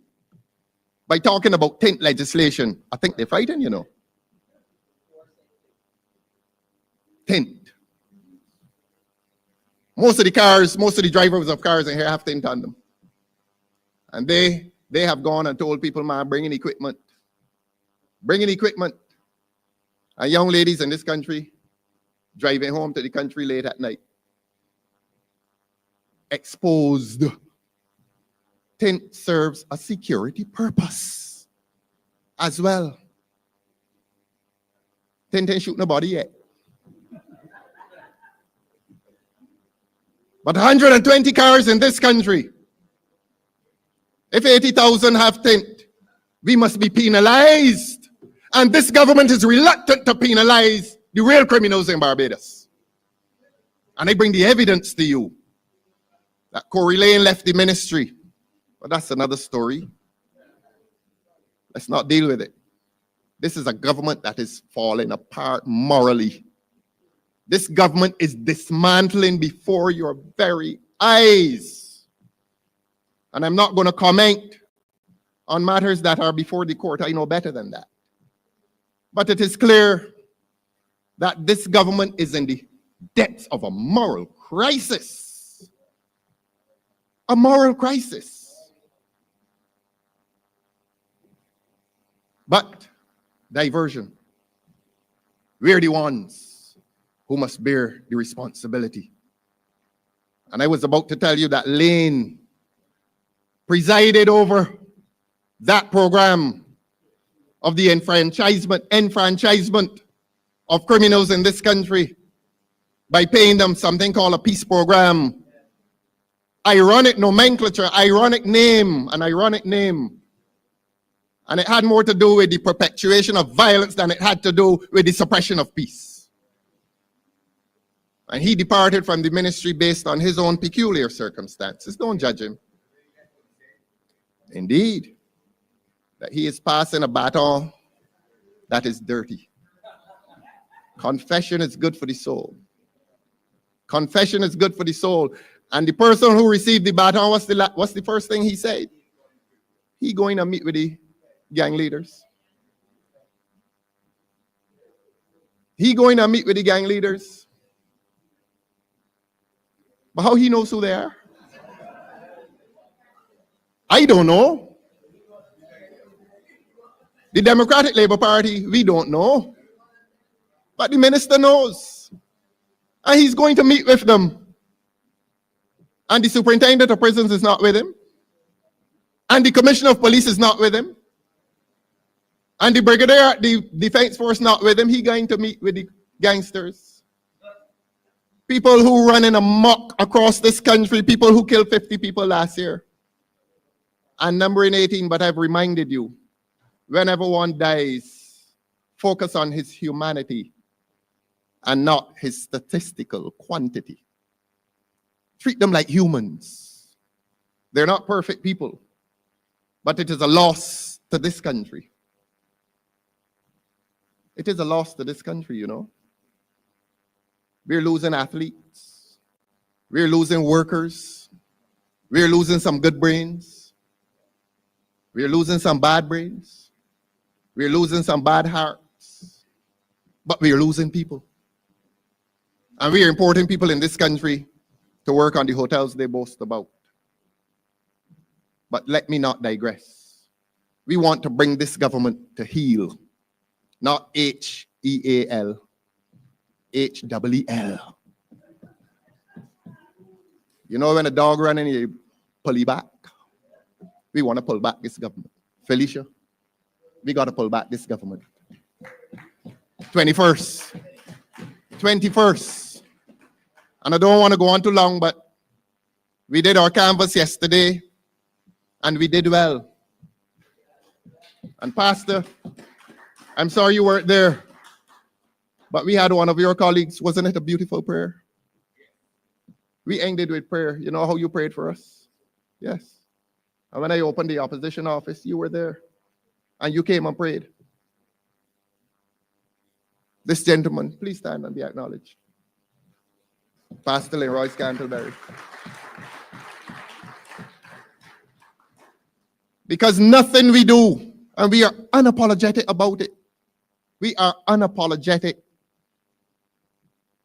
by talking about tint legislation? I think they're frightened, you know. Tint. Most of the drivers of cars in here have tint on them. And they have gone and told people, man, bring in equipment. Bring in equipment. And young ladies in this country driving home to the country late at night. Exposed. Tint serves a security purpose as well. Tint ain't shoot nobody yet. But 120 cars in this country. If 80,000 have tint, we must be penalized. And this government is reluctant to penalize the real criminals in Barbados. And I bring the evidence to you that Corey Lane left the ministry. But that's another story. Let's not deal with it. This is a government that is falling apart morally. This government is dismantling before your very eyes. And I'm not going to comment on matters that are before the court. I know better than that. But it is clear that this government is in the depths of a moral crisis. A moral crisis. But diversion. We're the ones who must bear the responsibility. And I was about to tell you that Lane presided over that program of the enfranchisement of criminals in this country by paying them something called a peace program. Ironic nomenclature, ironic name, an ironic name. And it had more to do with the perpetuation of violence than it had to do with the suppression of peace. And he departed from the ministry based on his own peculiar circumstances. Don't judge him. Indeed, that he is passing a baton that is dirty. Confession is good for the soul. Confession is good for the soul. And the person who received the baton, what's the first thing he said? He going to meet with the gang leaders. He going to meet with the gang leaders. But how he knows who they are? I don't know. The Democratic Labour Party, we don't know. But the minister knows. And he's going to meet with them. And the superintendent of prisons is not with him. And the commissioner of police is not with him. And the brigadier, the defense force not with him. He's going to meet with the gangsters. People who run in amok across this country, people who killed 50 people last year. And numbering 18, but I've reminded you, whenever one dies, focus on his humanity and not his statistical quantity. Treat them like humans. They're not perfect people, but it is a loss to this country. It is a loss to this country, you know. We're losing athletes. We're losing workers. We're losing some good brains. We're losing some bad brains. We're losing some bad hearts. But we're losing people. And we are importing people in this country to work on the hotels they boast about. But let me not digress. We want to bring this government to heel, not H-E-A-L, H-E-E-L. You know when a dog runs and you pull it back? We want to pull back this government. Felicia, we got to pull back this government. 21st. And I don't want to go on too long, but we did our canvas yesterday, and we did well. And Pastor, I'm sorry you weren't there, but we had one of your colleagues. Wasn't it a beautiful prayer? We ended with prayer. You know how you prayed for us? Yes. And when I opened the opposition office, you were there, and you came and prayed. This gentleman, please stand and be acknowledged. Pastor Leroy Scantlebury. Because nothing we do, and we are unapologetic about it. We are unapologetic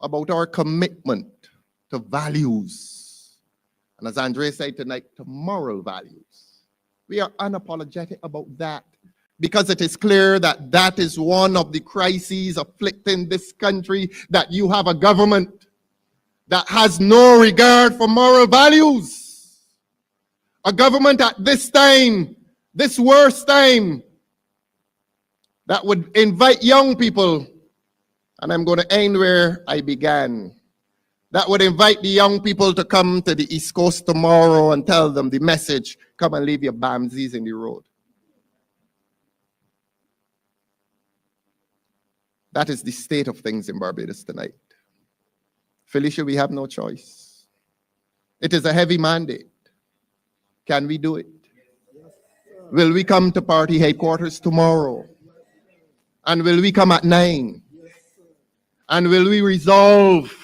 about our commitment to values. And as Andre said tonight, to moral values. We are unapologetic about that. Because it is clear that that is one of the crises afflicting this country, that you have a government that has no regard for moral values. A government at this time, this worst time, that would invite young people, and I'm going to end where I began, that would invite the young people to come to the East Coast tomorrow and tell them the message, come and leave your Bamsies in the road. That is the state of things in Barbados tonight. Felicia, we have no choice. It is a heavy mandate. Can we do it? Will we come to party headquarters tomorrow? And will we come at 9? And will we resolve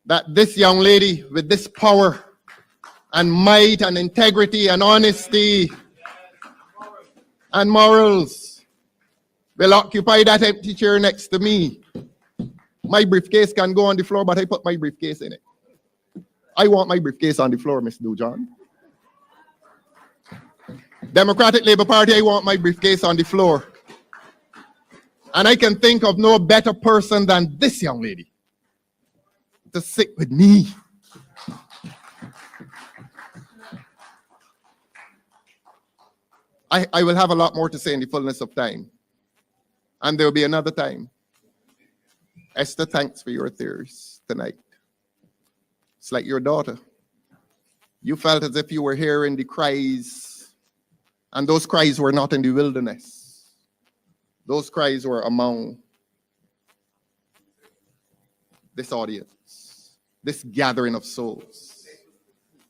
that this young lady with this power and might and integrity and honesty and morals will occupy that empty chair next to me? My briefcase can go on the floor, but I put my briefcase in it. I want my briefcase on the floor, Ms. Dujon. Democratic Labour Party, I want my briefcase on the floor. And I can think of no better person than this young lady to sit with me. I will have a lot more to say in the fullness of time. And there will be another time. Esther, thanks for your tears tonight. It's like your daughter. You felt as if you were hearing the cries, and those cries were not in the wilderness. Those cries were among this audience, this gathering of souls,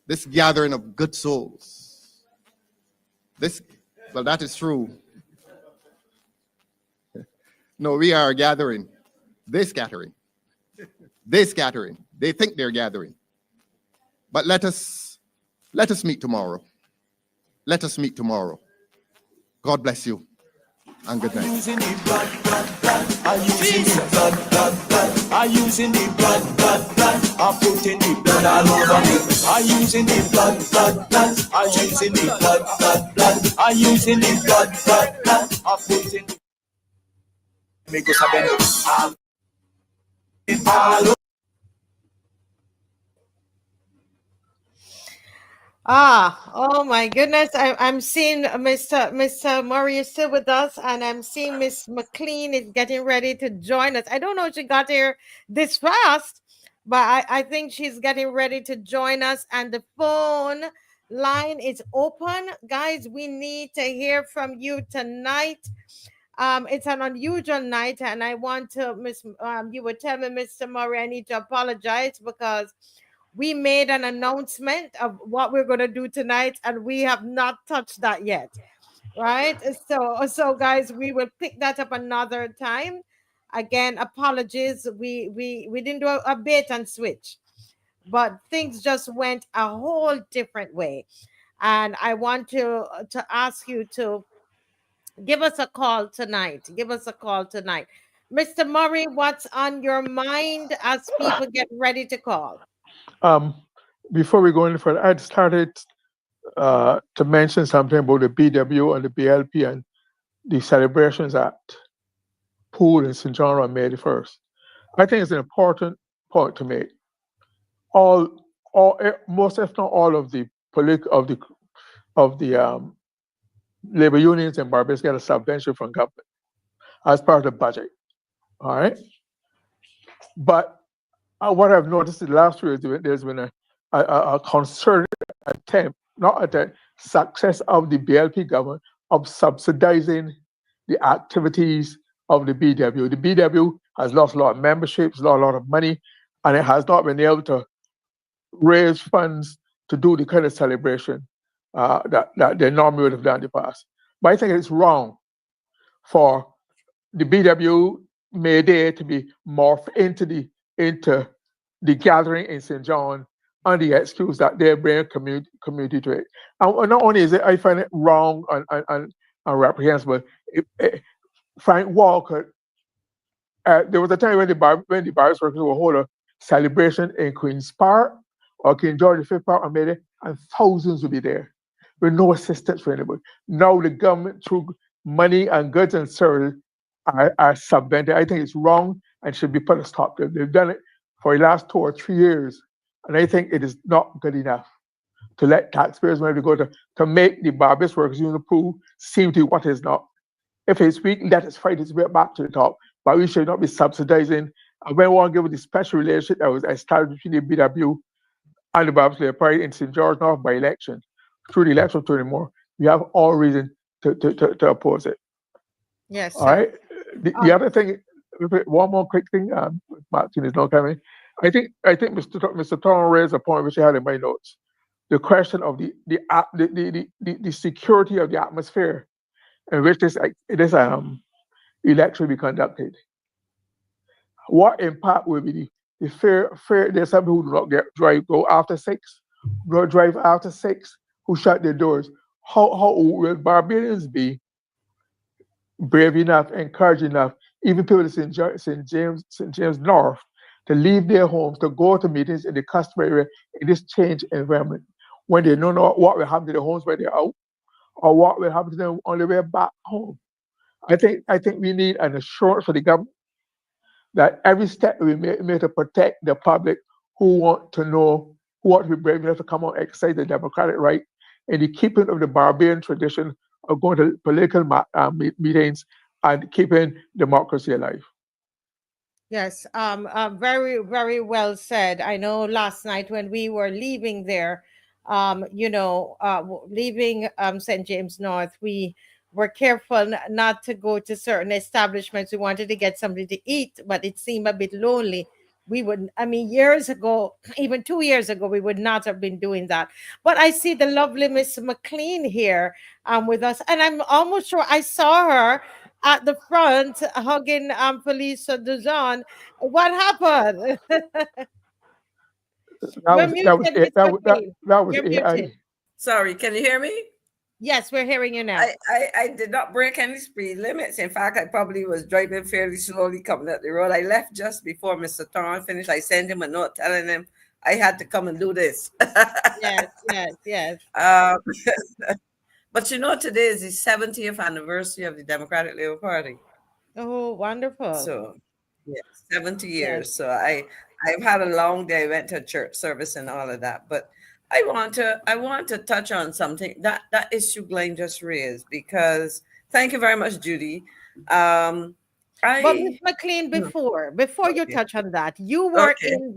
this gathering of good souls. Well, that is true. No, we are gathering. They scattering. They scattering. They think they're gathering. But let us meet tomorrow. Let us meet tomorrow. God bless you and good night. I'm using the blood. I'm using the blood. I'm using the blood. I'm putting the blood all over me. I'm using the blood. I'm using the blood. I'm using the blood. I'm putting the me go saben. Oh my goodness. I'm seeing Mr. Murray is still with us, and I'm seeing Miss McLean is getting ready to join us. I don't know if she got here this fast, but I think she's getting ready to join us, and the phone line is open. Guys, we need to hear from you tonight. It's an unusual night, and I want to, you would tell me, Mr. Murray, I need to apologize because we made an announcement of what we're going to do tonight, and we have not touched that yet, right? So guys, we will pick that up another time. Again, apologies. We didn't do a bait and switch, but things just went a whole different way. And I want to ask you to give us a call tonight. Give us a call tonight. Mr. Murray, what's on your mind as people get ready to call? Before we go any further, I'd started to mention something about the BW and the BLP and the celebrations at Pool in St. John on May the 1st. I think it's an important point to make. Most, if not all, of the labor unions in Barbados get a subvention from government as part of the budget. All right, but what I've noticed in the last 2 years, there's been a concerted attempt, not at the success of the BLP government, of subsidizing the activities of the BW. The BW has lost a lot of memberships, lost a lot of money, and it has not been able to raise funds to do the kind of celebration that they normally would have done in the past. But I think it's wrong for the BW May Day to be morphed into the gathering in St. John on the excuse that they bring community to it. And not only is it, I find it wrong and reprehensible. Frank Walker, there was a time when the Barbados workers would hold a celebration in Queen's Park or King George V Park on May Day, and thousands would be there with no assistance for anybody. Now the government, through money and goods and services, are subvented. I think it's wrong and should be put a stop to. They've done it for the last 2 or 3 years, and I think it is not good enough to let taxpayers money to go to make the Barbados Workers Union Pool seem to be what is not. If it's weak, let us fight its way back to the top, but we should not be subsidizing. And when one given the special relationship that was established between the BW and the Barbados Labour Party in St. George North by election, through the election to anymore, we have all reason to oppose it. Yes. All right. The other thing, one more quick thing. Martin is not coming. I think Mr. Torrance raised a point which I had in my notes. The question of the security of the atmosphere in which this election will be conducted. What impact will be the fear? There's some who do not go after 6, not drive after 6, who shut their doors. How will Barbadians be brave enough, encouraged enough, even people in St. James North, to leave their homes, to go to meetings in the customary area in this changed environment, when they don't know what will happen to their homes when they're out, or what will happen to them on their way back home? I think we need an assurance for the government that every step we make to protect the public who want to be brave enough to come out and exercise the democratic right in the keeping of the Barbarian tradition of going to political meetings and keeping democracy alive. Yes, very, very well said. I know last night when we were leaving there, leaving St. James North, we were careful not to go to certain establishments. We wanted to get something to eat, but it seemed a bit lonely. Years ago, even 2 years ago, we would not have been doing that. But I see the lovely Miss McLean here with us, and I'm almost sure I saw her at the front hugging Felicia Dujon. What happened? You're that was muted, Mr. Queen. that was You're AI. muted. Sorry, can you hear me? Yes, we're hearing you now. I did not break any speed limits. In fact, I probably was driving fairly slowly coming up the road. I left just before Mr. Thorne finished. I sent him a note telling him I had to come and do this. Yes. But you know, today is the 70th anniversary of the Democratic Labour Party. Oh, wonderful. So, yeah, 70 years. So I've had a long day. I went to a church service and all of that. But I want to touch on something that issue Glyne just raised, because thank you very much, Judy. But Ms. McLean, before you touch on that, you were in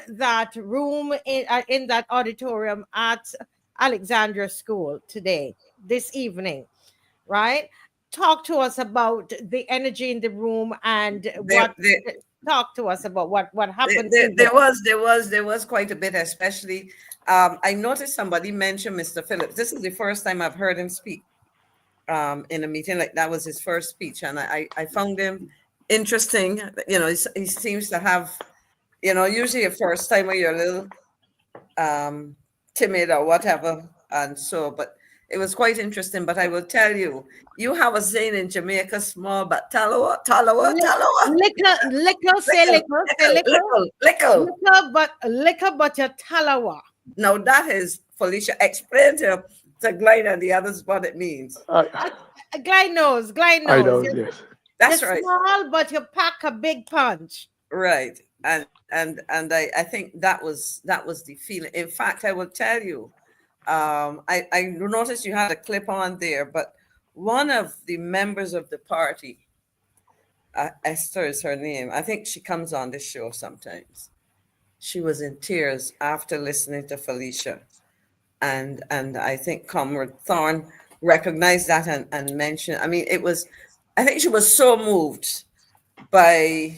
that room in that auditorium at Alexandra School this evening, right? Talk to us about the energy in the room and talk to us about what happened. There was quite a bit, especially I noticed somebody mentioned Mr. Phillips. This is the first time I've heard him speak in a meeting. Like, that was his first speech, and I found him interesting. You know, he seems to have, you know, usually a first time where you're a little timid or whatever, and so, but it was quite interesting. But I will tell you, you have a saying in Jamaica, small but liquor, but your talawa. Now that is, Felicia, explain to Glyne and the others what it means. Glyne knows. I know, yes. That's you're right. Small, but you pack a big punch. Right. And I think that was the feeling. In fact, I will tell you, I noticed you had a clip on there, but one of the members of the party, Esther is her name. I think she comes on this show sometimes. She was in tears after listening to Felicia. And I think Comrade Thorne recognized that and mentioned, I mean, I think she was so moved by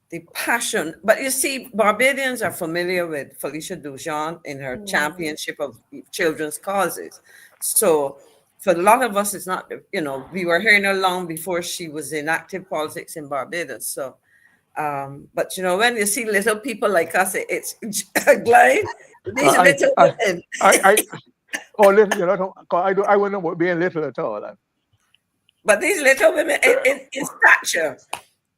the passion. But you see, Barbadians are familiar with Felicia Dujon in her championship of children's causes. So for a lot of us, it's not, you know, we were hearing her long before she was in active politics in Barbados. So, but you know, when you see little people like us, it's Glyne, these little women. Little, you know, I wouldn't know being little at all. But these little women in stature.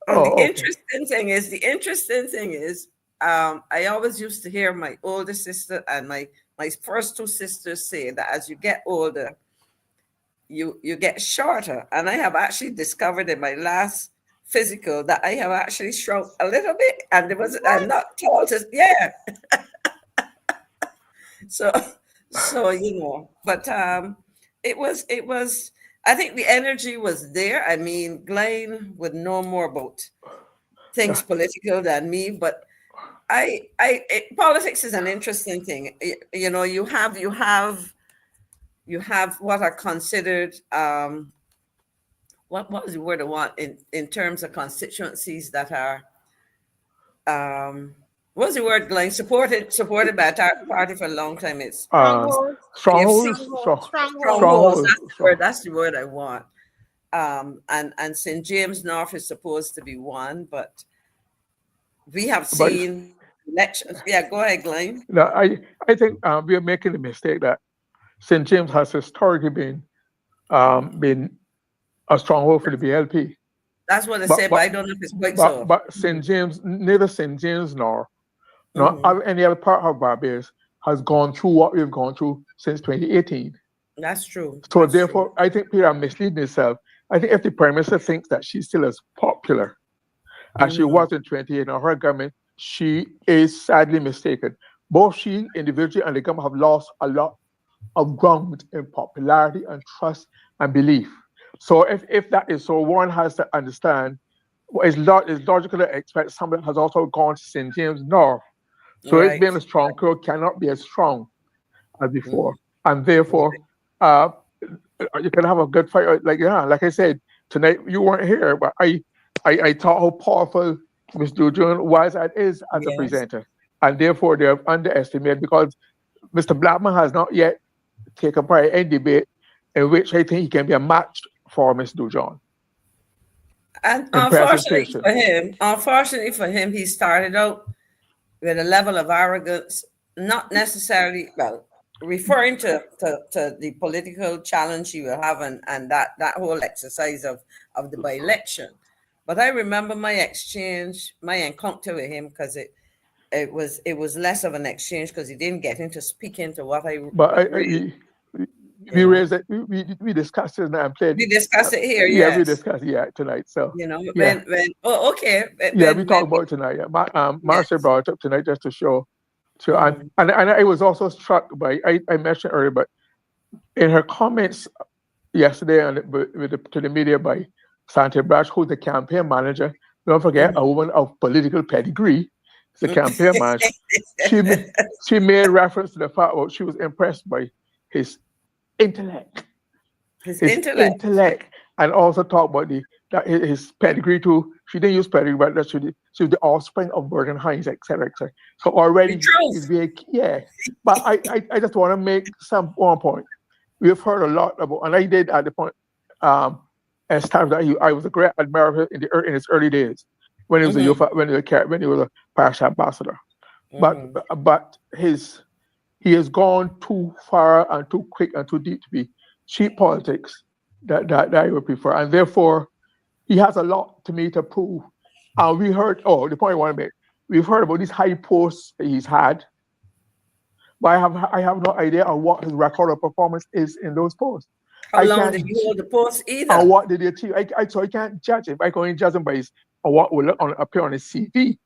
And the interesting thing is, I always used to hear my older sister and my first two sisters say that as you get older, you get shorter. And I have actually discovered in my last physical that I have actually shrunk a little bit, and I'm not tall to, so you know, but it was. I think the energy was there. I mean, Glyne would know more about things political than me, but politics is an interesting thing. You know, you have what are considered what was the word I want in terms of constituencies that are what's the word, Glyne? Supported by a party for a long time. It's strongholds. That's the word I want. And St. James North is supposed to be one, but we have seen elections. Yeah, go ahead, Glyne. No, I think we are making the mistake that St. James has historically been a stronghold for the BLP. That's what I say, but I don't know if it's quite so. But St. James, neither St. James nor any other part of Barbados has gone through what we've gone through since 2018. That's true. So therefore, I think people are misleading themselves. I think if the Prime Minister thinks that she's still as popular as she was in 2018 or her government, she is sadly mistaken. Both she individually and the government have lost a lot of ground in popularity and trust and belief. So if that is so, one has to understand it's logical to expect somebody has also gone to St. James North. So it's being a strong crowd cannot be as strong as before. And therefore, you can have a good fight. Like I said, tonight you weren't here, but I thought how powerful Ms. Dujon was and is as a presenter. And therefore they have underestimated, because Mr. Blackman has not yet taken part in any debate in which I think he can be a match for Ms. Dujon. And unfortunately for him, he started out with a level of arrogance, not necessarily, well, referring to the political challenge he will have and that whole exercise of the by-election. But I remember my encounter with him, because it was less of an exchange, because he didn't get into speaking to what I. But we raised it. We discussed it and played. We discussed it here. Yeah, yes. we discussed tonight. So when okay. We talked about it tonight. Marcia brought it up tonight just to show. And I was also struck by I mentioned earlier, but in her comments yesterday to the media by Sante Brash, who's the campaign manager. Don't forget, a woman of political pedigree, the campaign manager. She made reference to the fact that she was impressed by his intellect. His intellect. And also talk about his pedigree too. She didn't use pedigree, but that she was the offspring of Adrian Hinds, etc. So already it's very But I just want to make one point. We have heard a lot about, and I did at the point as time that I was a great admirer in his early days when he was a youth, when he was a parish ambassador. But he has gone too far and too quick and too deep to be cheap politics that I would prefer. And therefore, he has a lot to me to prove. We heard, the point I want to make, we've heard about these high posts that he's had, but I have no idea of what his record of performance is in those posts. How long did he hold the post either? And what did he achieve? So I can't judge him. I can only judge him by what will appear on his CV.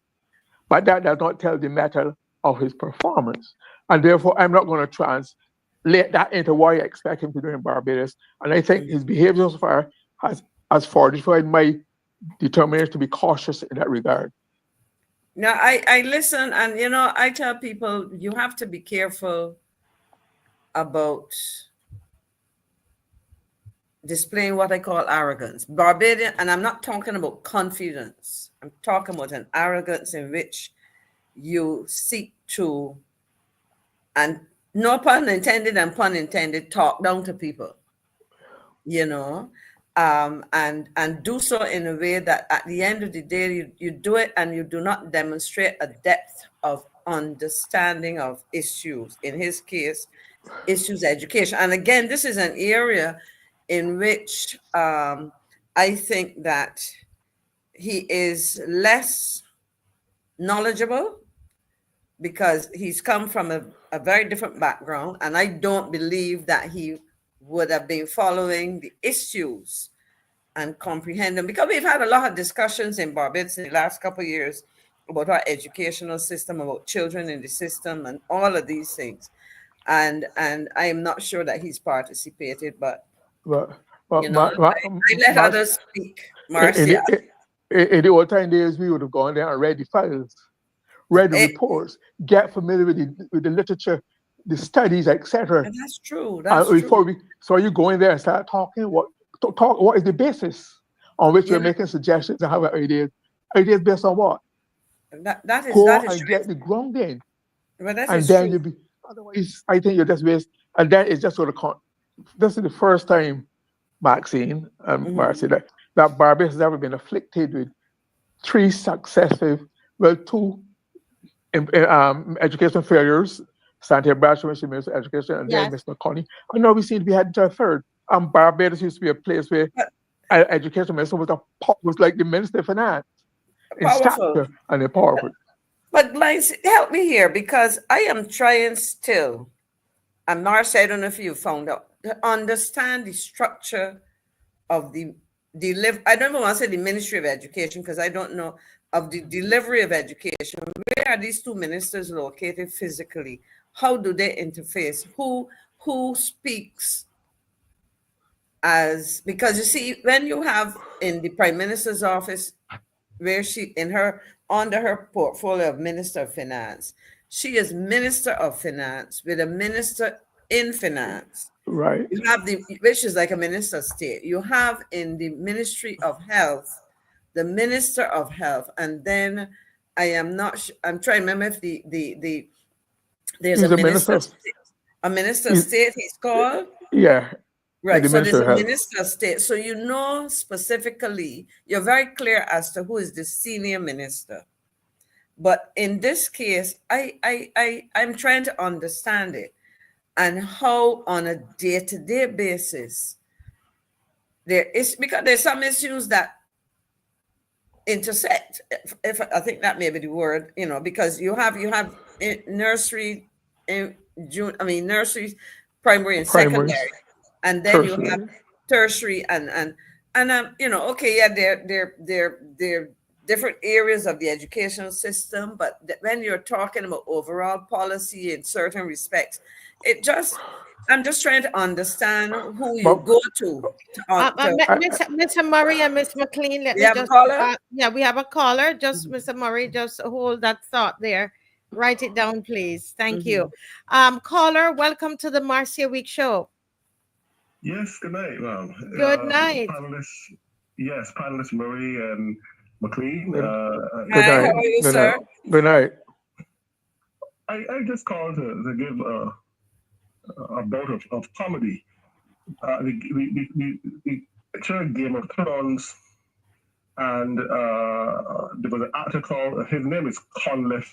But that does not tell the matter of his performance. And therefore, I'm not going to translate that into what I expect him to do in Barbados. And I think his behavior so far has fortified my determination to be cautious in that regard. Now, I listen, and I tell people you have to be careful about displaying what I call arrogance. Barbadian, and I'm not talking about confidence. I'm talking about an arrogance in which you seek to, and no pun intended and pun intended, talk down to people, and do so in a way that at the end of the day, you do it and you do not demonstrate a depth of understanding of issues. In his case, issues education. And again, this is an area in which I think that he is less knowledgeable because he's come from a very different background. And I don't believe that he would have been following the issues and comprehend them, because we've had a lot of discussions in Barbados in the last couple of years about our educational system, about children in the system and all of these things. And I am not sure that he's participated, but I let others speak. Marcia. In the old time days, we would have gone there and read the files, read the reports, get familiar with the literature, the studies, etc. That's true. That's true. So you go in there and start talking. What is the basis on which we're making suggestions and have ideas? Ideas based on what? That is and get the grounding. But that and is then true. you be. Otherwise, I think you're just waste. And then it's just sort of. This is the first time, Maxine and Marcy, that Barbados has ever been afflicted with 3 successive, two education failures. Sante Brash, Minister of Education, and then Mr. McConney. And now we seem to be heading to a third. Barbados used to be a place where education minister was like the Minister of Finance in stature and in powerful. But Glyne, help me here, because I am trying still, and Marcia, I don't know if you found out, to understand the structure of the I don't even want to say the Ministry of Education, because I don't know of the delivery of education. Where are these 2 ministers located physically? How do they interface? Who speaks as, because you see, when you have in the Prime Minister's office, where she under her portfolio of Minister of Finance, she is Minister of Finance with a Minister in Finance. Right. You have which is like a Minister of State. You have in the Ministry of Health, the Minister of Health, and then I am not sure, I'm trying to remember if there's a Minister of State. A Minister of State, he's called? Yeah. Right, so there's a Minister of State. So specifically, you're very clear as to who is the senior minister. But in this case, I'm trying to understand it and how on a day-to-day basis there is, because there's some issues that intersect. If I think that may be the word, because you have nursery, nursery, primary and Primaries, secondary, and then you have tertiary. tertiary and okay, yeah, they're different areas of the educational system, but when you're talking about overall policy in certain respects, I'm just trying to understand who you go to. Mr. Murray and Ms. McLean, let We me have a just, caller? we have a caller. Just Mr. Murray, just hold that thought there. Write it down, please. Thank you. Caller, welcome to the Marcia Week show. Yes, good night, ma'am. Good night. Panelists Murray and McLean. Good Hi, night. how are you, Good sir? night. Good night. I just called to give a bout of comedy. The picture Game of Thrones, and there was an article. His name is Conleth.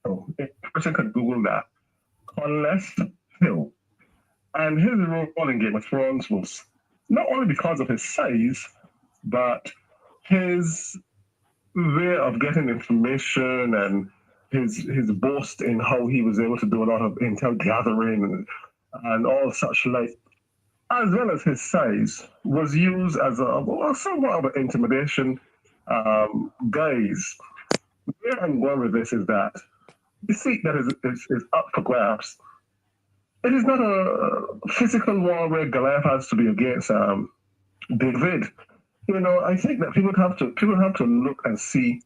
Oh, a person can Google that. Conleth Hill. And his role in Game of Thrones was not only because of his size, but his way of getting information and his boast in how he was able to do a lot of intel gathering and all such like, as well as his size, was used as somewhat of an intimidation. Guys, where I'm going with this is that the seat that is up for grabs. It is not a physical war where Goliath has to be against David. I think that people have to look and see,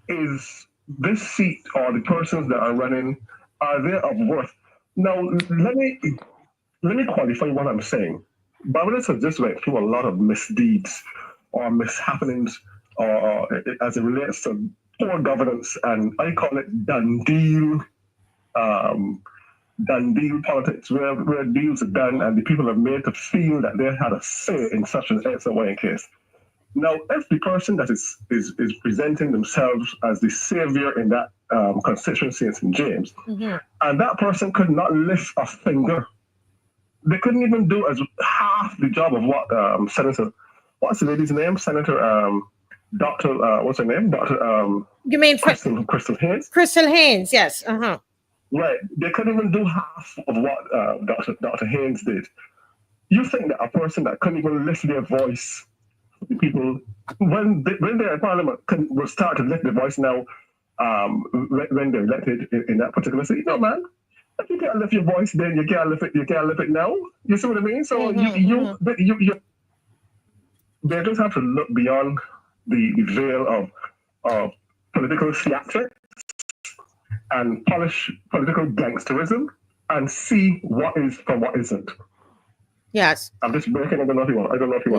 is this seat or the persons that are running, are they of worth? Now let me qualify what I'm saying. Barbados has just went through a lot of misdeeds or mishappenings, or as it relates to poor governance, and I call it done deal politics, where deals are done and the people are made to feel that they had a say in such an way case. Now, if the person that is presenting themselves as the savior in that constituency in St. James, and that person could not lift a finger, they couldn't even do as half the job of what Senator, what's the lady's name? Senator Dr. What's her name? Dr. You mean Crystal Haynes? Crystal Haynes, yes. Right. They couldn't even do half of what Dr. Haynes did. You think that a person that couldn't even lift their voice, the people, when they're in Parliament, will start to lift their voice now when they're elected in that particular seat? No, man. If you can't lift your voice, then you can't lift it. You can't lift it now. You see what I mean? So they just have to look beyond the veil of political theatrics and polish political gangsterism and see what is from what isn't. Yes. I'm just breaking. I don't know if you want.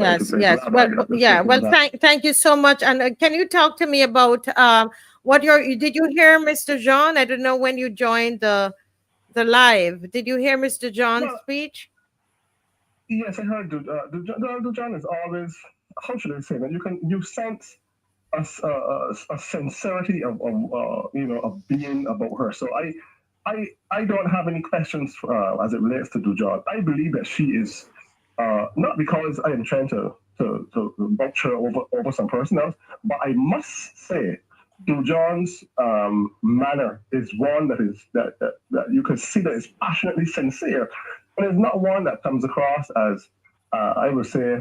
Yes. Yes. Well, thank you so much. And can you talk to me about did you hear Mr. John? I don't know when you joined the live. Did you hear Mr. John's speech? Yes, I heard. Dujon is always, how should I say that? You sense a sincerity of being about her. So I don't have any questions as it relates to Dujon. I believe that she is not because I am trying to vouch her over some person else, but I must say Dujon's manner is one that you can see that is passionately sincere, but it's not one that comes across as I would say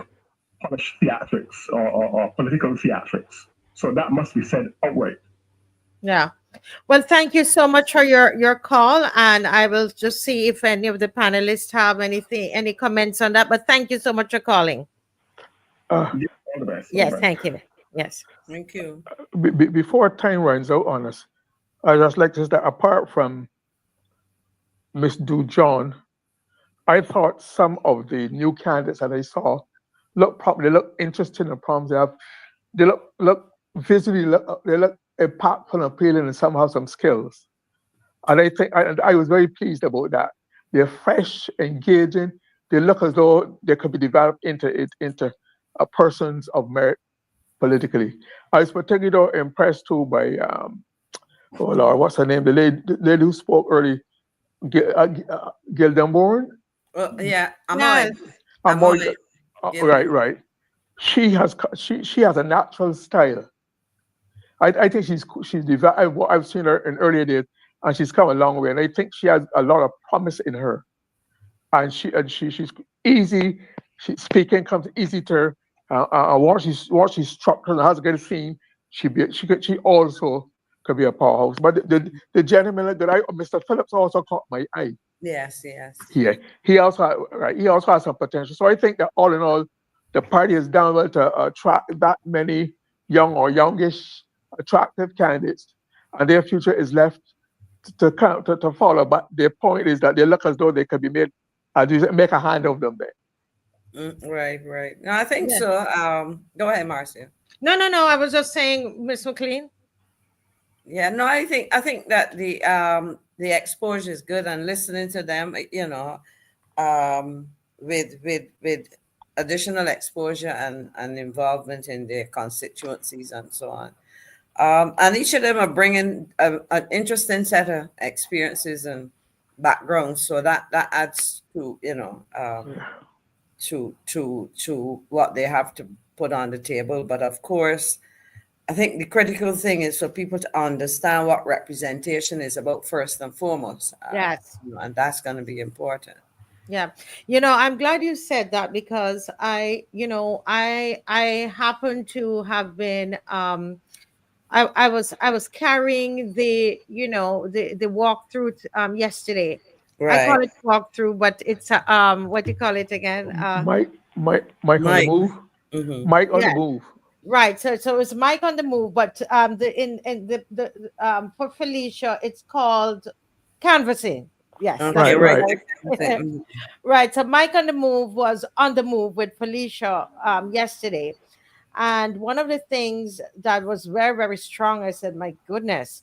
polished theatrics or political theatrics. So that must be said outright. Yeah. Well, thank you so much for your call, and I will just see if any of the panelists have any comments on that. But thank you so much for calling. All the best. Yes, thank you. Yes. Thank you. Before time runs out on us, I'd just like to say that apart from Miss Dujon, I thought some of the new candidates that I saw look interesting and promising. They look visually, they look impactful and appealing, and somehow some skills. And I was very pleased about that. They're fresh, engaging. They look as though they could be developed into persons of merit. politically. I was particularly impressed too by oh Lord, what's her name? The lady who spoke early, Gildenborn. Well, yeah, Yes. Amoy. Gildenborn. Right. She has a natural style. I think she's developed. I've seen her in earlier days, and she's come a long way. And I think she has a lot of promise in her. And she's easy. Speaking comes easy to her. Once she's structured and has a good scene, she also could be a powerhouse. But the gentleman that Mr. Phillips also caught my eye. Yes, yes. Yeah, he also has some potential. So I think that all in all, the party is done well to attract that many young or youngish attractive candidates, and their future is left to follow. But their point is that they look as though they could be made, make a hand of them there. Right. No, I think so. Go ahead, Marcia. No. I was just saying, Ms. McLean. Yeah, no, I think that the exposure is good, and listening to them, with additional exposure and involvement in their constituencies and so on. And each of them are bringing an interesting set of experiences and backgrounds, so that adds to to what they have to put on the table. But of course, I think the critical thing is for people to understand what representation is about first and foremost. Yes, and that's going to be important. Yeah. I'm glad you said that, because I happen to have been I was carrying the walkthrough yesterday. Right. I call it walkthrough, but it's what do you call it again? Mike on the move. Mm-hmm. Mike on the move. Right. So it's Mike on the move, but for Felicia it's called canvassing. Yes. Okay, right. Right. So Mike on the move was on the move with Felicia yesterday. And one of the things that was very, very strong, I said, my goodness,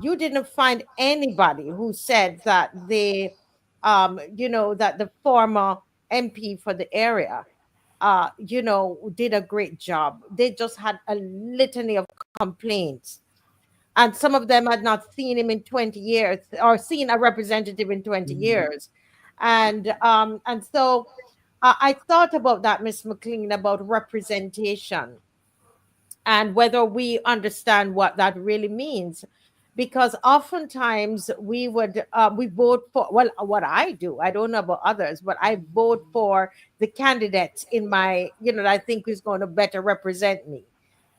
you didn't find anybody who said that that the former MP for the area, did a great job. They just had a litany of complaints. And some of them had not seen him in 20 years or seen a representative in 20 years. And so I thought about that, Ms. McLean, about representation and whether we understand what that really means. Because oftentimes we vote for, well, what I do, I don't know about others, but I vote for the candidate in my, that I think is going to better represent me,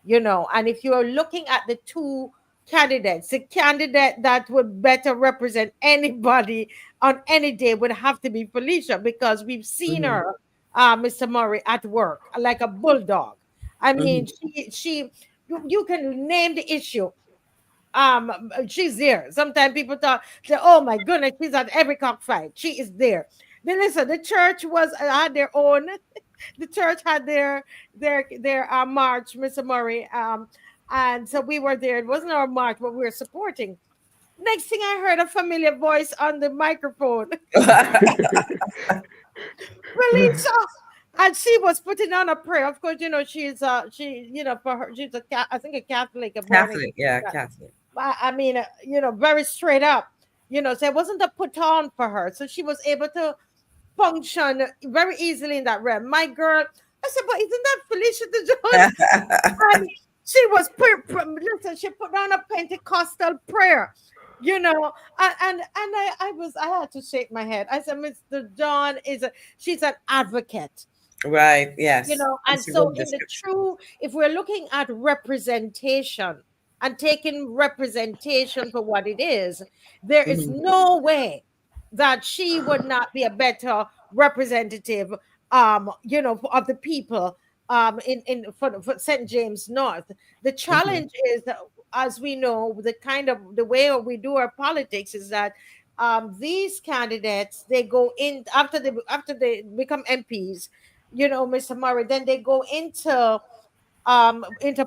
and if you're looking at the two candidates, the candidate that would better represent anybody on any day would have to be Felicia, because we've seen her, Mr. Murray, at work like a bulldog. I mean, you can name the issue. She's there. Sometimes people say, oh my goodness, she's at every cockfight. She is there. Then listen, the church had their own. The church had their march, Mr. Murray. And so we were there. It wasn't our march, but we were supporting. Next thing I heard, a familiar voice on the microphone. Felicia. And she was putting on a prayer. Of course, she's for her, she's I think a Catholic. Catholic. I mean, very straight up. So it wasn't a put on for her. So she was able to function very easily in that realm. My girl, I said, but isn't that Felicia Dujon? And she was listen, she put on a Pentecostal prayer, and I had to shake my head. I said, Mr. John she's an advocate. Right. Yes. And so if we're looking at representation and taking representation for what it is, there is no way that she would not be a better representative, of the people, for St. James North. The challenge is that, as we know, the way we do our politics is that these candidates, they go in after they become MPs, Mr. Murray, then they go into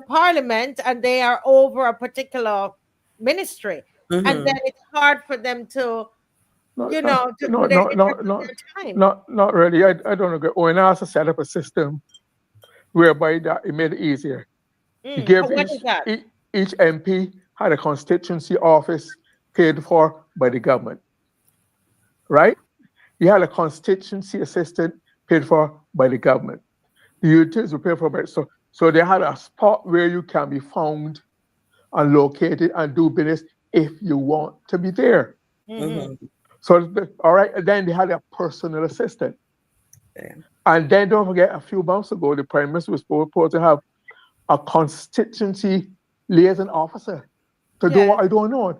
parliament and they are over a particular ministry, and then it's hard for them to not really. I don't agree. ONR has to set up a system whereby that it made it easier. He gave What is that? each MP had a constituency office paid for by the government, right? He had a constituency assistant paid for by the government. The utilities were paid for by so they had a spot where you can be found and located and do business if you want to be there. So all right, and then they had a personal assistant. And then don't forget, a few months ago, the Prime Minister was supposed to have a constituency liaison officer to do what I don't know.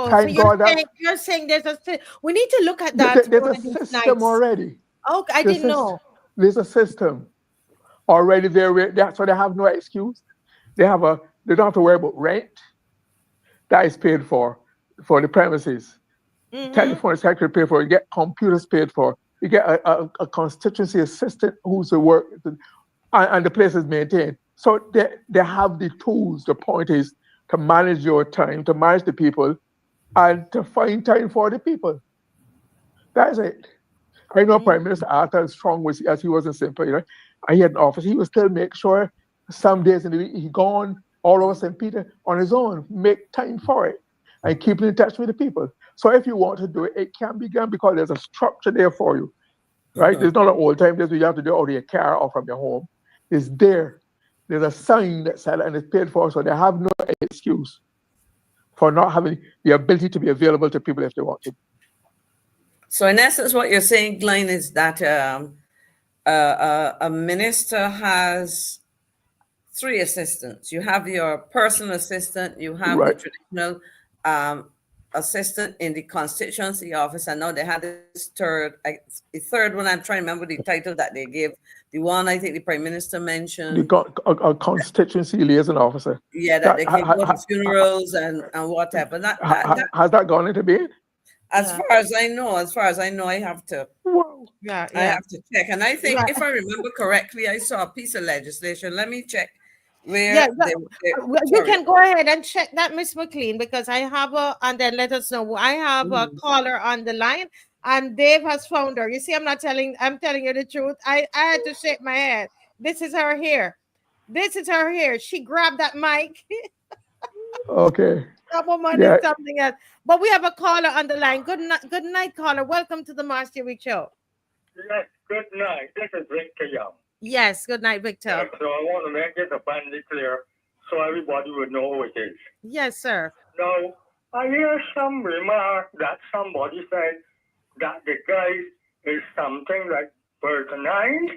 Thank so God you're saying there's we need to look at that. there's a system already. Okay, I didn't know. There's a system already there, so they have no excuse. They don't have to worry about rent. That is paid for the premises. Telephone secretary paid for. You get computers paid for. You get a constituency assistant who's the work, and the place is maintained. So they have the tools. The point is to manage your time, to manage the people, and to find time for the people. That's it. I know Prime Minister Arthur, as strong as he was in St. Peter, and he had an office, he would still make sure some days in the week he gone all over St. Peter on his own, make time for it, and keep in touch with the people. So if you want to do it, it can be done because there's a structure there for you, right? There's not an old time days where you have to do it out of your car or from your home. It's there. There's a sign that said and it's paid for, so they have no excuse for not having the ability to be available to people if they want to. So in essence, what you're saying, Glyne, is that a minister has 3 assistants. You have your personal assistant, you have the traditional assistant in the constituency office. I know they had this third one. I'm trying to remember the title that they gave. The one I think the Prime Minister mentioned. You got a constituency liaison officer. Yeah, that they can go to funerals and whatever. Has that gone into being? As far as I know, I have to. I have to check. And I think, if I remember correctly, I saw a piece of legislation. Let me check. You can go ahead and check that, Miss McLean, because I have and then let us know. I have a caller on the line, and Dave has found her. You see, I'm telling you the truth. I had to shake my head. This is her here. She grabbed that mic. Okay. Something else. But we have a caller on the line. Good night, caller. Welcome to the Marcia Week Show. Yes, good night. This is Victor Young. Yes, good night, Victor. Yeah, so I want to make this abundantly clear so everybody would know who it is. Yes, sir. Now, I hear some remark that somebody said that the guy is something like Burton Hinds.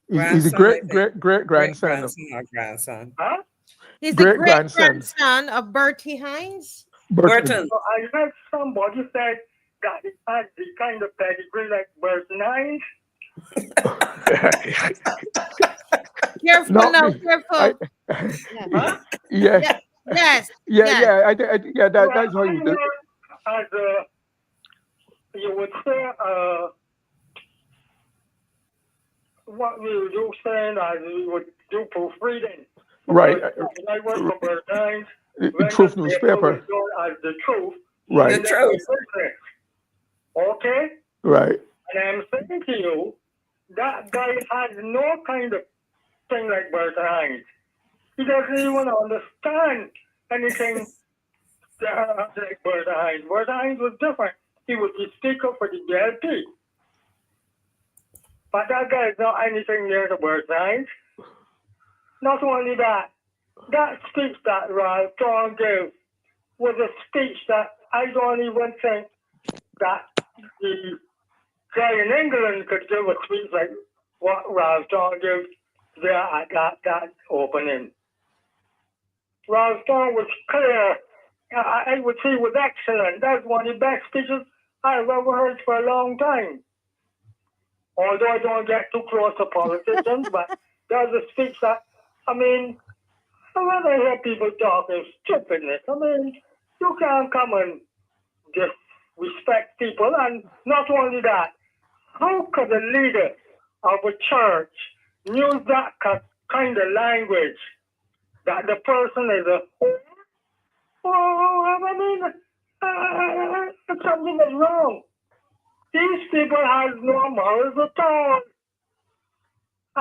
He's a great grandson. Grandson. Huh? He's the great grandson of Bertie Hinds. Burton. So I heard somebody said that he has the kind of pedigree like Burton Hinds. Careful now, careful. Yes. Yes. That's how you do it. As you would say, what we do saying as we would do proofreading. Right. I work for Burton Hinds. Truth newspaper. As the truth. Right. The truth. Okay? Right. And I'm saying to you, that guy has no kind of thing like Burton Hinds. He doesn't even understand anything like Burton Hinds. Burton Hinds was different. He was the speaker for the JLP. But that guy is not anything near to Burton Hinds. Not only that, that speech that Ralph Thorne gave was a speech that I don't even think that the guy in England could give a speech like what Ralph Thorne gave there at that opening. Ralph Thorne was clear. I would say was excellent. That's one of the best speeches I've ever heard for a long time. Although I don't get too close to politicians, but there's a speech that, I mean, when I hear people talking stupidness, I mean, you can't come and disrespect people. And not only that, how could a leader of a church use that kind of language that the person is a I mean, something is wrong. These people have no morals at all.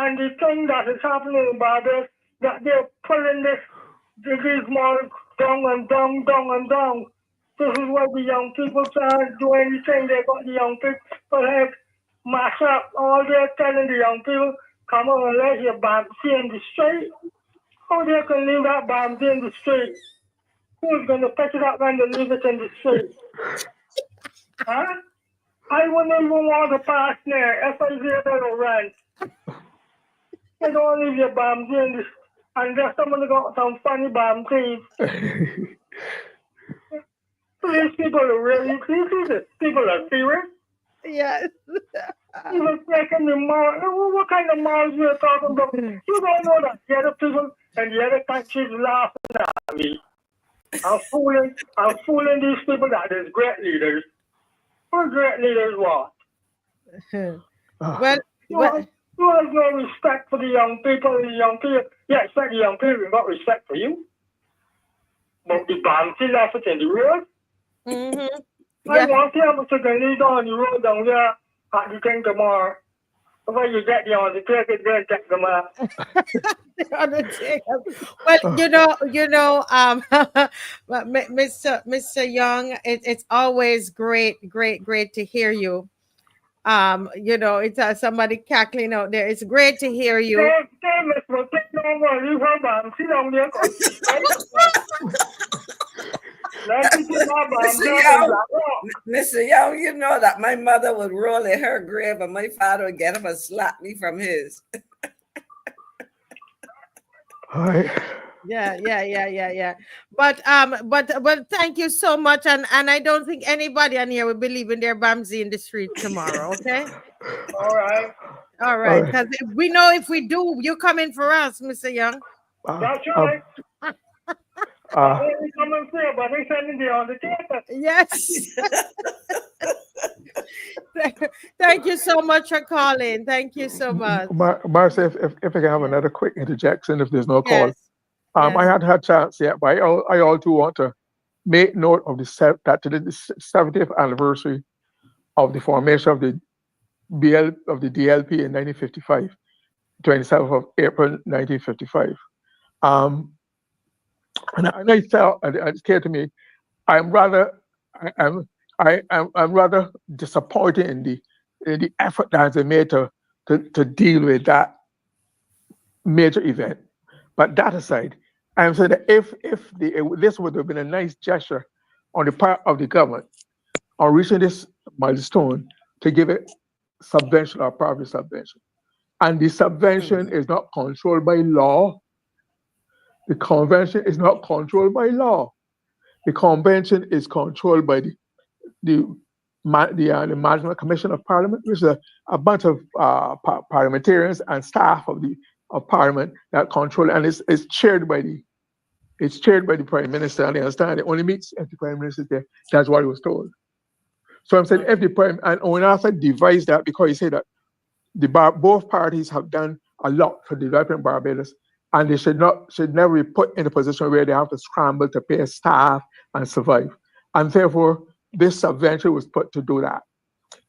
And the thing that is happening in Barbados, that they're pulling these malls down and down, down and down. This is why the young people can't do anything. They got the young people head mash up. All they're telling the young people, come on and let your Bamsi in the street. How they can leave that Bamsi in the street? Who's going to pick it up when they leave it in the street? Huh? I wouldn't even want to pass there if I was able to rent. You don't leave your Bamsi in the street. And there's someone got some funny Bamsis. These people are really, these people are serious. Yes. Even taking the mall, what kind of malls you're talking about? You don't know that the other people and the other countries laughing at me. I'm fooling these people that there's great leaders. What great leaders what? Well, you have no respect for the young people. Yeah, expect the young people, not respect for you. But the Bamsi left it in the road. Mm-hmm. I want them to lead on the road down there at the thing tomorrow. When you get the Undertaker, then take them out. Well, Mr. Young, it's always great to hear you. It's somebody cackling out there. It's great to hear you. Mr. Young, you know that my mother would roll in her grave and my father would get up and slap me from his. Yeah. But thank you so much. And I don't think anybody on here will believe in their Bamsi in the street tomorrow, okay? All right. Because we know if we do, you come in for us, Mr. Young. That's right. They come and say, but they sending the Undertaker. Yes. Thank you so much for calling. Thank you so much. Marcia, if I can have another quick interjection, if there's no call. I hadn't had a chance yet, but I also want to make note of the 70th anniversary of the formation of the DLP in 1955, 27th of April 1955. And I felt, and it came to me, I'm rather disappointed in the effort that has been made to deal with that major event. But that aside, I'm saying that if this would have been a nice gesture on the part of the government on reaching this milestone to give it subvention or private subvention, and the subvention is not controlled by law. The convention is not controlled by law. The convention is controlled by the Management Commission of Parliament, which is a bunch of parliamentarians and staff of Parliament that control it, and it's chaired by the Prime Minister. And I understand it only meets if the Prime Minister is there. That's what he was told. So I'm saying if the Prime and when I devised that, because he said that both parties have done a lot for developing Barbados, and they should never be put in a position where they have to scramble to pay staff and survive. And therefore, this subvention was put to do that.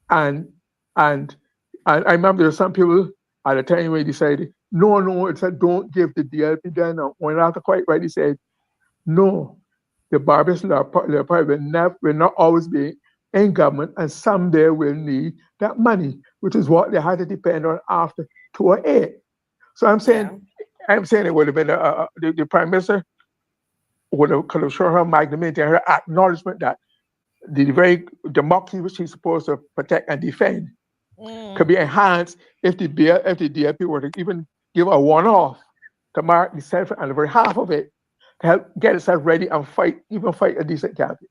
And I remember there were some people at the time where decided, no, it said don't give the DLP then. When after quite right, he said, no, the Barbados Party will not always be in government, and someday will need that money, which is what they had to depend on after 2008. So I'm saying it would have been the Prime Minister could have shown her magnanimity and her acknowledgement that the very democracy which he's supposed to protect and defend could be enhanced if the DLP were to even give a one-off to mark the 70th anniversary, half of it, to help get itself ready and fight a decent campaign.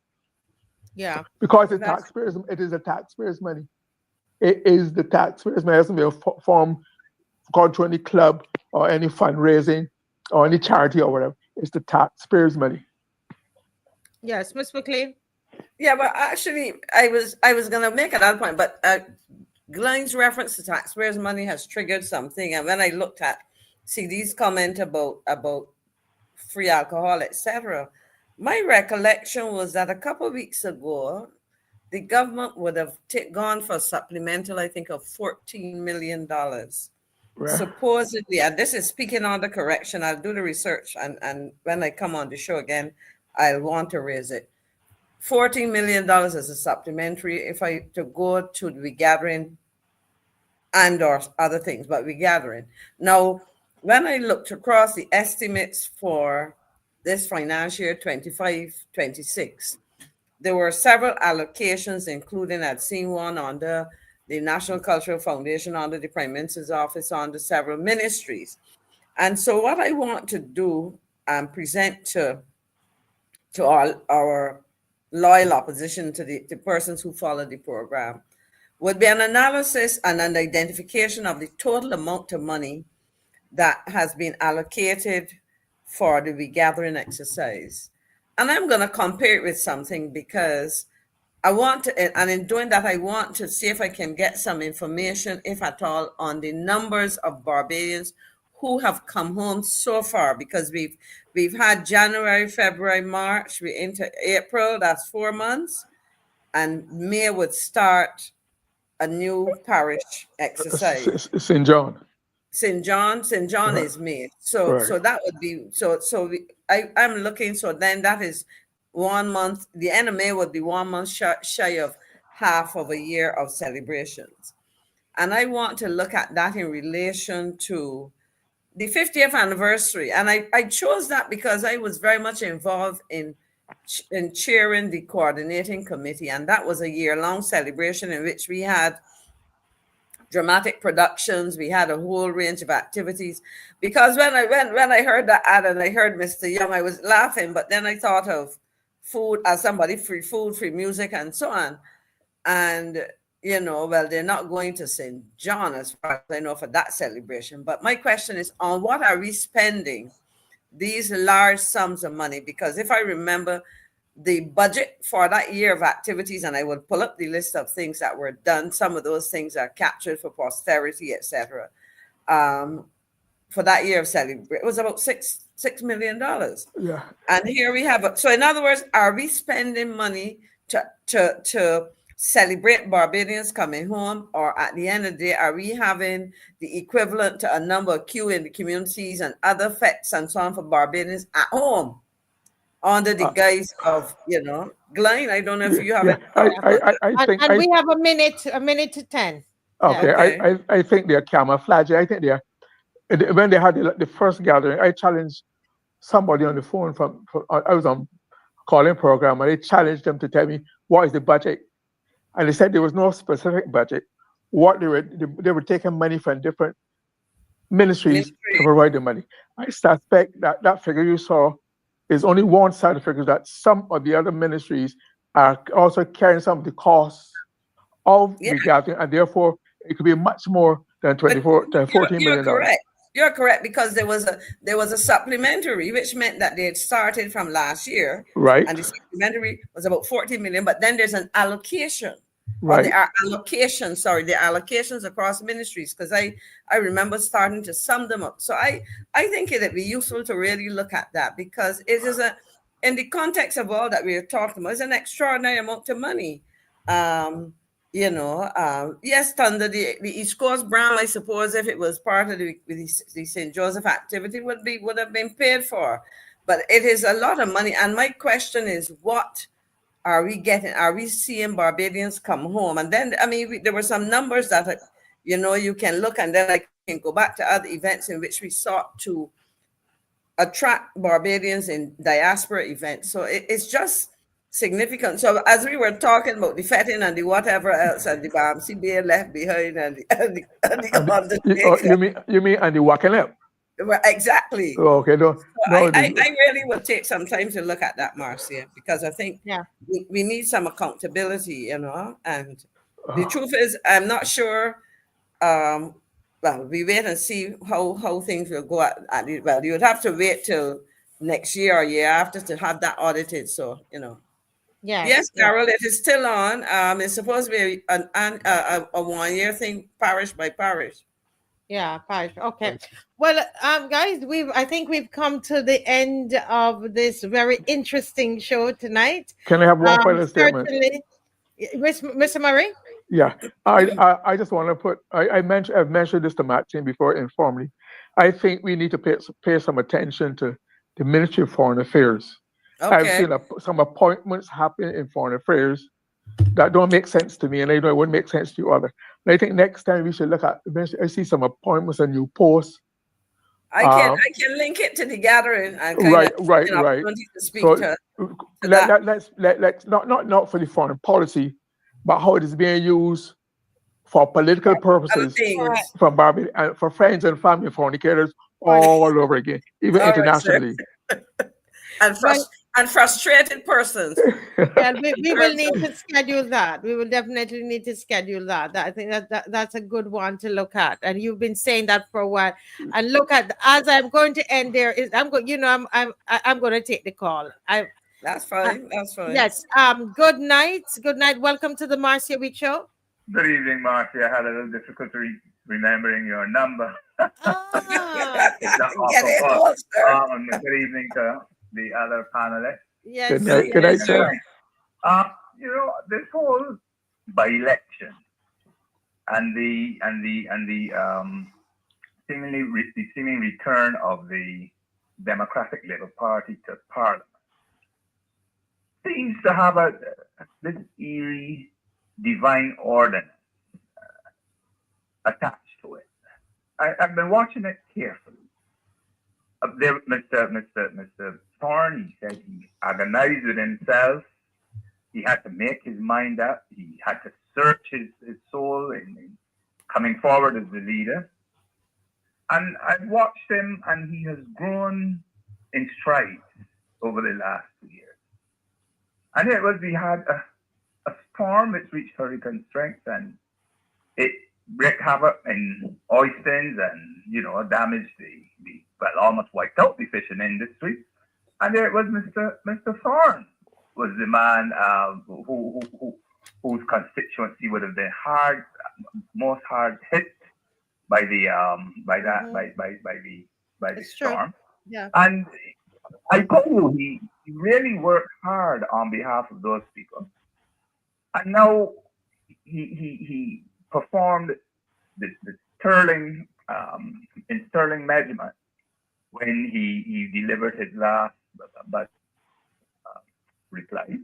Yeah. Because it is the taxpayers' money. It is the taxpayers' money. It hasn't been formed gone to any club or any fundraising or any charity or whatever. It's the taxpayers' money. Yes, Ms. McLean. Yeah, but actually, I was gonna make another point, but Glyne's reference to taxpayers' money has triggered something. And when I looked at CD's comment about free alcohol, etc., my recollection was that a couple of weeks ago, the government would have gone for a supplemental, I think, of $14 million supposedly, and this is speaking on the correction, I'll do the research, and when I come on the show again, I'll want to raise it. $14 million as a supplementary if I to go to the regathering and or other things, but regathering. Now, when I looked across the estimates for this financial year 25-26, there were several allocations, including I'd seen one under the National Cultural Foundation, under the Prime Minister's office, under several ministries. And so what I want to do and present to all our loyal opposition, to the persons who follow the program, would be an analysis and an identification of the total amount of money that has been allocated for the regathering exercise. And I'm going to compare it with something, because I want to, and in doing that, I want to see if I can get some information, if at all, on the numbers of Barbadians who have come home so far, because we've had January, February, March, we're into April, that's 4 months, and May would start a new parish exercise. St. John. St. John is May. So Right. so that would be I'm looking, so then that is 1 month. The end of May would be 1 month shy of half of a year of celebrations. And I want to look at that in relation to the 50th anniversary. And I chose that because I was very much involved in chairing the coordinating committee. And that was a year-long celebration in which we had dramatic productions. We had a whole range of activities. Because when I heard that ad and I heard Mr. Young, I was laughing, but then I thought of food as somebody, free food, free music, and so on. And, you know, well, they're not going to St. John as far as I know for that celebration. But my question is, on what are we spending these large sums of money? Because if I remember the budget for that year of activities, and I will pull up the list of things that were done, some of those things are captured for posterity, etc. For that year of celebration, it was about $6 million. Yeah. And here we have, so in other words, are we spending money to celebrate Barbadians coming home, or at the end of the day, are we having the equivalent to a number of queue in the communities and other FETEs and so on for Barbadians at home under the guise of, you know, Glyne? I don't know if you have it. I think we have a minute to 10. Okay, Yeah. okay. I think they're camouflaging. I think they're, when they had the first gathering, I challenged somebody on the phone I was on calling program, and I challenged them to tell me what is the budget. And they said there was no specific budget. What they were taking money from different ministries to provide the money. I suspect that figure you saw is only one side of the figure, that some of the other ministries are also carrying some of the costs of the gathering, and therefore it could be much more than 14 million. Correct. You're correct, because there was a supplementary, which meant that they had started from last year, right? And the supplementary was about 14 million, but then there's an allocation. Right. Or there are allocations, the allocations across ministries, because I remember starting to sum them up. So I think it'd be useful to really look at that, because it is in the context of all that we're talking about, it's an extraordinary amount of money. Yes, under the East Coast Bram, I suppose if it was part of the St. Joseph activity would have been paid for. But it is a lot of money. And my question is, what are we getting? Are we seeing Barbadians come home? And then, I mean, there were some numbers that, you can look, and then I can go back to other events in which we sought to attract Barbadians in diaspora events. So it's just significant. So as we were talking about the FETE and the whatever else, and the CBA left behind, and the you mean and the walking up? Well, exactly. Oh, okay. I really will take some time to look at that, Marcia, because I think we need some accountability, and the truth is, I'm not sure. Well, we wait and see how things will go at it. Well, you would have to wait till next year or year after to have that audited. So, Yes, Carol, it is still on. It's supposed to be a 1 year thing, parish by parish. Yeah, parish. Okay. Well, guys, I think we've come to the end of this very interesting show tonight. Can I have one final statement? Mr. Murray? Yeah, I just want to put, I've mentioned this to Martin before informally. I think we need to pay some attention to the Ministry of Foreign Affairs. I've Okay. seen some appointments happen in Foreign Affairs that don't make sense to me, and I know it wouldn't make sense to you other. And I think next time we should look at, I see some appointments and new posts. I can link it to the gathering and kind Right. of an opportunity to speak So to let's not for the foreign policy, but how it is being used for political purposes from Barbados and for friends and family fornicators all over again, even all right, internationally. And frustrated persons. Well, we will need to schedule that. We will definitely need to schedule that. I think that's a good one to look at. And you've been saying that for a while. And look at, as I'm going to end there, is I'm going to take the call. That's fine. That's fine. Yes. Good night. Good night. Welcome to the Marcia Week Show. Good evening, Marcia. I had a little difficulty remembering your number. It's not good evening to the other panelists. Yes. Good night, sir. This whole by-election and the seeming return of the Democratic Labour Party to Parliament seems to have this eerie divine ordinance attached to it. I've been watching it carefully. Mr. Thorne, he said he agonized with himself. He had to make his mind up. He had to search his soul in coming forward as the leader. And I've watched him, and he has grown in strides over the last 2 years. And we had a storm which reached hurricane strength, and it wreaked havoc in oysters and, damaged almost wiped out the fishing industry. And there was Mr. Thorne was the man whose constituency would have been most hard hit by the storm. Yeah. And I tell you, he really worked hard on behalf of those people. And now he performed the sterling measurement when he delivered his last reply.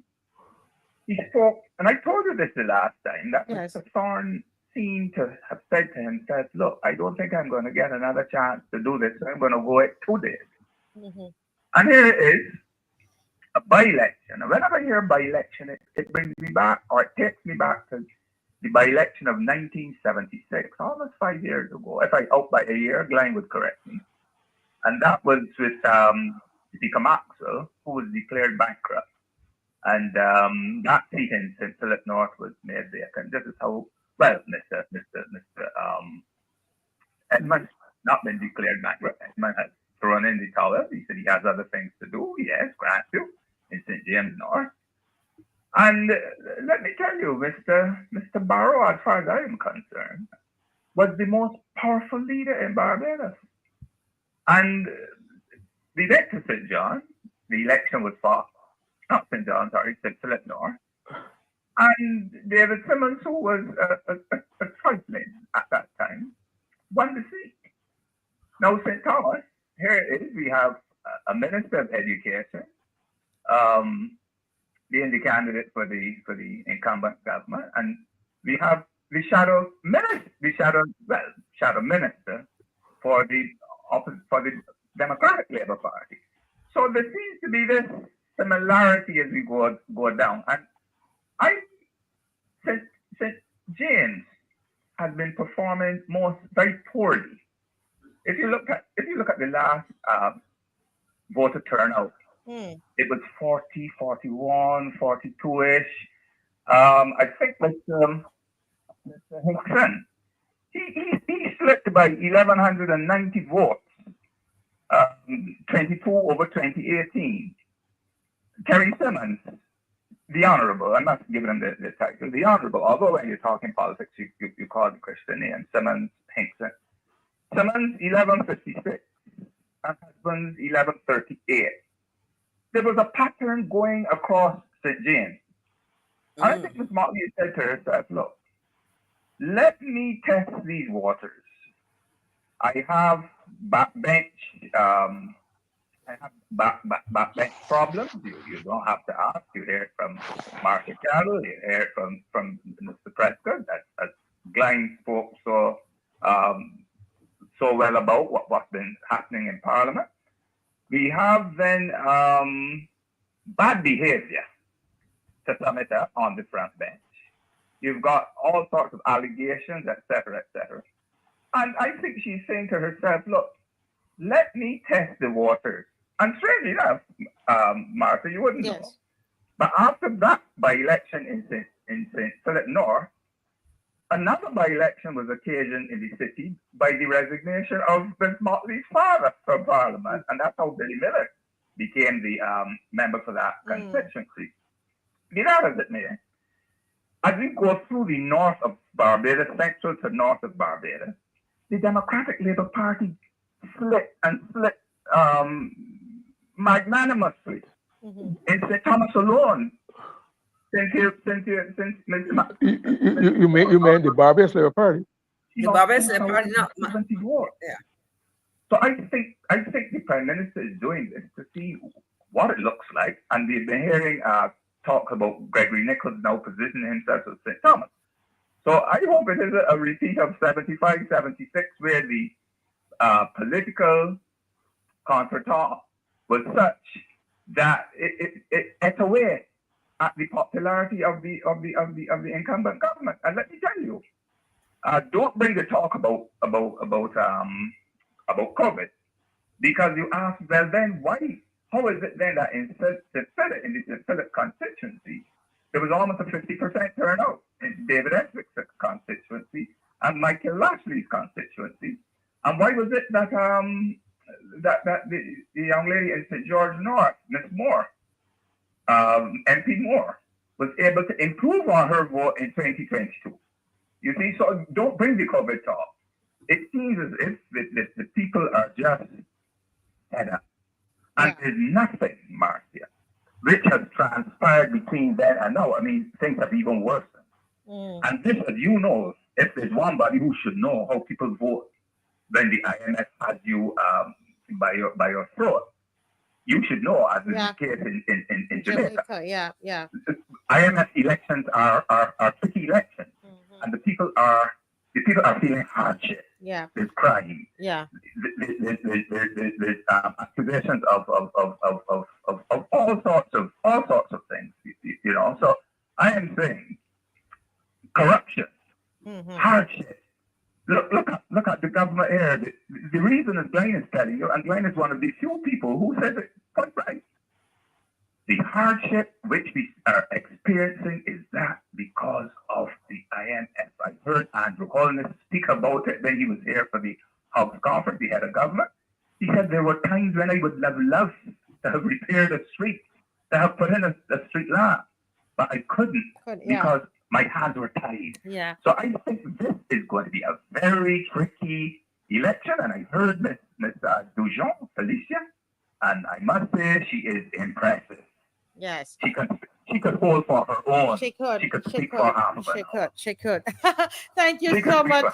He spoke, and I told you this the last time, that Mr. Thorne seemed to have said to himself, look, I don't think I'm going to get another chance to do this, so I'm going to go it 2 days. And here it is, a by-election. And whenever I hear by-election, it brings me back, or it takes me back to the by-election of 1976, almost 5 years ago. If I out by a year, Glyne would correct me. And that was with Speaker Maxwell, who was declared bankrupt. And that seat in St. Philip North was made vacant. This is how, well, Mr. Edmund not been declared bankrupt. Edmund has thrown in the towel. He said he has other things to do. Yes, grant you, in St. James North. And let me tell you, Mr. Barrow, as far as I am concerned, was the most powerful leader in Barbados. And the next to St. John, the election was fought, not St. John, sorry, St. Philip North. And David Simmons, who was a trifling at that time, won the seat. Now, St. Thomas, here it is, we have a Minister of Education, being the candidate for the incumbent government, and we have the shadow minister for the Democratic Labour Party. So there seems to be this similarity as we go down. And St. James has been performing very poorly. If you look at the last voter turnout, it was 40, 41, 42-ish. I think Mr. Hickson, he slipped by 1,190 votes, 22 over 2018. Terry Simmons, the Honorable, I'm not giving him the title, the Honorable, although when you're talking politics, you call the Christian name, Simmons, Hickson. Simmons, 1156, and Husbands, 1138. There was a pattern going across St. James. And I think Ms. Motley said to herself, look, let me test these waters. I have backbench backbench problems. You don't have to ask. You hear it from Martha Carroll. You hear it from Mr. Prescott. That Glyne spoke so well about what's been happening in Parliament. We have then bad behavior, to sum it up, on the front bench. You've got all sorts of allegations, etc., etc. And I think she's saying to herself, look, let me test the waters. And strangely enough, Martha, you wouldn't know. But after that by-election in St. Philip North, another by-election was occasioned in the city by the resignation of Vince Motley's father from Parliament. And that's how Billy Miller became the member for that constituency. Be that as it may, as we go through the north of Barbados, central to north of Barbados, the Democratic Labour Party split magnanimously. In St. Thomas alone, since you mean the Barbados Labour Party? The Barbados Labour Party, not. Yeah. So I think the Prime Minister is doing this to see what it looks like, and we've been hearing talk about Gregory Nichols now positioning himself as St. Thomas. So I hope it is a repeat of 75, 76, where the political contretemps was such that it ate away at the popularity of the incumbent government. And let me tell you, don't bring the talk about COVID, because you ask, well, then why? How is it then that in the Phillips constituency, there was almost a 50% turnout in David Eswick's constituency and Michael Lashley's constituency? And why was it that the young lady in St. George North, Miss Moore, MP Moore, was able to improve on her vote in 2022? You see, so don't bring the COVID talk. It seems as if the people are just fed up. And there's nothing, Marcia, which has transpired between then and now. I mean, things have even worsened. And this, as you know, if there's one body who should know how people vote when the IMF has you by your throat, you should know, as is the case in Jamaica. IMF elections are tricky elections, and the people are feeling hardship. There's crime. There's accusations of all sorts of things. You know, so I am saying corruption, hardship. Look at the government here. The reason is Glyne is telling you, and Glyne is one of the few people who says it quite right. The hardship which we are experiencing is that because of the IMF. I heard Andrew Holness speak about it when he was here for the House Conference, the head of government. He said there were times when I would have loved to have repaired a street, to have put in a street lamp, but I couldn't because my hands were tied. So I think this is going to be a very tricky election, and I heard Miss Dujon, Felicia, and I must say she is impressive. Yes. She could hold for her own. She could. She could speak for half of it. She could. Thank you so much.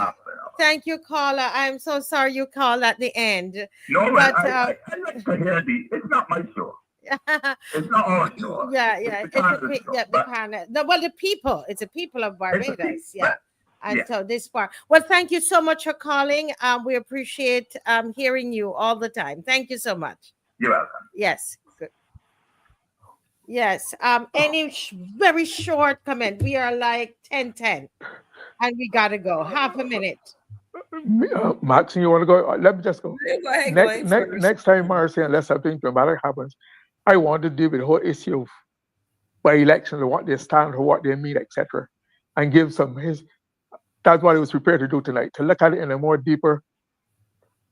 Thank you, caller. I'm so sorry you called at the end. No, but I like to hear it's not my show. It's not our show. The panel. No, well, the people. It's the people of Barbados. And so this part. Well, thank you so much for calling. We appreciate hearing you all the time. Thank you so much. You're welcome. Yes. Good. Yes. Any very short comment? We are like 10:10, and we gotta go. Half a minute. Max, you want to go? Let me just go. Go ahead, Next time, Marcy, unless something dramatic happens, I want to deal with the whole issue of by elections and what they stand for, what they mean, etc., and give some his. That's what I was prepared to do tonight, to look at it in a more deeper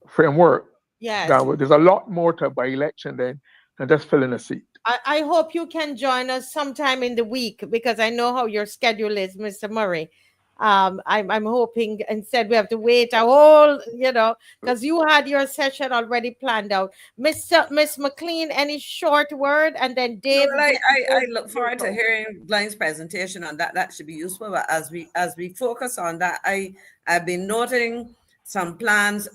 framework. Yes. There's a lot more to by election than just filling a seat. I hope you can join us sometime in the week, because I know how your schedule is, Mr. Murray. I'm hoping instead we have to wait a whole, because you had your session already planned out. Miss McLean, any short word, and then Dave. Well, I look forward to hearing Glyne's presentation on that. That should be useful. But as we focus on that, I've been noting some plans,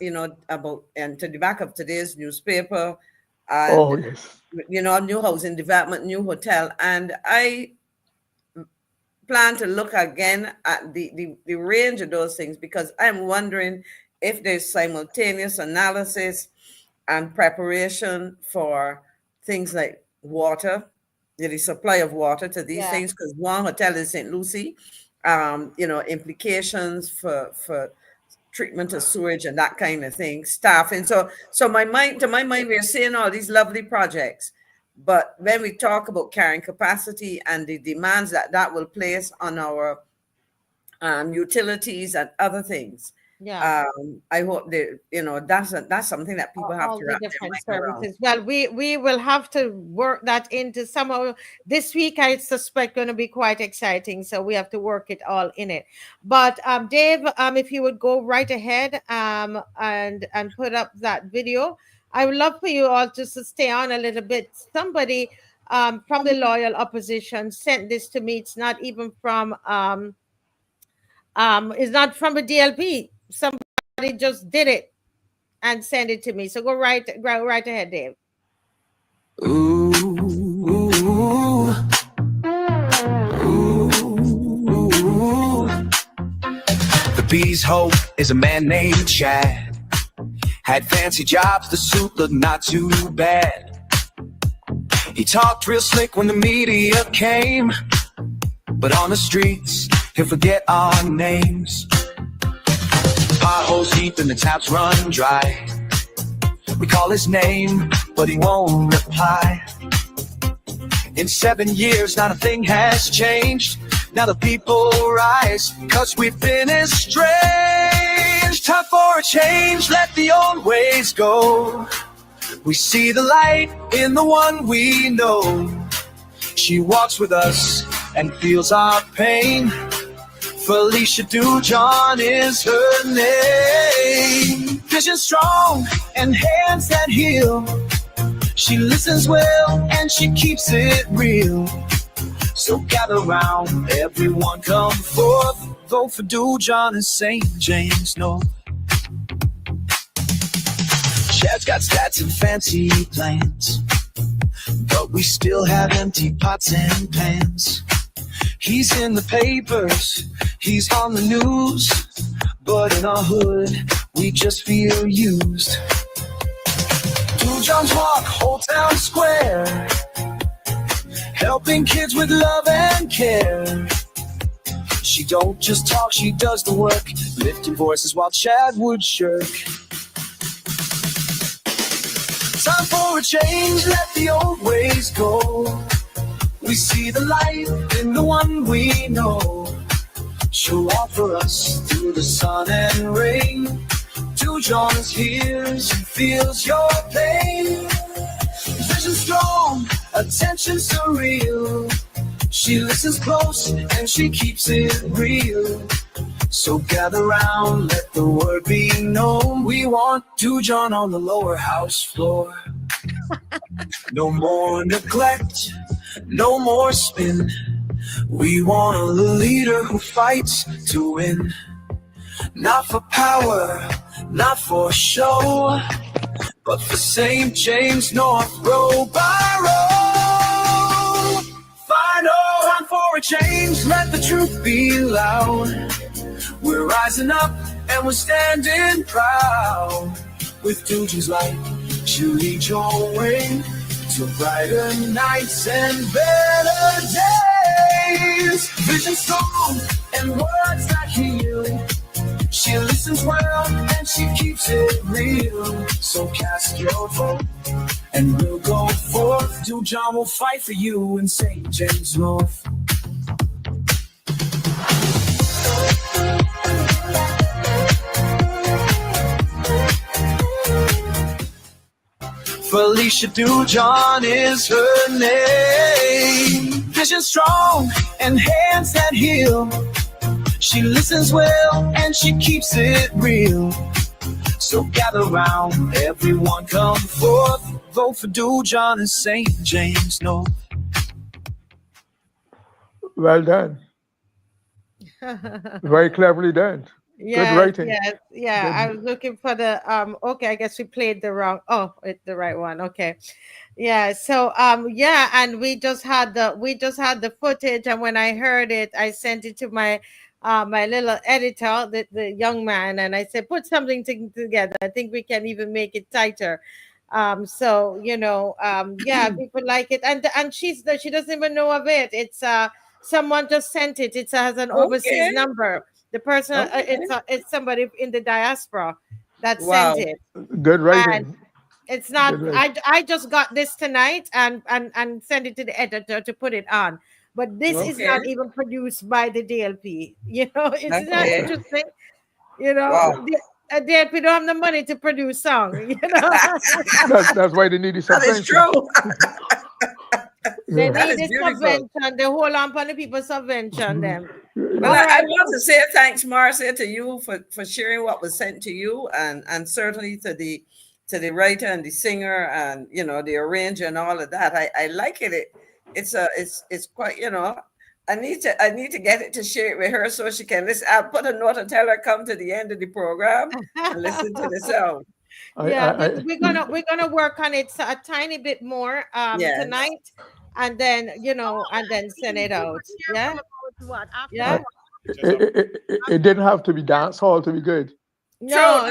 about, and to the back of today's newspaper. And, yes. New housing development, new hotel, and I plan to look again at the range of those things, because I'm wondering if there's simultaneous analysis and preparation for things like water, the supply of water to these things, because one hotel in St. Lucie, implications for treatment of sewage and that kind of thing, staffing. So to my mind, we're seeing all these lovely projects, but when we talk about carrying capacity and the demands that will place on our utilities and other things, I hope that that's something that people have to wrap their mind around. Well, we will have to work that into some of this week. I suspect going to be quite exciting, so we have to work it all in it. But Dave, if you would go right ahead and put up that video. I would love for you all just to stay on a little bit. Somebody from the loyal opposition sent this to me. It's not even from it's not from a DLP. Somebody just did it and sent it to me. So go right ahead, Dave. Ooh, ooh, ooh, ooh. The bee's hope is a man named Chad. Had fancy jobs, the suit looked not too bad. He talked real slick when the media came, but on the streets, he'll forget our names. Potholes deep and the taps run dry. We call his name, but he won't reply. In 7 years, not a thing has changed. Now the people rise, 'cause we've been estranged. Time for a change, let the old ways go. We see the light in the one we know. She walks with us and feels our pain. Felicia Dujon is her name. Vision strong and hands that heal. She listens well and she keeps it real. So gather round, everyone come forth. Vote for Dujon and St. James North. Chad's got stats and fancy plans, but we still have empty pots and pans. He's in the papers, he's on the news, but in our hood, we just feel used. Dujon's walk, whole town square, helping kids with love and care. She don't just talk, she does the work, lifting voices while Chad would shirk. Time for a change, let the old ways go. We see the light in the one we know. She'll offer us through the sun and rain. Dujon hears and feels your pain. Vision strong, attention surreal. She listens close and she keeps it real. So gather round, let the word be known. We want Dujon on the lower house floor. No more neglect, no more spin. We want a leader who fights to win. Not for power, not for show, but for St. James North, row by row. Final time for a change, let the truth be loud. We're rising up and we're standing proud. With Dujon's light, she'll lead your way to brighter nights and better days. Vision strong and words that heal. She listens well and she keeps it real. So cast your vote and we'll go forth. Dujon will fight for you in St. James North. Felicia Dujon is her name. Vision strong and hands that heal. She listens well and she keeps it real. So gather round, everyone come forth. Vote for Dujon and St. James North. Well done. Very cleverly done. Yeah, Good writing. yeah. Good. I was looking for the okay, I guess we played the wrong. Oh, it's the right one. Okay. Yeah, so yeah, and we just had the footage, and when I heard it, I sent it to my my little editor, the young man, and I said, put something together. I think we can even make it tighter. So yeah, people like it, and she doesn't even know of it. It's someone just sent it. It has an overseas Okay. number. The person, Okay. it's somebody in the diaspora that Wow. sent it. Good writing. And it's not. Good writing. I just got this tonight and sent it to the editor to put it on. But this is not Okay. even produced by the DLP. It's not Okay. interesting. Wow. The DLP don't have the money to produce song. That's why they need the That is subvention. true. They That need is the beautiful. subvention. They hold on for the people subvention them. Well, I want to say thanks, Marcia, to you for sharing what was sent to you, and certainly to the writer and the singer and the arranger and all of that. I like it. It's quite I need to get it to share it with her so she can listen. I'll put a note and tell her come to the end of the program and listen to the sound. We're gonna work on it a tiny bit more Yes. tonight, and then send it out. Yeah. Yeah. It didn't have to be dance hall to be good. No.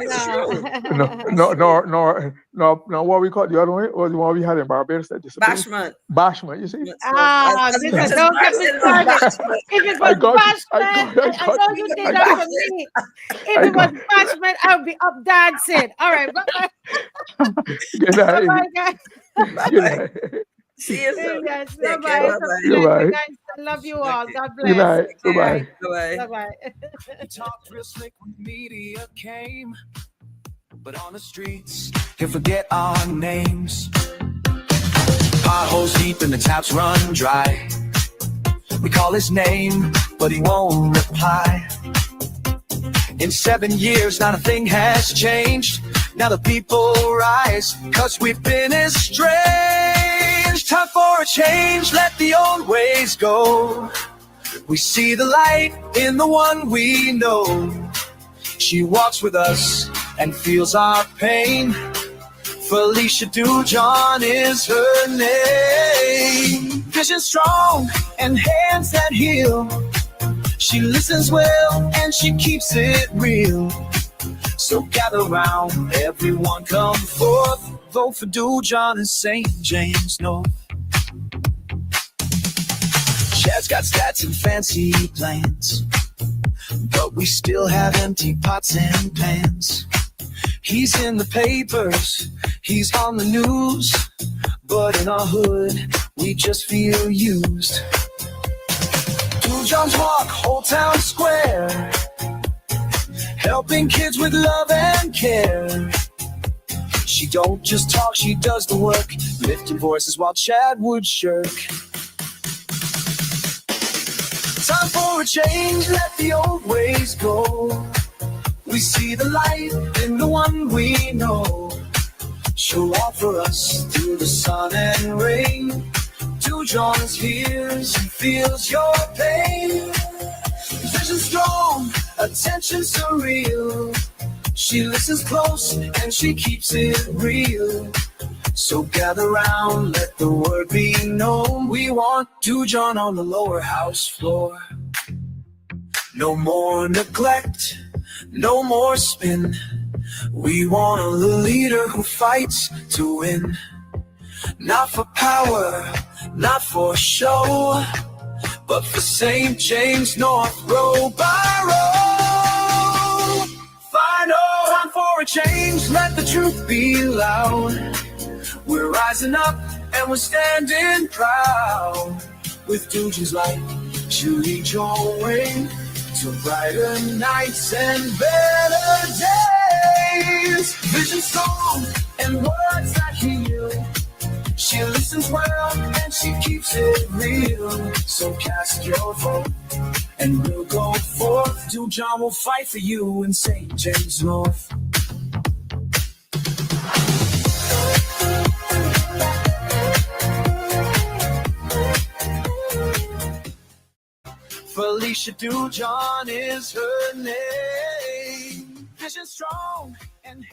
No, what we caught the other one was the one we had in Barbados that disappeared. Bashment. You see? Listen, don't get me started. If it was Bashment, I know you did that for me. If it was Bashment, I would be up dancing. All right, bye. Good night. Bye, guys. Good night. See you soon. Yes, Take bye-bye. care. It's a Bye-bye. pleasure, Goodbye. guys. I love you all. God Good bless. night. Bye-bye. Bye-bye. Bye-bye. Talked real slick when media came, but on the streets, he'll forget our names. Potholes deep and the taps run dry. We call his name, but he won't reply. In 7 years, not a thing has changed. Now the people rise, 'cause we've been estranged. Time for a change, let the old ways go. We see the light in the one we know. She walks with us and feels our pain. Felicia Dujon is her name. Vision strong and hands that heal. She listens well and she keeps it real. So gather round, everyone come forth. Vote for Dujon and St. James North. Chad's got stats and fancy plans, but we still have empty pots and pans. He's in the papers, he's on the news, but in our hood, we just feel used. Dujon's walk, whole town square, helping kids with love and care. She don't just talk, she does the work, lifting voices while Chad would shirk. Time for a change, let the old ways go. We see the light in the one we know. She'll offer us through the sun and rain. Dujon hears and feels your pain. Vision strong, attention surreal. She listens close and she keeps it real. So gather round, let the word be known. We want Dujon on the lower house floor. No more neglect, no more spin. We want a leader who fights to win. Not for power, not for show, but for St. James North, row by row. Final time for a change, let the truth be loud. We're rising up and we're standing proud. With Dujon's light, she'll lead your way to brighter nights and better days. Vision strong and words that heal. She listens well and she keeps it real. So cast your vote and we'll go forth. Dujon will fight for you in St. James North. Felicia Dujon is her name. Vision strong and